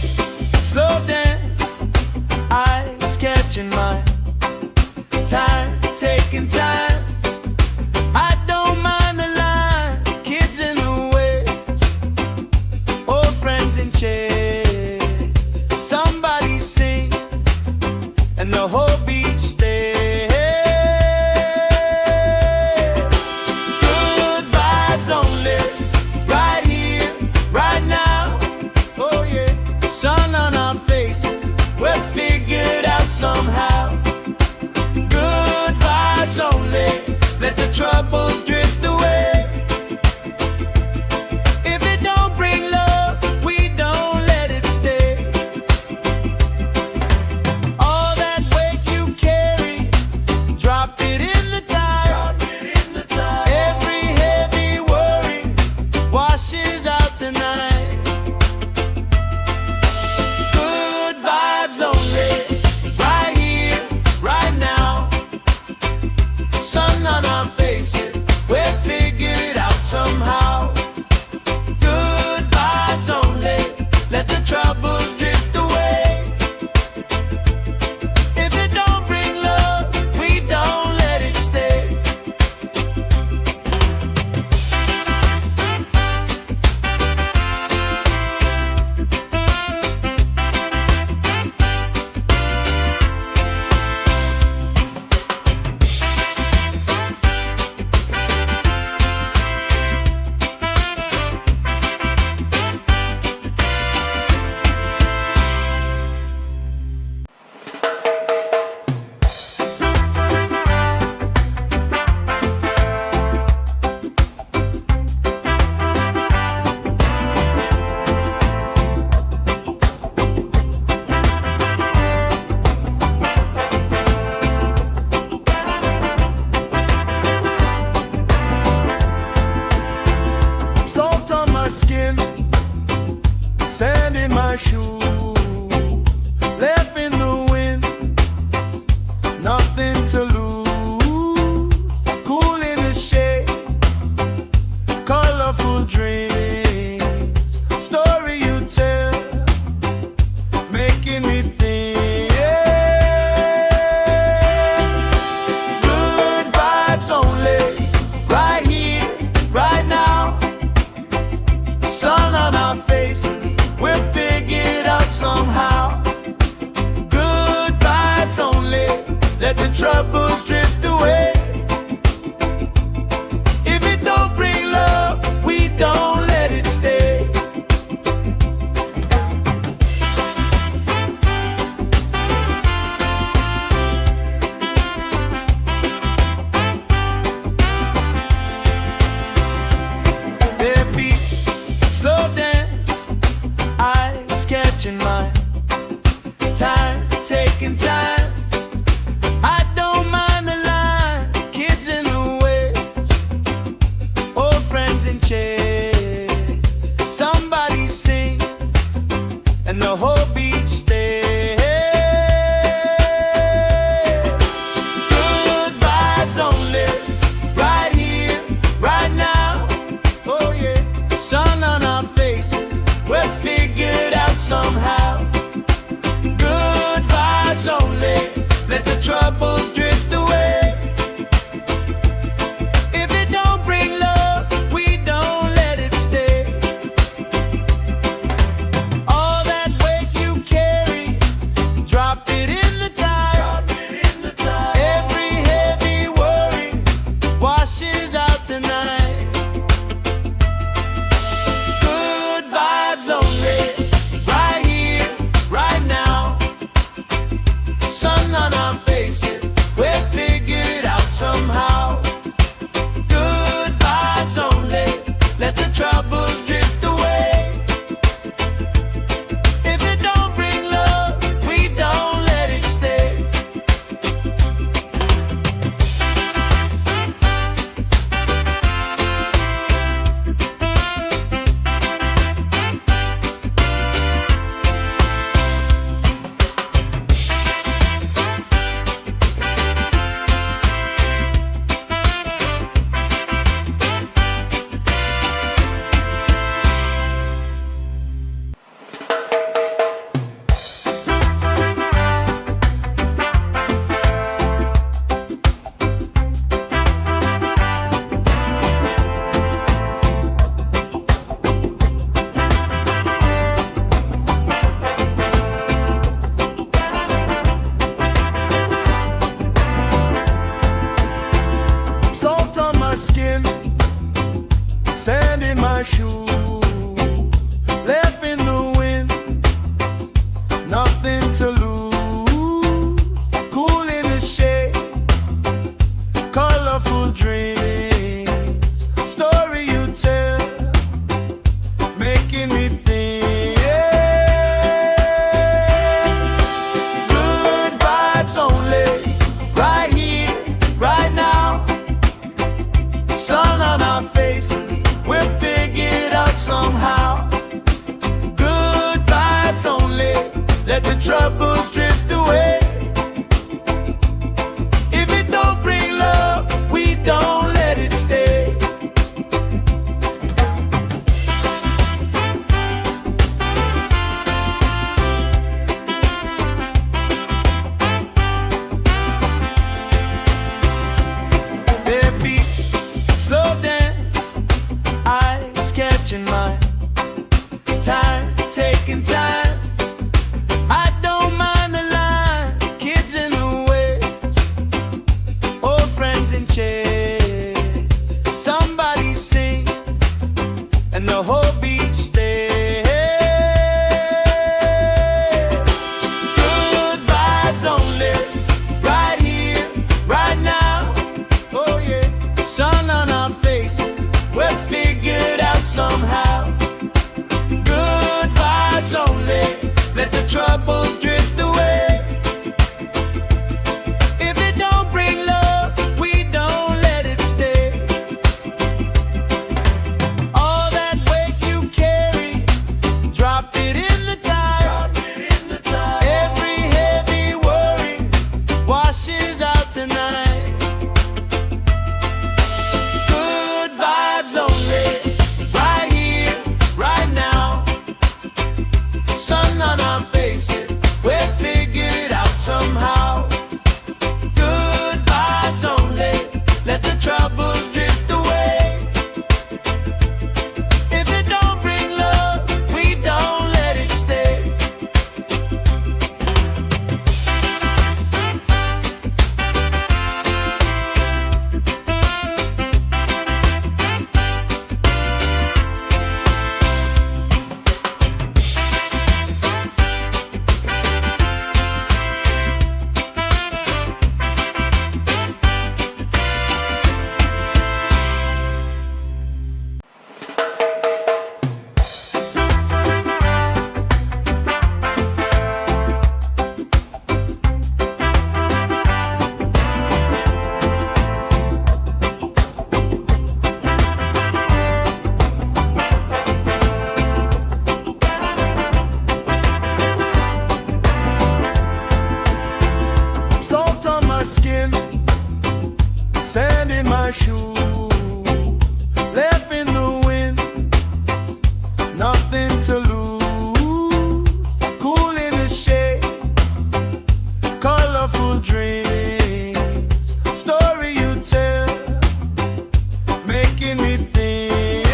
A: slow dance, eyes catching mine. Time, taking time. I don't mind the line, kids in the way, old friends in chairs. Somebody sing, and the whole beach stays. Good vibes only, right here, right now. Oh yeah, sun on our faces, we'll figure it out somehow. Good vibes only, let the troubles drift away. If it don't bring love, we don't let it stay. All that weight you carry, drop it in the tide. Every heavy worry washes out tonight. Good vibes only, right here, right now. Sun on our faces, we'll figure it out somehow. Good vibes only, let the troubles drift away. If it don't bring love, we don't let it stay. Salt on my skin, sand in my shoes, left in the wind, nothing to lose. Cool in the shade, colorful dreams, story you tell, making me think. Good vibes only, right here, right now. Sun on our faces, we'll figure it out somehow. Good vibes only, let the troubles drift away. If it don't bring love, we don't let it stay. Bare feet, slow dance, eyes catching mine. Time, taking time. I don't mind the line, kids in the way, old friends in chairs. Somebody sing, and the whole beach stays. Good vibes only, right here, right now. Oh yeah, sun on our faces, we'll figure it out somehow. Good vibes only, let the troubles drift away. If it don't bring love, we don't let it stay. All that weight you carry, drop it in the tide. Every heavy worry washes out tonight. Good vibes only, my shoe, left in the wind, nothing to lose. Cool in the shade, colorful dreams, story you tell, making me think. Good vibes only, right here, right now. Sun on our faces, we're figured out somehow. Good vibes only, let the troubles drift away. If it don't bring love, we don't let it stay. Bare feet, slow dance, eyes catching mine. Time, taking time. I don't mind the line. Kids in the way, old friends in chairs. Somebody sing, and the whole beach stays. Good vibes only, right here, right now. Oh yeah, sun on our faces, we're figured out somehow. Good vibes only, let the troubles drift away. If it don't bring love, we don't let it stay. All that weight you carry, drop it in the tide. Every heavy worry washes out tonight. Good vibes only, right here, right now. Sun on our faces, we're figured out somehow. Good vibes only, let the troubles drift away. If it don't bring love, we don't let it stay. Salt on my skin, sand in my shoe, left in the wind, nothing to lose. Cool in the shade, colorful dreams, story you tell, making me think.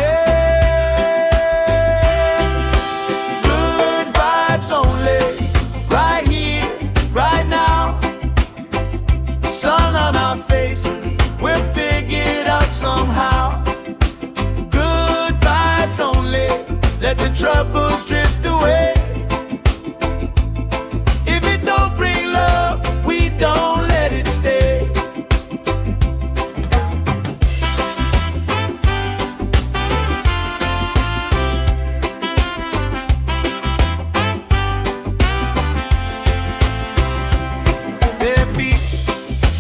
A: Good vibes only, right here, right now. Sun on our faces, we're figured out somehow. Good vibes only, let the troubles drift away. If it don't bring love, we don't let it stay. Bare feet,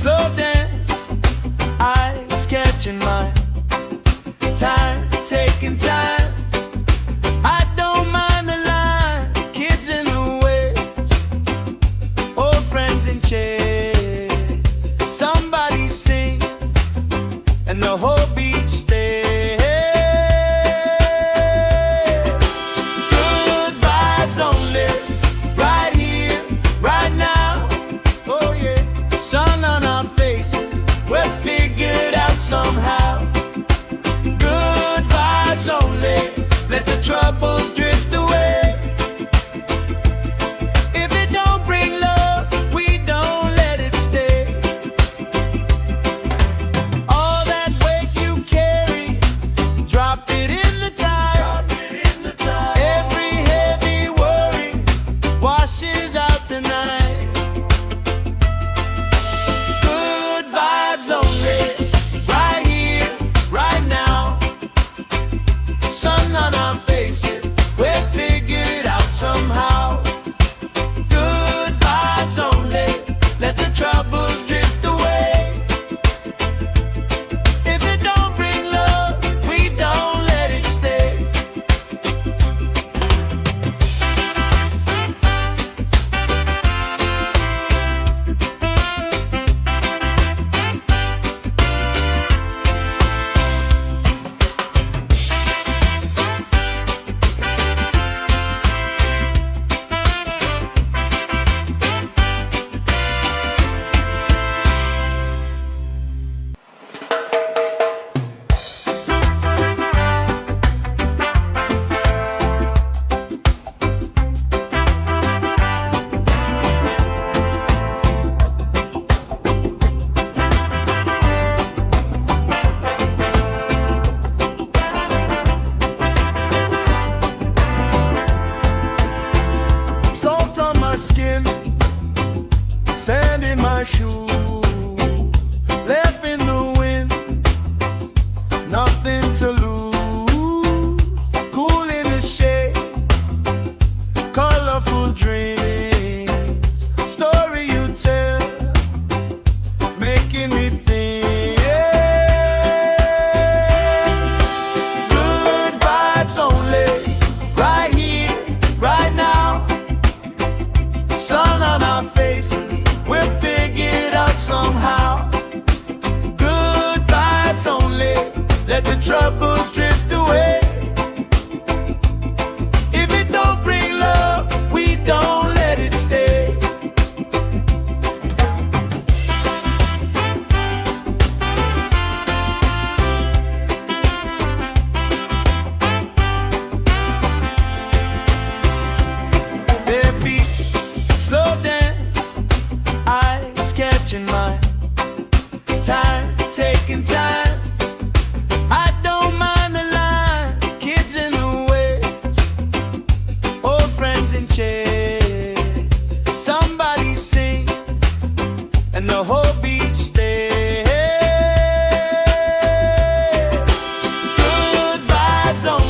A: slow dance, eyes catching mine. Time, taking time. I don't mind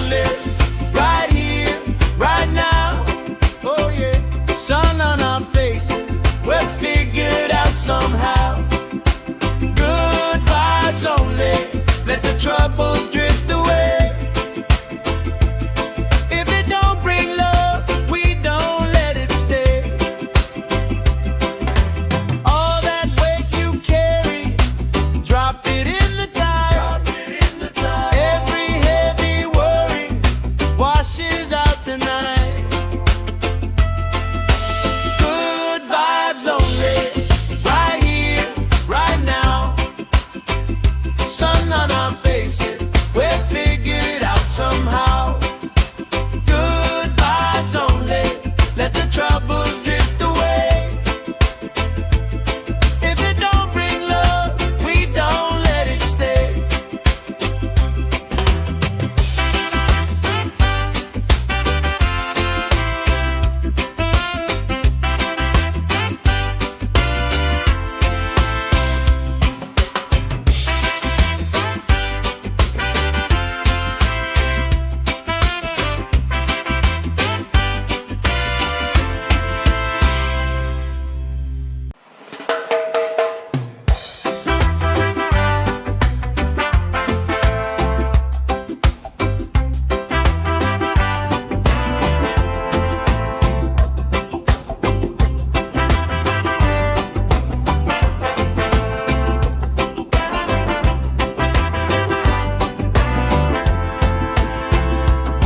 A: only, right here, right now. Oh yeah, sun on our faces, we're figured out somehow. Good vibes only, let the troubles drift away. If it don't bring love, we don't let it stay. All that weight you carry, drop it in the tide. Every heavy worry washes out tonight. Good vibes only, right here, right now. Sun on our faces, we're figured out somehow. Good vibes only, let the troubles drift away. If it don't bring love, we don't let it stay.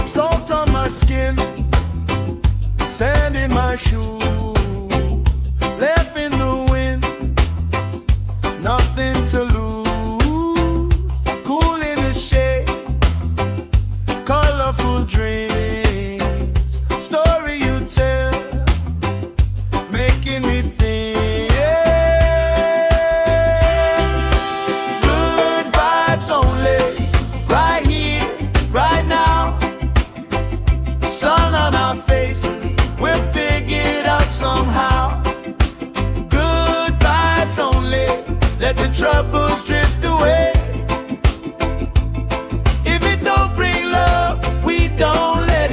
A: Salt on my skin, sand in my shoes, left in the wind, nothing to lose. Cool in the shade, colorful dreams, story you tell, making me think. Good vibes only, right here, right now. Sun on our faces, we're figured out somehow. Good vibes only, let the troubles drift away. If it don't bring love, we don't let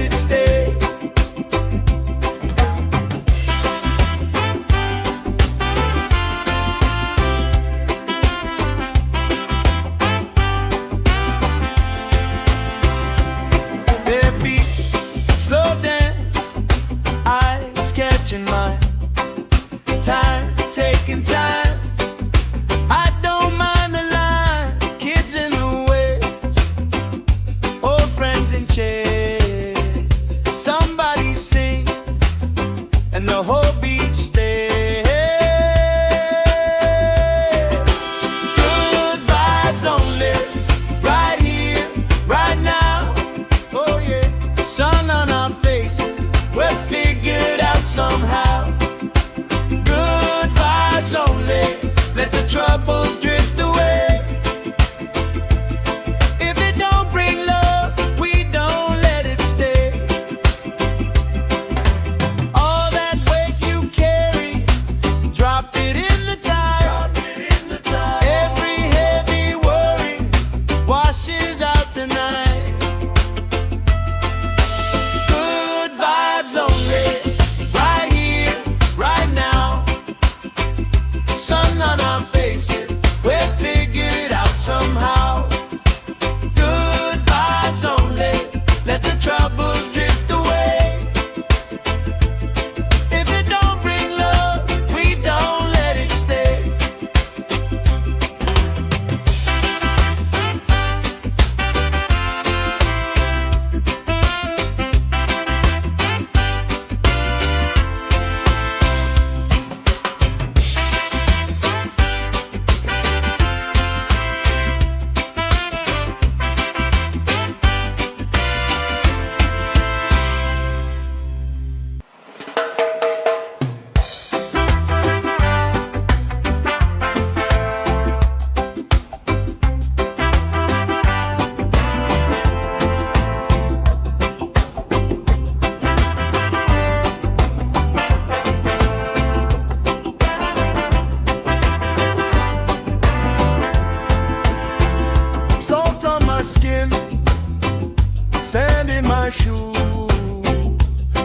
A: in my shoe,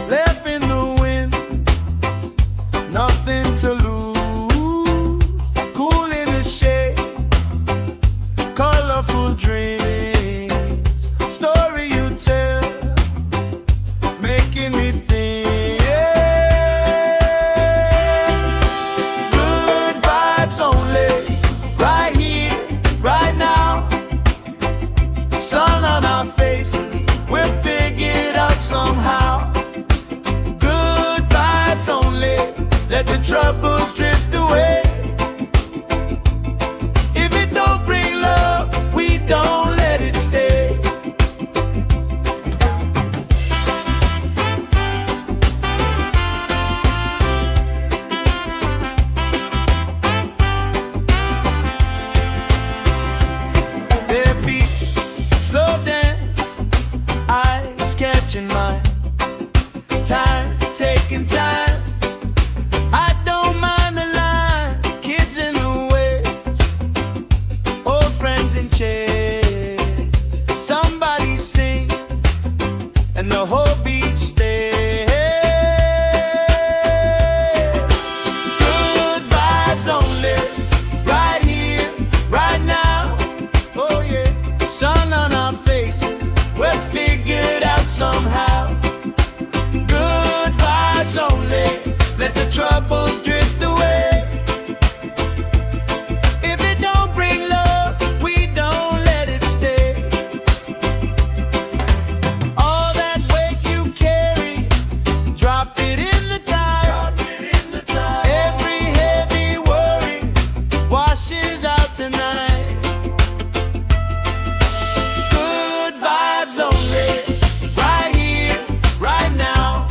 A: left in the wind, nothing to lose. Cool in the shade, colorful dreams, story you tell, making me think. Good vibes only, right here, right now. Sun on our faces, we'll figure it out somehow. Good vibes only, let the troubles drift away. If it don't bring love, we don't let it stay. Their feet slow dance, eyes catching mine, time taking time. I don't mind the line, kids in the way, old friends in chairs. Somebody sing and the whole beach stays. Good vibes only, right here, right now. Oh yeah, sun on our faces, we're figured out somehow. Good vibes only, let the troubles drift away. If it don't bring love, we don't let it stay. All that weight you carry, drop it in the tide. Every heavy worry washes out tonight. Good vibes only, right here, right now.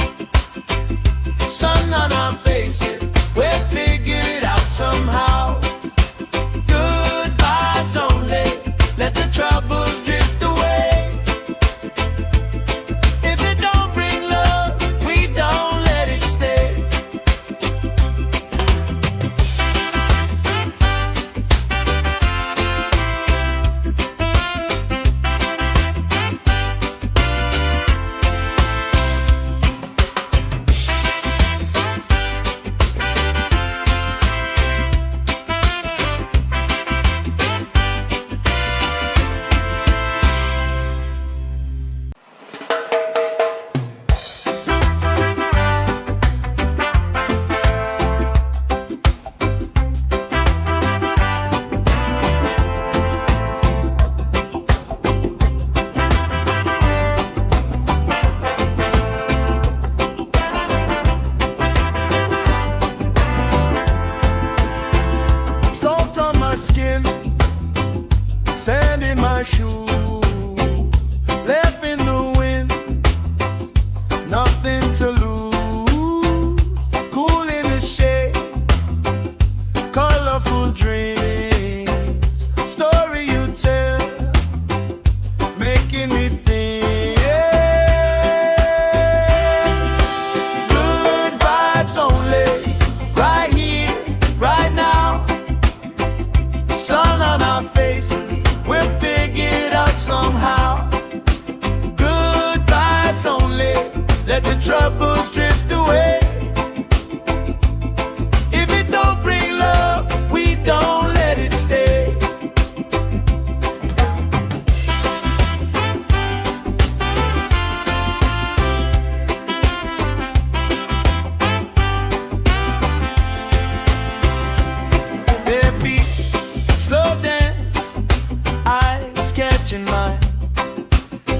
A: Sun on our faces, we'll figure it out somehow. Good vibes only, let the troubles drift away. If it don't bring love, we don't let it stay. Salt on my skin, sand in my shoe, left in the wind, nothing to lose. Cool in the shade, colorful dreams, story you tell, making me think. Good vibes only, right here, right now. Sun on our faces, we'll figure it out somehow. Good vibes only, let the troubles drift away. If it don't bring love, we don't let it stay. Their feet slow dance, eyes catching mine,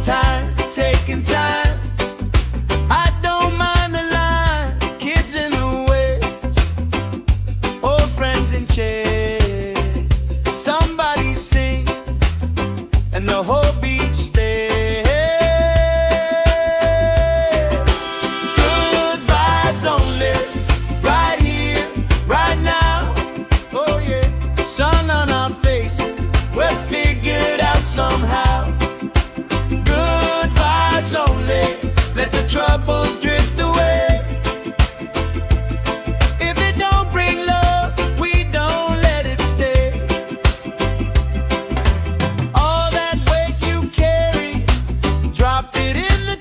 A: time taking time. I don't mind the line, kids in the way, old friends in chairs. Somebody sing and the whole beach stays. Good vibes only, right here, right now. Oh yeah, sun on our faces, we're figured out somehow. Good vibes only, let the troubles drift away. If it don't bring love, we don't let it stay. All that weight you carry, drop it in the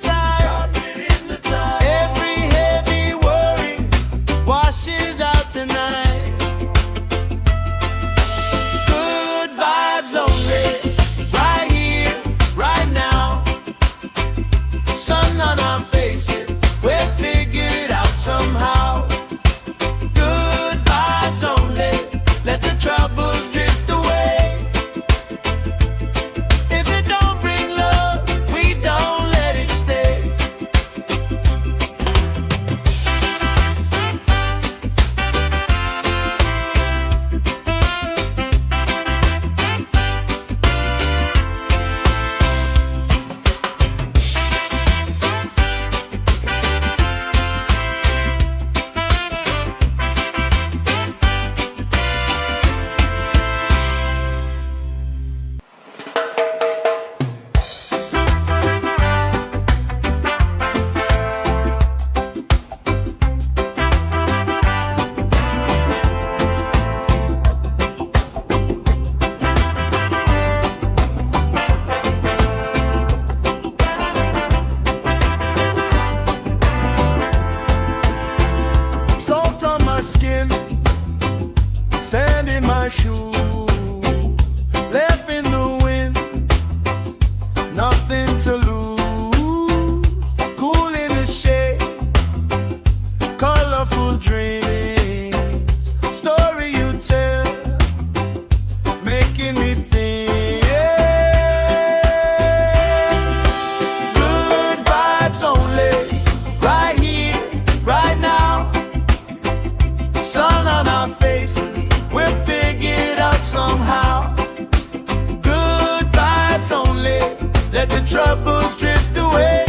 A: troubles drift away.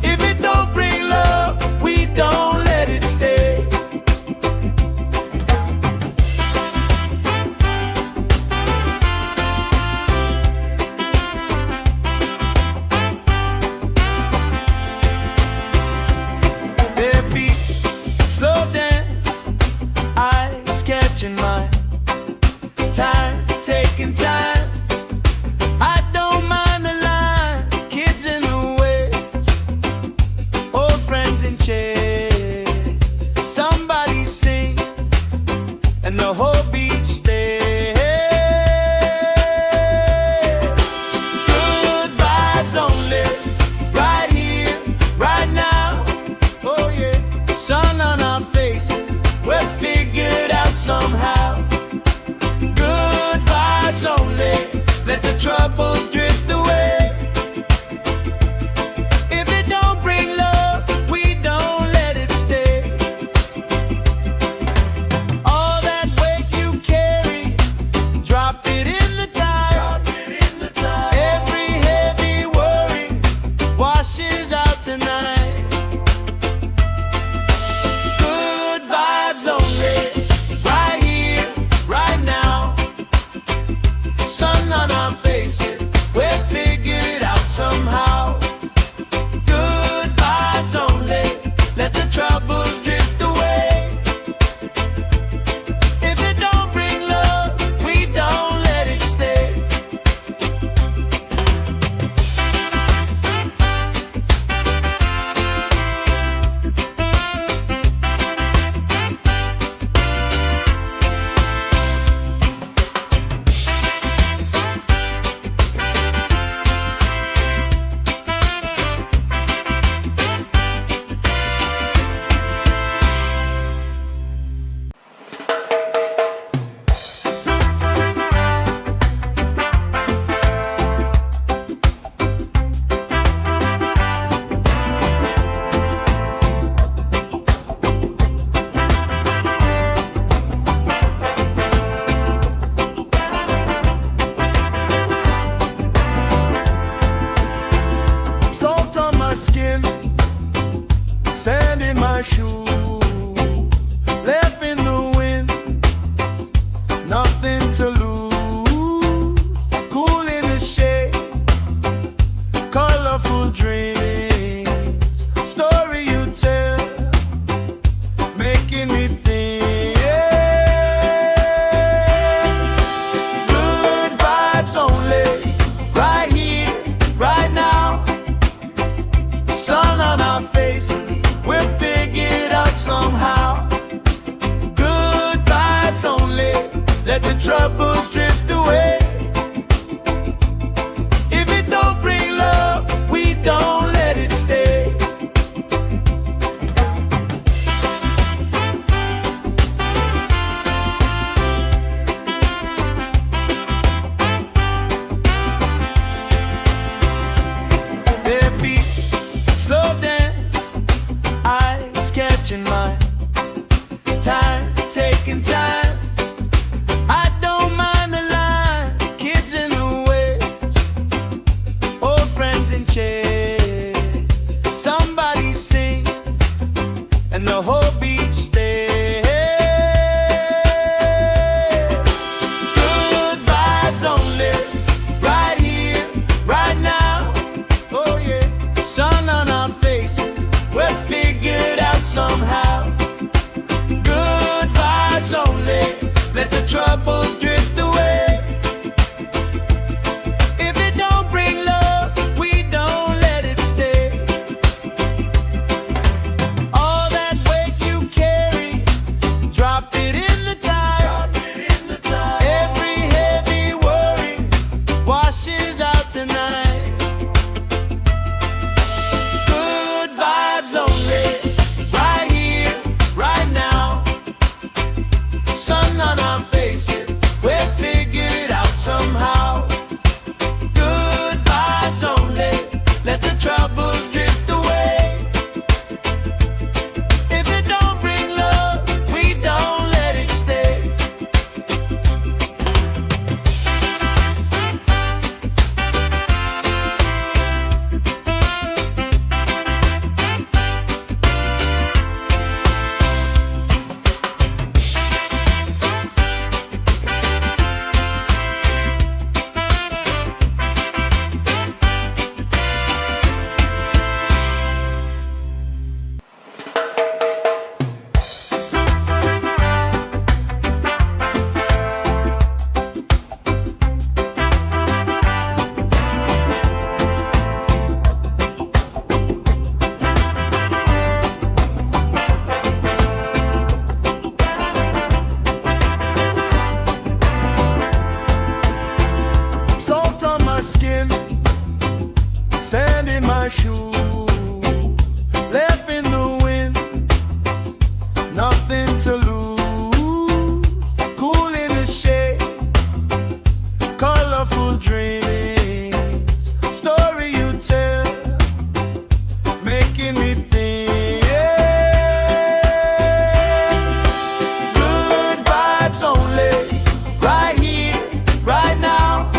A: If it don't bring love, we don't let it stay. Their feet slow dance, eyes catching mine. Time, taking time. I don't mind the line. Kids in the way, old friends in chairs. Somebody sings and the whole beach stays. Good vibes only, right here, right now. Oh yeah, sun on our faces, we're figured out somehow. Good vibes only, let the troubles drift away. If it don't bring love, we don't let it stay. All that weight you carry, drop it in the tide. Every heavy worry washes out tonight. Good vibes only, right here, right now. Sun on our faces, we're figured out somehow. Good vibes only, let the troubles drift away. If it don't bring love, we don't let it stay. Salt on my skin, sand in my shoes, left in the wind, nothing to lose. Cool in the shade, colorful dreams, story you tell, making me think. Good vibes only, right here, right now. Sun on our faces, we're figured out somehow. Good vibes only, let the troubles drift away. If it don't bring love, we don't let it stay. Their feet slow dance, eyes catching mine. Time, taking time. I don't mind the line. Kids in the way, old friends in chairs. Somebody sings and the whole beach stays. Good vibes only, right here, right now. Oh yeah, sun on our faces, we're figured out somehow. Good vibes only, let the troubles drift away. If it don't bring love, we don't sand in my shoe, left in the wind, nothing to lose. Cool in the shade, colorful dreams, story you tell, making me think. Good vibes only, right here, right now.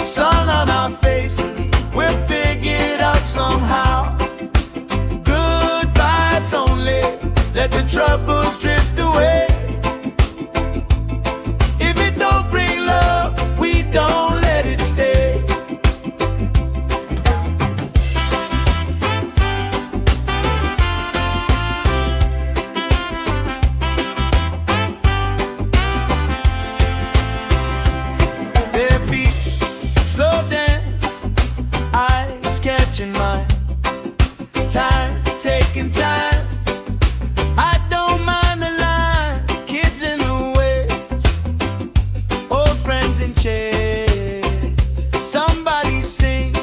A: Sun on our faces, we'll figure it out somehow. Good vibes only, let the troubles drift away. If it don't bring love, we don't let it stay. Bare feet, slow dance, eyes catching mine. Time, taking time. I don't mind the line. Kids in the way, old friends in chairs. Somebody sing,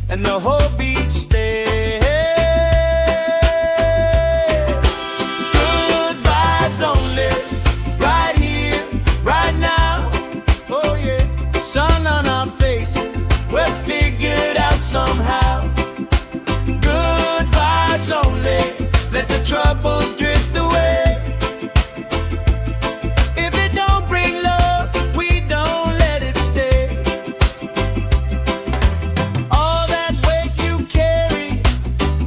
A: and the whole beach stays. Good vibes only, right here, right now. Oh yeah, sun on our faces, we're figured out somehow. Good vibes only, let the troubles drift away. If it don't bring love, we don't let it stay. All that weight you carry,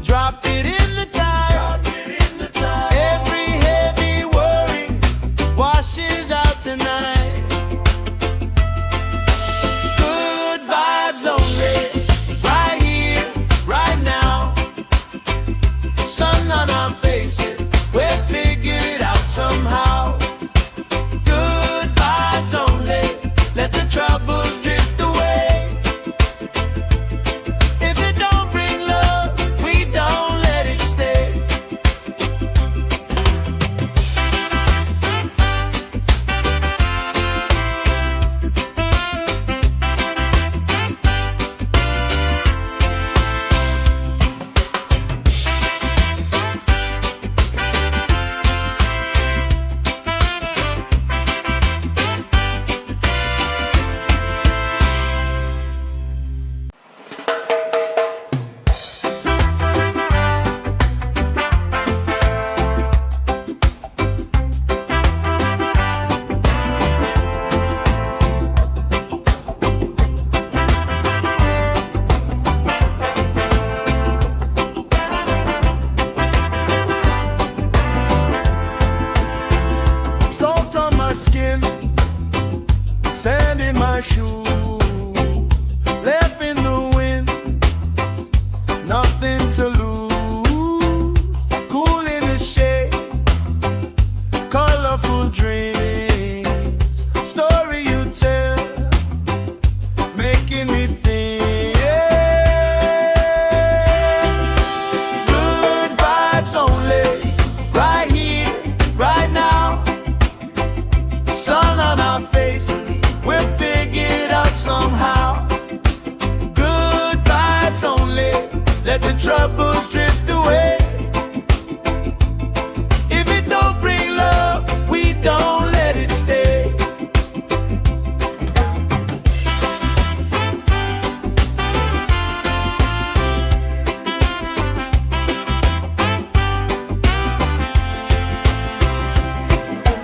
A: drop it in the tide. Every heavy worry washes out tonight. Good vibes only, right here, right now. Sun on our faces, we're figured out somehow. Good vibes only, let the troubles drift away. If it don't bring love, we don't let it stay. Salt on my skin, sand in my shoe, left in the wind, nothing to lose. Cool in the shade, colorful dreams, story you tell, making me think. Good vibes only, right here, right now. Sun on our faces, we're figured out somehow. Good vibes only, let the troubles drift away. If it don't bring love, we don't let it stay.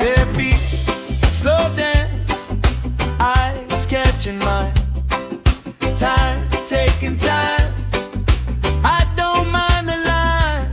A: Bare feet, slow dance, eyes catching mine. Time, taking time. I don't mind the line.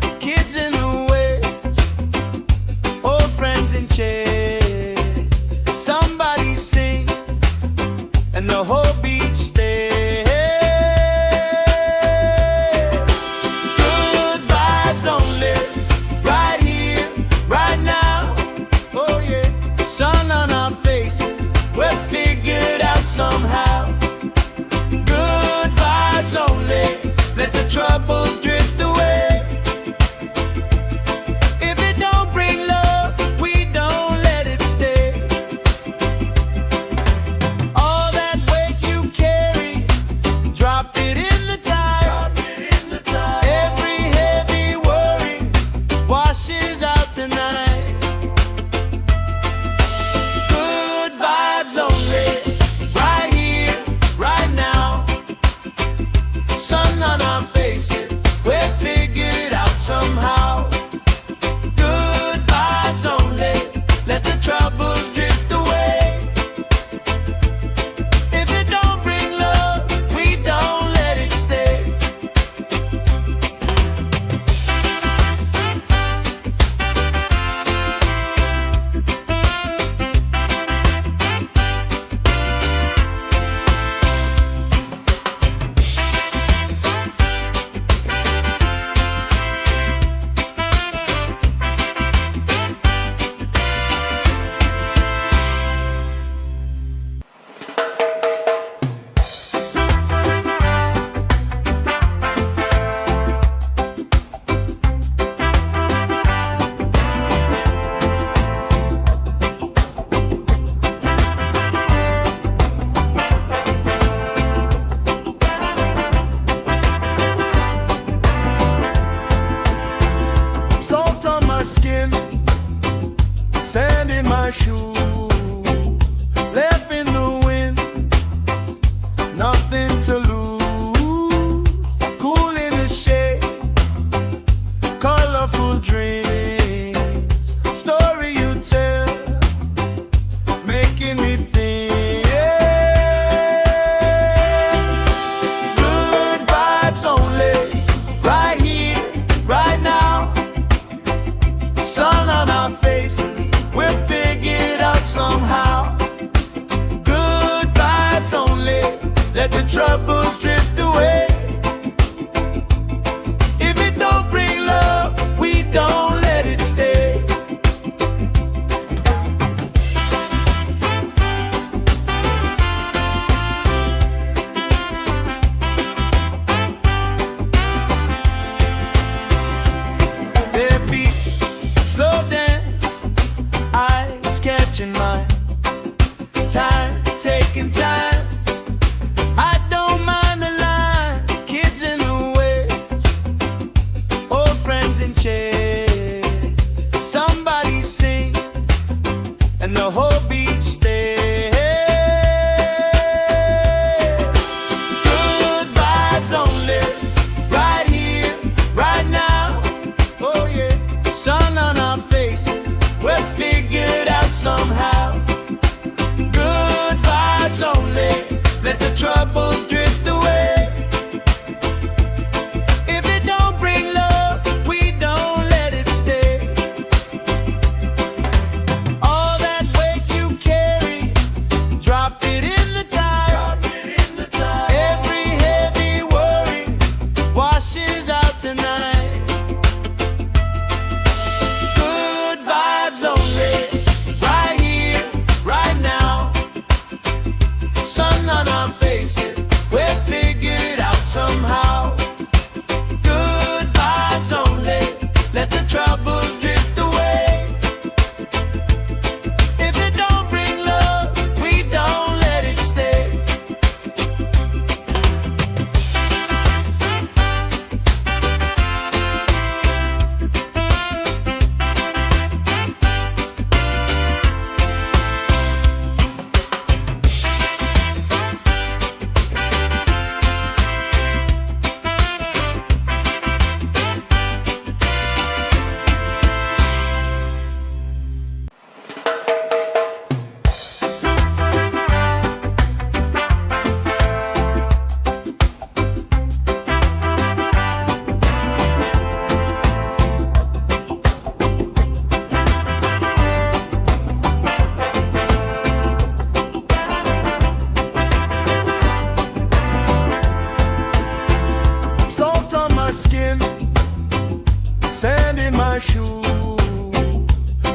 A: shoes,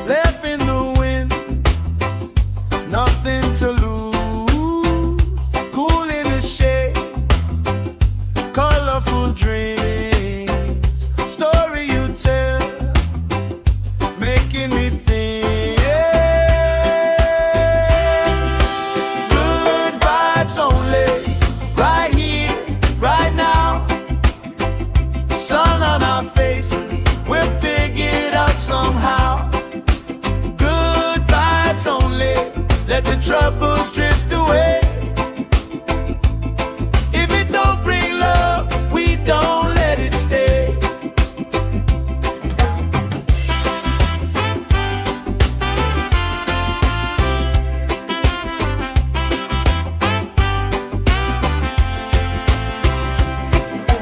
A: left in the wind, nothing to lose. Cool in the shade, colorful dreams, story you tell, making me think. Good vibes only, right here, right now. Sun on our faces, we'll figure it out somehow. Good vibes only, let the troubles drift away. If it don't bring love, we don't let it stay.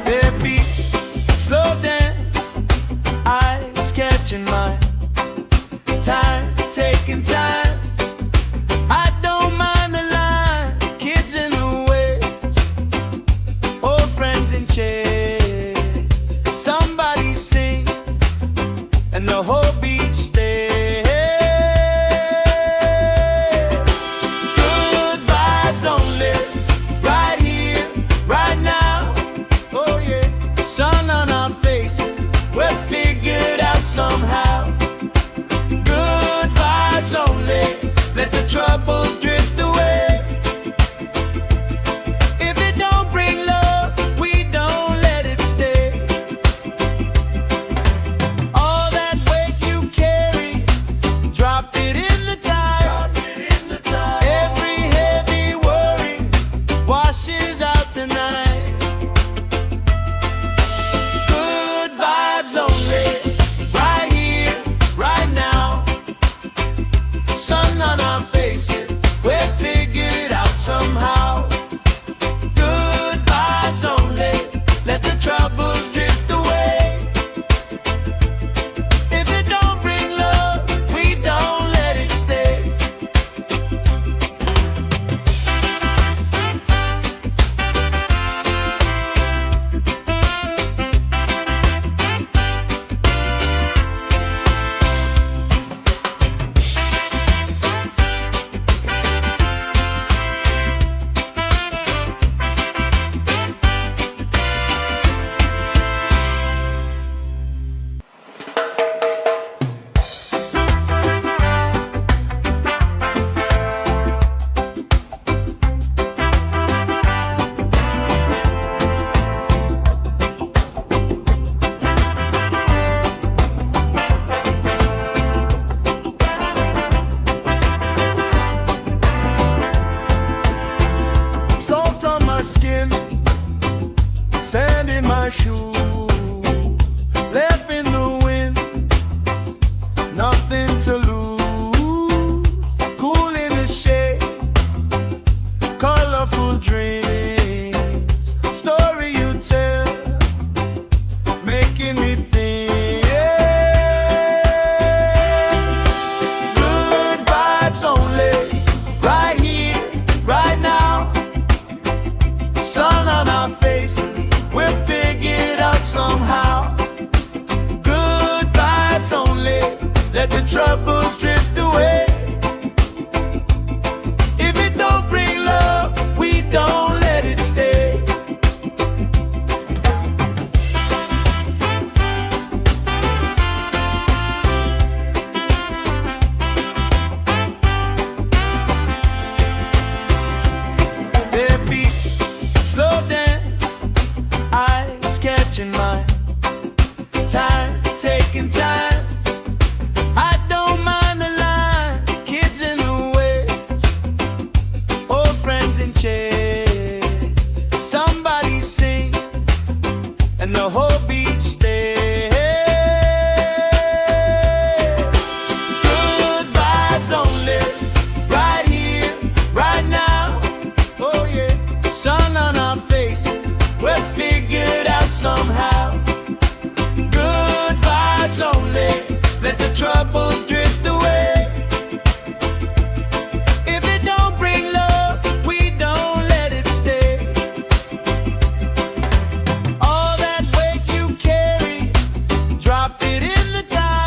A: Bare feet, slow dance, eyes catching mine. Time, taking time. I don't mind the line. Kids in the way, old friends in chairs. Somebody sings, and the whole beach stays. Good vibes only, right here, right now. Oh yeah, sun on our faces, we'll figure it out somehow. Good vibes only, let the troubles drift away. If it don't bring love, we don't let it stay. All that weight you carry, drop it in the tide. Every heavy worry washes out tonight. Good vibes only, right here, right now. Sun on our faces, we'll figure it out somehow. Good vibes only, let the troubles drift away. If it don't bring love, we don't let it stay. Salt on my skin, sand in my shoes, left in the wind, nothing to lose. Cool in the shade, colorful dreams, story you tell, making me think. Good vibes only, right here, right now. Sun on our faces, we'll figure it out somehow. Good vibes only, let the troubles drift away. If it don't bring love, we don't let it stay. Bare feet, slow dance, eyes catching mine. Time, taking time. I don't mind the line. Kids in the way, old friends in chairs. Somebody sings, and the whole beach stays. Good vibes only, right here, right now. Oh yeah, sun on our faces, we'll figure it out somehow. Good vibes only, let the troubles drift away. If it don't bring love, we don't let it stay. All that weight you carry, drop it in the tide.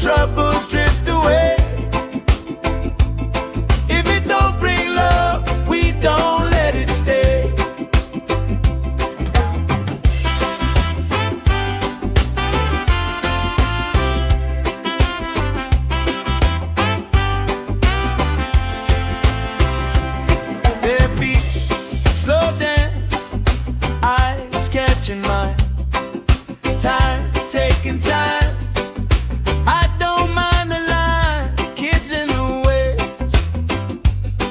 A: troubles drift away. If it don't bring love, we don't let it stay. Their feet slow dance, eyes catching mine. Time, taking time. I don't mind the line. Kids in the way,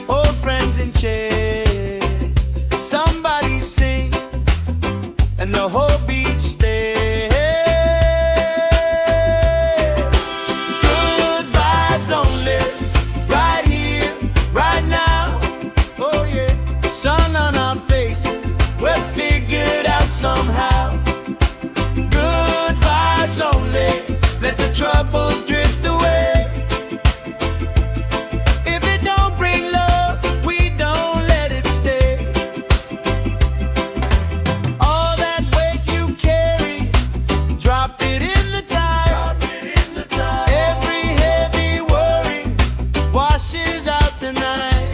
A: old friends in chairs. Somebody sings and the whole beach stays. Good vibes only, right here, right now. Oh yeah, sun on our faces, we're figured out somehow. Good vibes only, let the troubles drift away. If it don't bring love, we don't let it stay. All that weight you carry, drop it in the tide. Every heavy worry washes out tonight.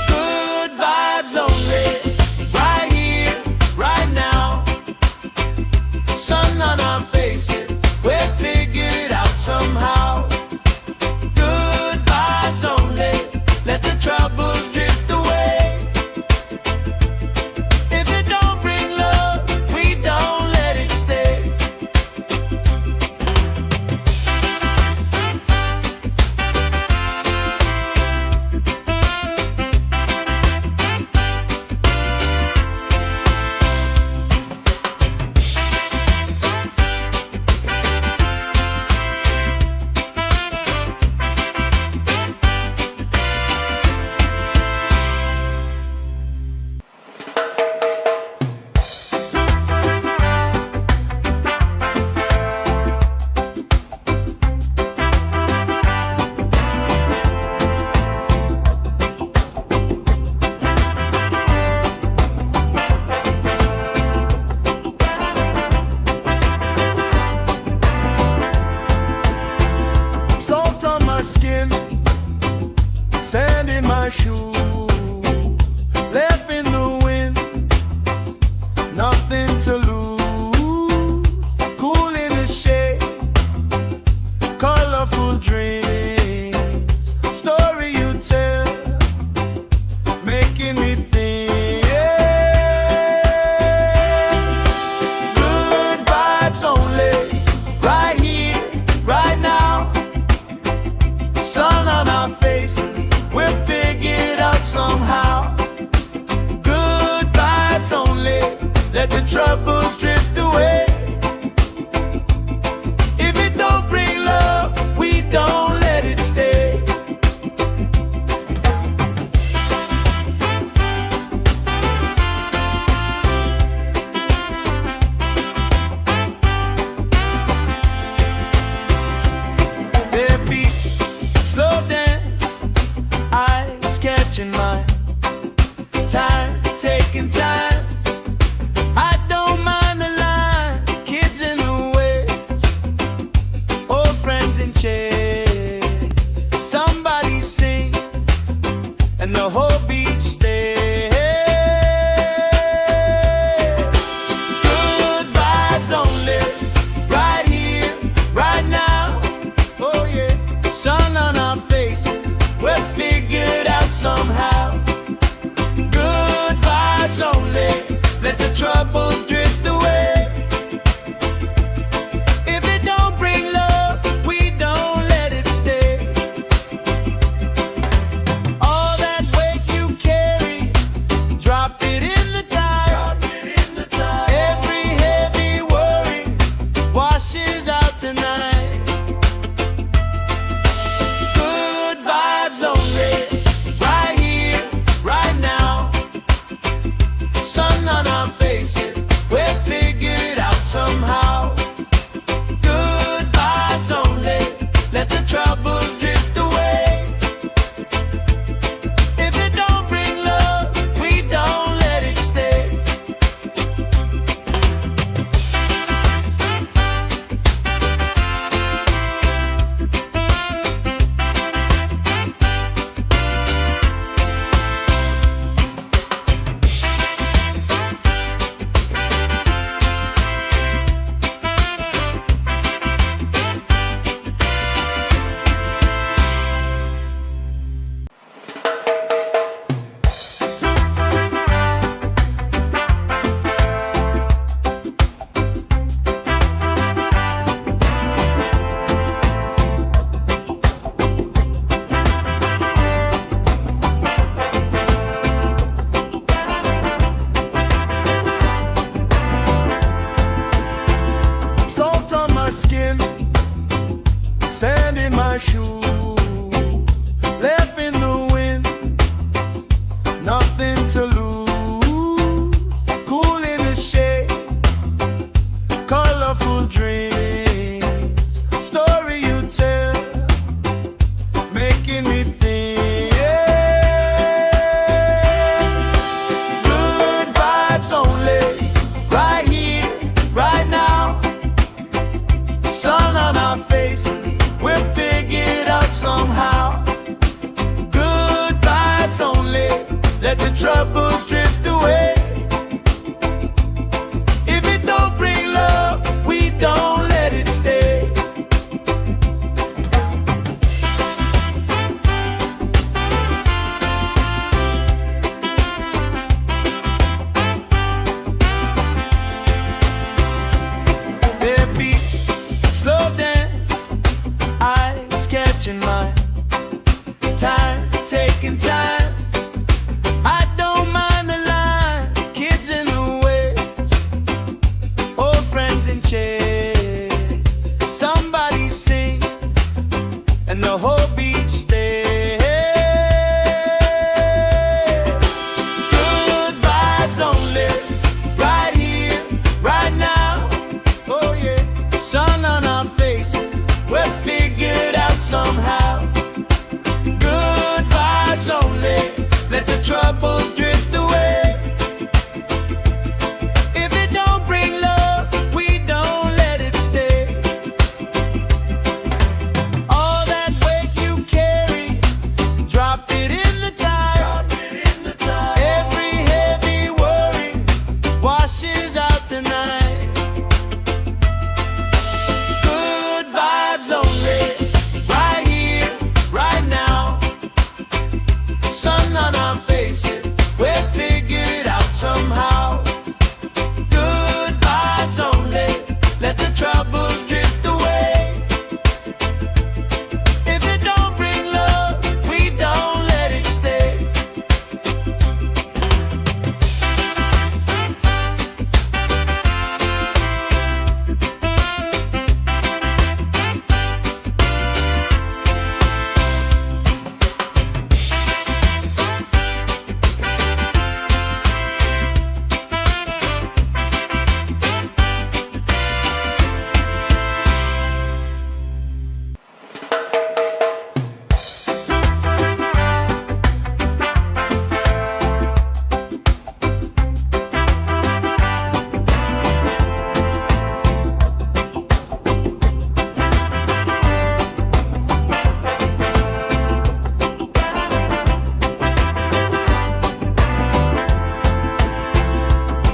A: Good vibes only, right here, right now. Sun on our faces, we're figured out somehow. Good vibes only, let the troubles drift away. If it don't bring love, we don't let it stay. Salt on my skin, sand in my shoes, left in the wind, nothing to lose. Cool in the shade, colorful dreams, story you tell, making me think. Good vibes only, right here, right now. Sun on our faces, we're figured out somehow. Good vibes only, let the troubles drift away. If it don't bring love, we don't let it stay. Their feet slow dance, eyes catching mine. Time, taking time. I don't mind the line. Kids in the way, old friends in chairs. Somebody sings and the whole beach stays. Good vibes only, right here, right now. Oh yeah, sun on our faces, we're figured out somehow. Good vibes only, let the troubles drift away. If it don't bring love, we don't let it stay. All that weight you carry, drop it in the tide. Every heavy worry washes out tonight. Good vibes only, right here, right now. Sun on our faces, we're skin, sand in my shoes, left in the wind, nothing to lose. Cool in the shade, colorful dreams, story you tell, making me think. Good vibes only, right here, right now. Sun on our faces, we'll figure it out somehow. Good vibes only, let the troubles drift away. If it don't bring love, we don't let it stay. Bare feet, slow dance, eyes catching mine. Time, taking time. I don't mind the line. Kids in the way, old friends in chairs. Somebody sings and the whole beach stays. Good vibes only, right here, right now. Oh yeah, sun on our faces, we'll figure it out somehow. Good vibes only, let the troubles drift away. If it don't bring love, we don't let it stay. All that weight you carry, drop it in the tide. Every heavy worry washes out tonight. Good vibes only, right here, right now. Sun on our faces, we'll figure it out somehow. Good vibes only, let the troubles drift away. If it don't bring love, we don't let it stay.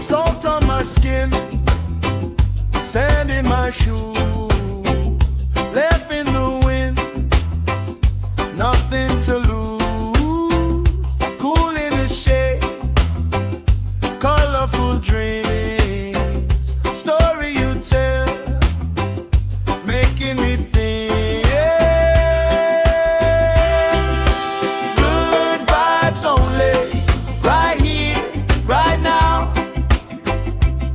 A: Salt on my skin, sand in my shoes, left in the wind, nothing to lose. Cool in the shade, colorful dreams, story you tell, making me think. Good vibes only, right here, right now.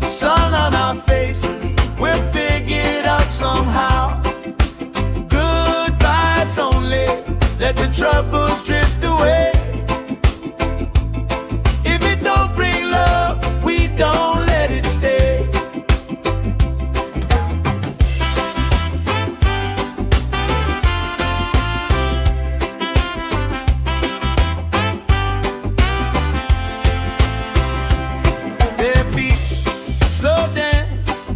A: Sun on our faces, we'll figure it out somehow. Good vibes only, let the troubles drift away. If it don't bring love, we don't let it stay. Bare feet, slow dance,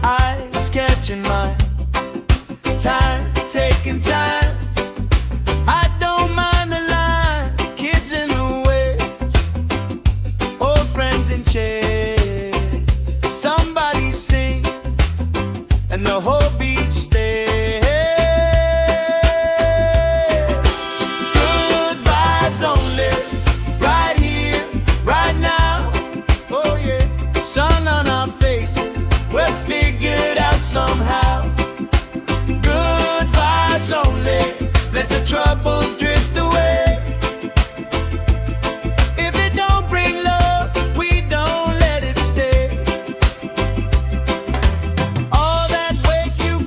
A: eyes catching mine. Time, taking time. I don't mind the line. Kids in the way, old friends in chairs. Somebody sings and the whole beach stays. Good vibes only, right here, right now. Oh yeah, sun on our faces, we'll figure it out somehow. Good vibes only, let the troubles drift away. If it don't bring love, we don't let it stay. All that weight you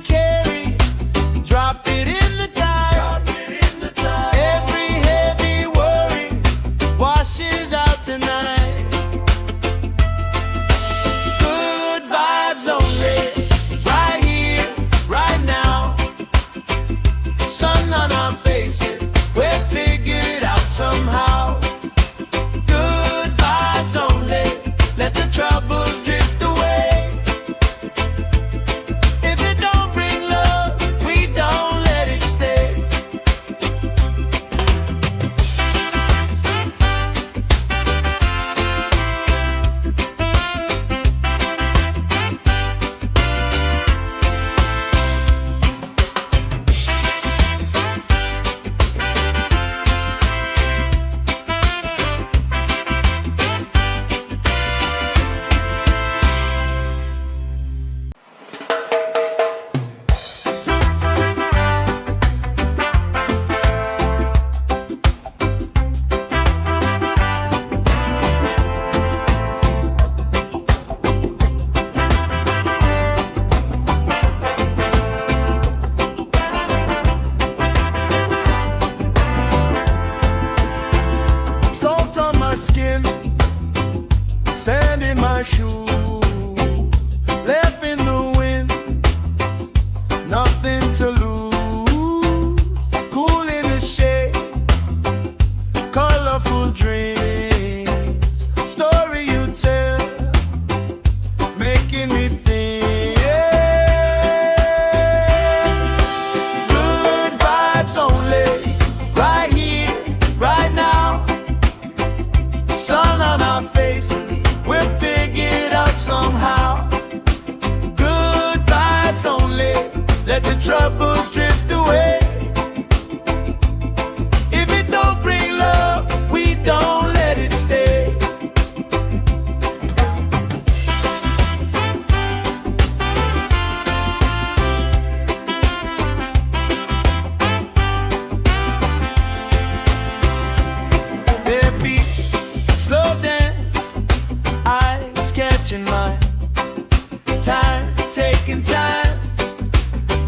A: taking time.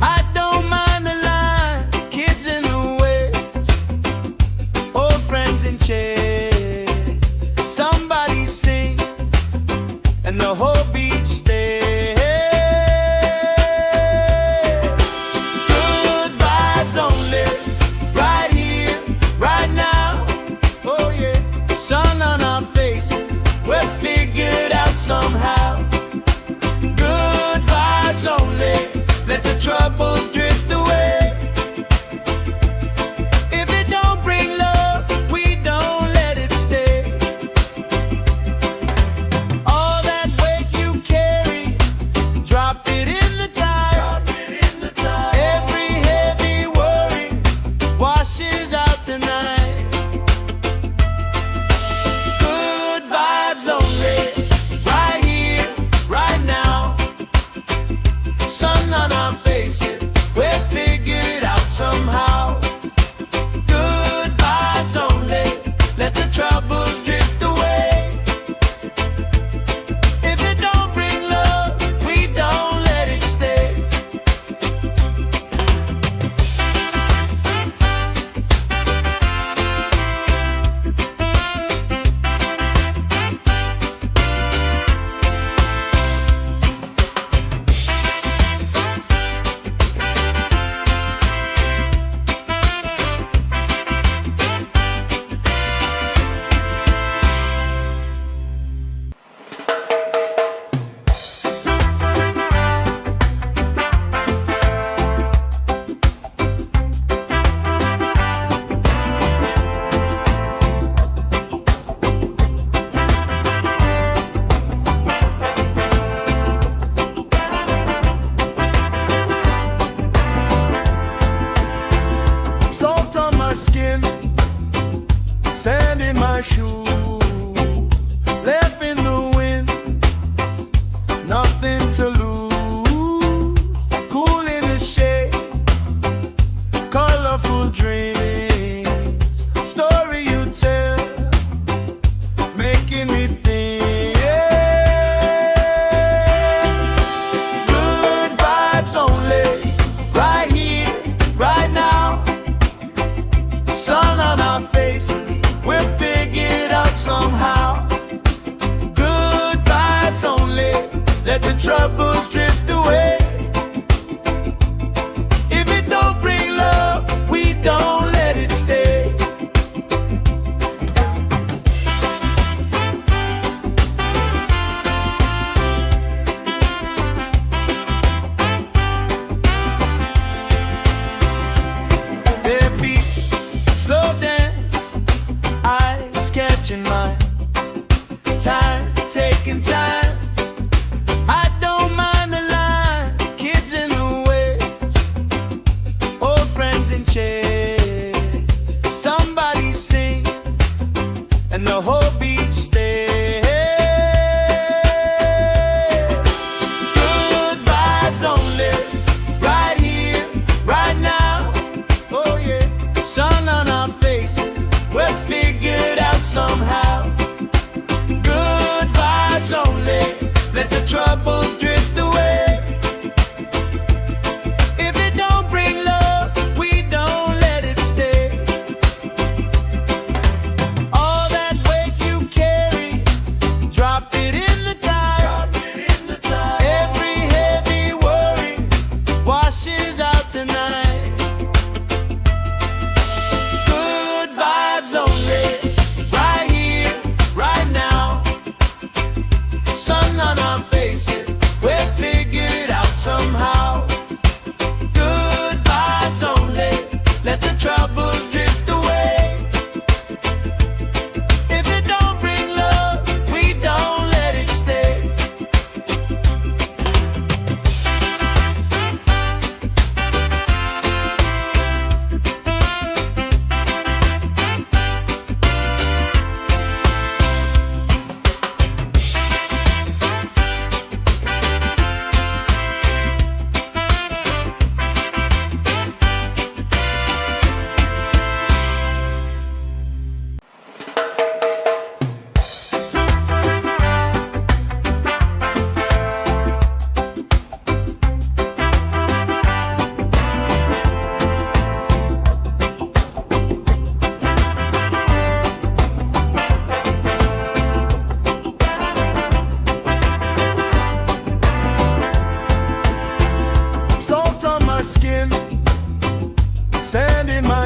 A: I don't mind the line, kids in the way, old friends in chairs. Somebody sings and the whole beach stays. Good vibes only, right here, right now. Oh yeah, sun on our faces, we're figured out somehow. Good vibes only, let the troubles drift away. If it don't bring love, we don't let it stay. All that weight you carry, drop it in the tide. Every heavy worry washes out tonight. Good vibes only, right here, right now. Sun on our faces, we're figured out somehow. Good vibes only, let the troubles drift away. If it don't bring love, we don't let it stay. Salt on my skin, sand in my shoes, left in the wind, nothing to lose. Cool in the shade, colorful dreams, story you tell, making me think. Good vibes only, right here, right now. Sun on our faces, we're figured out somehow. Good vibes only, let the troubles drift away. If it don't bring love, we don't let it stay. Bare feet, slow dance, eyes catching mine. Time, taking time. I don't mind the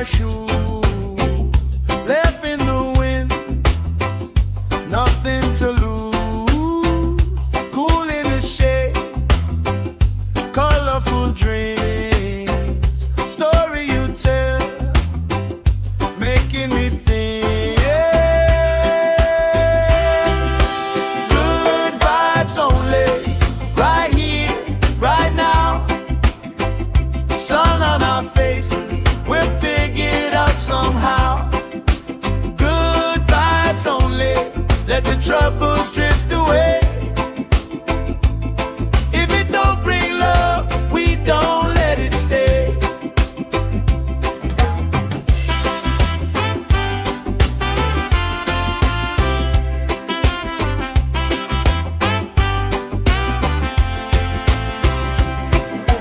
A: shoes, left in the wind, nothing to lose. Cool in the shade, colorful dreams, story you tell, making me think. Good vibes only, right here, right now. Sun on our faces, we'll figure it out somehow. Good vibes only, let the troubles drift away. If it don't bring love, we don't let it stay.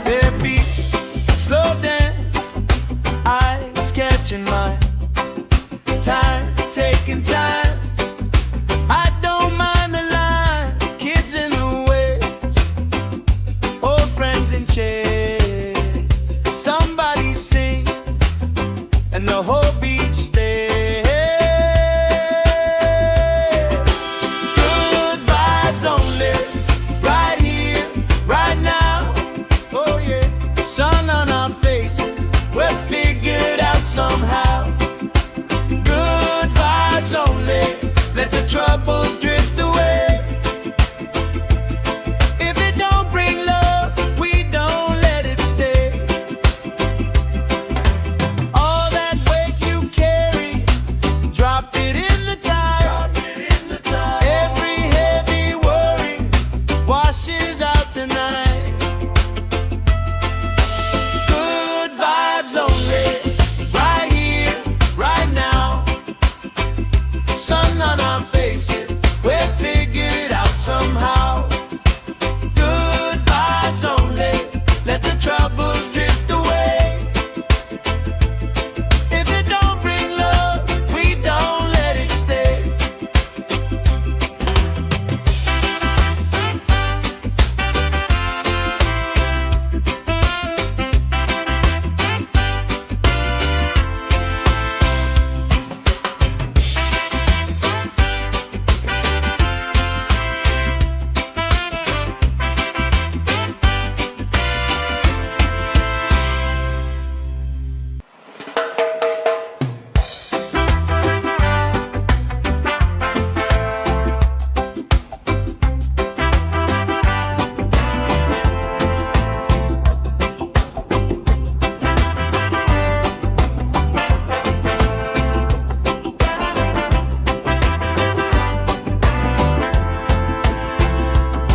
A: Bare feet, slow dance, eyes catching mine. Time, taking time. I don't mind the line. Kids in the way, old friends in chairs. Somebody sings, and the whole beach stays. Good vibes only, right here, right now. Oh yeah, sun on our faces, we'll figure it out somehow. Good vibes only, let the troubles drift away. If it don't bring love, we don't let it stay. All that weight you carry, drop it in the tide. Every heavy worry washes out tonight. Good vibes only, right here, right now. Sun on our faces, we'll figure it out somehow. Good vibes only, let the troubles drift away. If it don't bring love, we don't let it stay.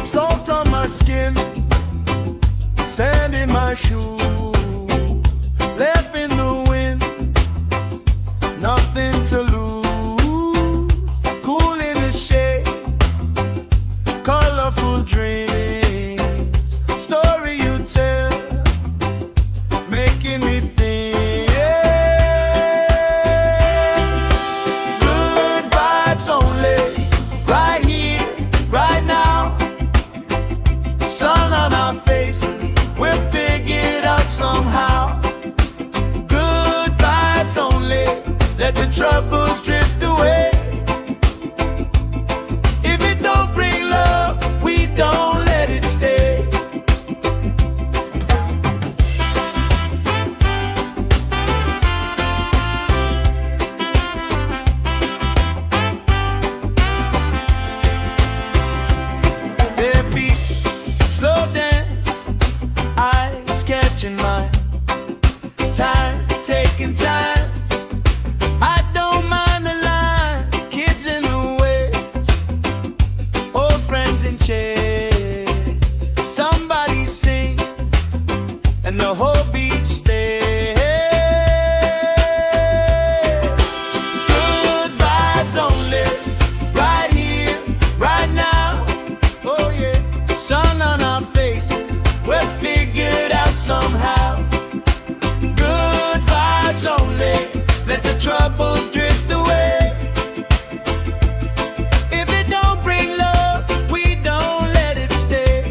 A: Salt on my skin, sand in my shoes, left in the wind, nothing to lose. Cool in the shade, colorful dreams, story you tell, making me think. Good vibes only, right here, right now. Sun on our faces, we'll figure it out somehow. Good vibes only, let the troubles drift away. If it don't bring love, we don't let it stay. Bare feet, slow dance, eyes catching mine. Time, taking time. I don't mind the line. Kids in the way, old friends in chairs. Somebody sings, and the whole beach stays. Good vibes only, right here, right now. Oh yeah, sun on our faces, we'll figure it out somehow. Good vibes only, let the troubles drift away. If it don't bring love, we don't let it stay.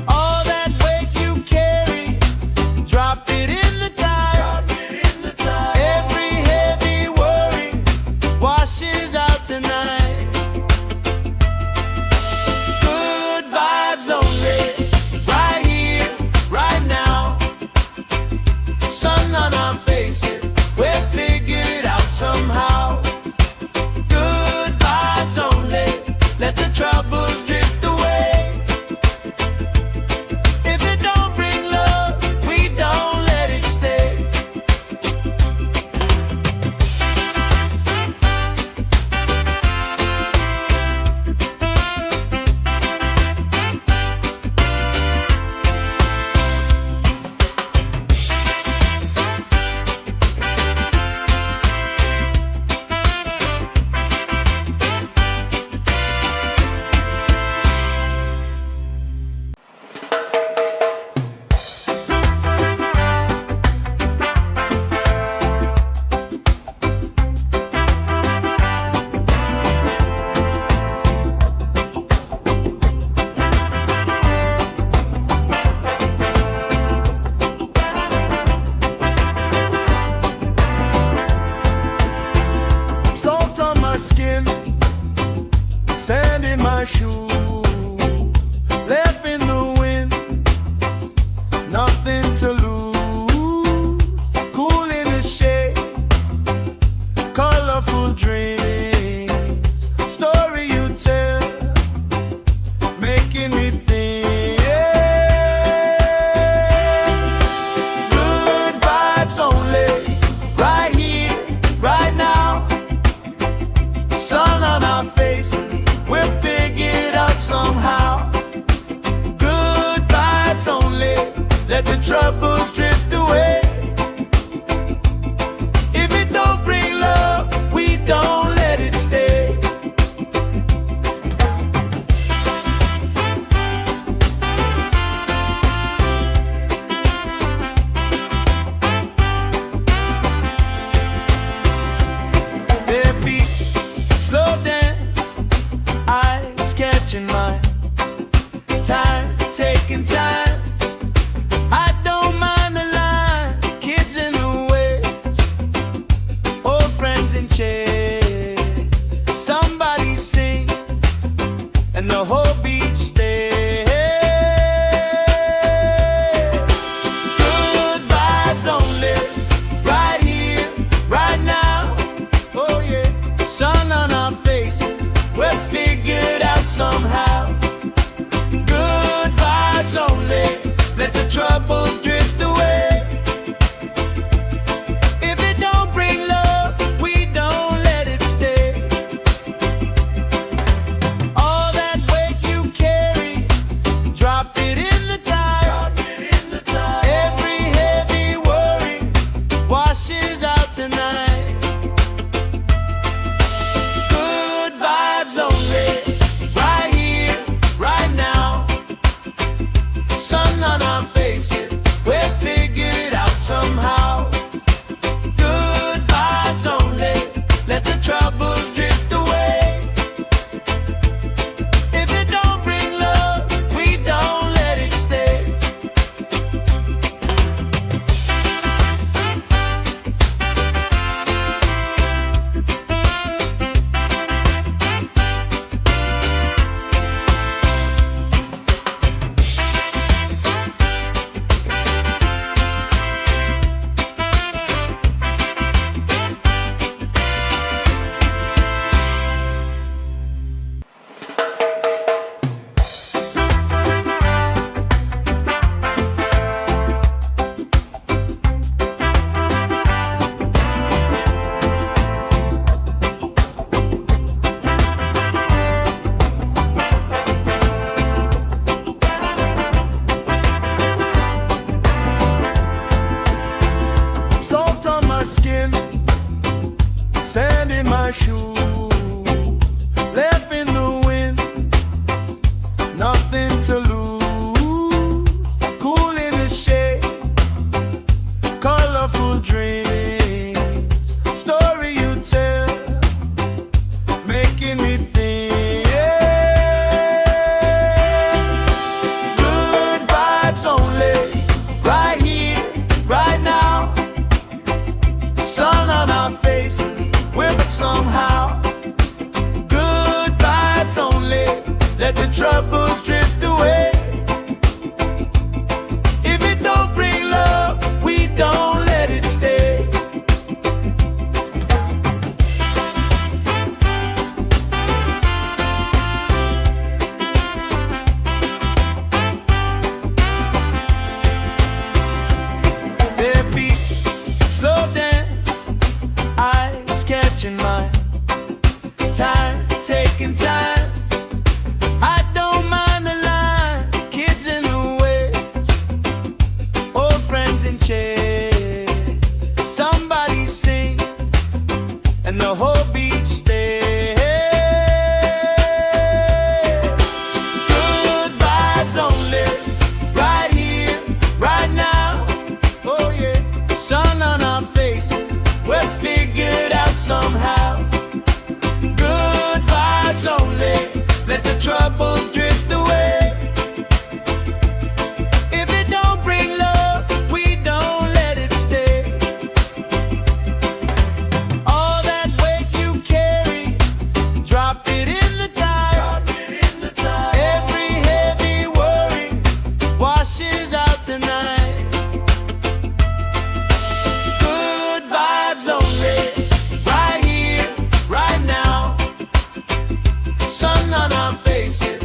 A: All that weight you let the troubles drift away. If it don't bring love, we don't let it stay. Bare feet, slow dance, eyes catching mine. Time, taking time. I don't mind the line. Kids in the way, old friends in chairs. Somebody sings and the whole beach stays. Good vibes only, right here, right now. Oh yeah, sun on our faces, we're figured out somehow. Good vibes only, let the troubles drift away. If it don't bring love, we don't let it stay. All that weight you carry, drop it in the tide. Every heavy worry washes out tonight. Good vibes only, right here, right now. Sun on our faces, we're figured out somehow. Good vibes only, let the troubles drift away. If it don't bring love, we don't let it stay. Salt on my skin, sand in my shoes, left in the wind, nothing to lose. Cool in the shade, colorful dreams, story you tell, making me think. Good vibes only, right here, right now. Sun on our faces, we're somehow. Good vibes only, let the troubles drift away. If it don't bring love, we don't let it stay. Bare feet, slow dance, eyes catching mine. Time, taking time. I don't mind the line. Kids in the way, old friends in chairs. Somebody sings and the whole beach stays. Good vibes only, right here, right now. Oh yeah, sun on our faces, we're figured out somehow. Good vibes only, let the troubles drift away. If it don't bring love, we don't let it stay. All that weight you carry, drop it in the tide. Every heavy worry washes out tonight. Good vibes only, right here, right now. Sun on our faces,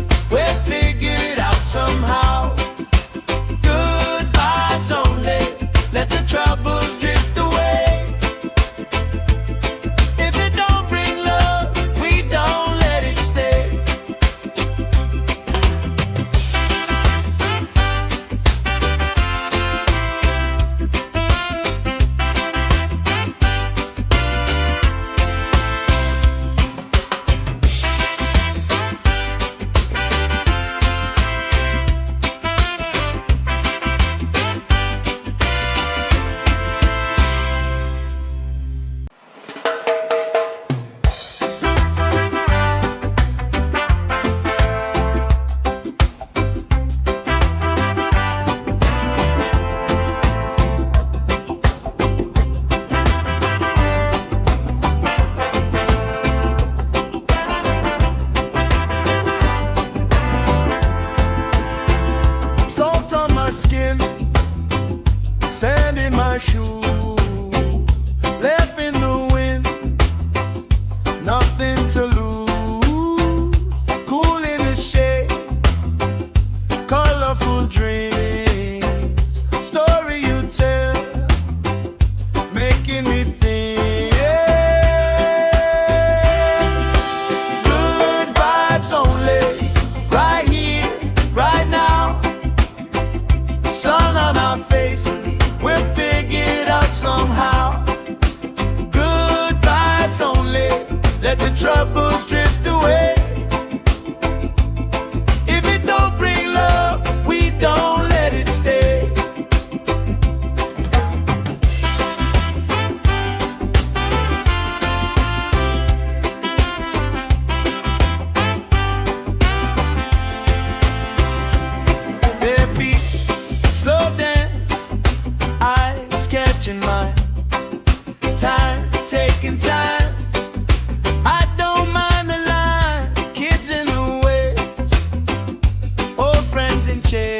A: shoes, left in the wind, nothing to lose. Cool in the shade, colorful dreams, story you tell, making me think. Good vibes only, right here, right now. Sun on our faces, we'll figure it out somehow. Good vibes only, let the troubles drift away. If it don't bring love, we don't let it stay. Bare feet, slow dance, eyes catching mine. Time, taking time. I don't mind the line. Kids in the way, old friends in chairs.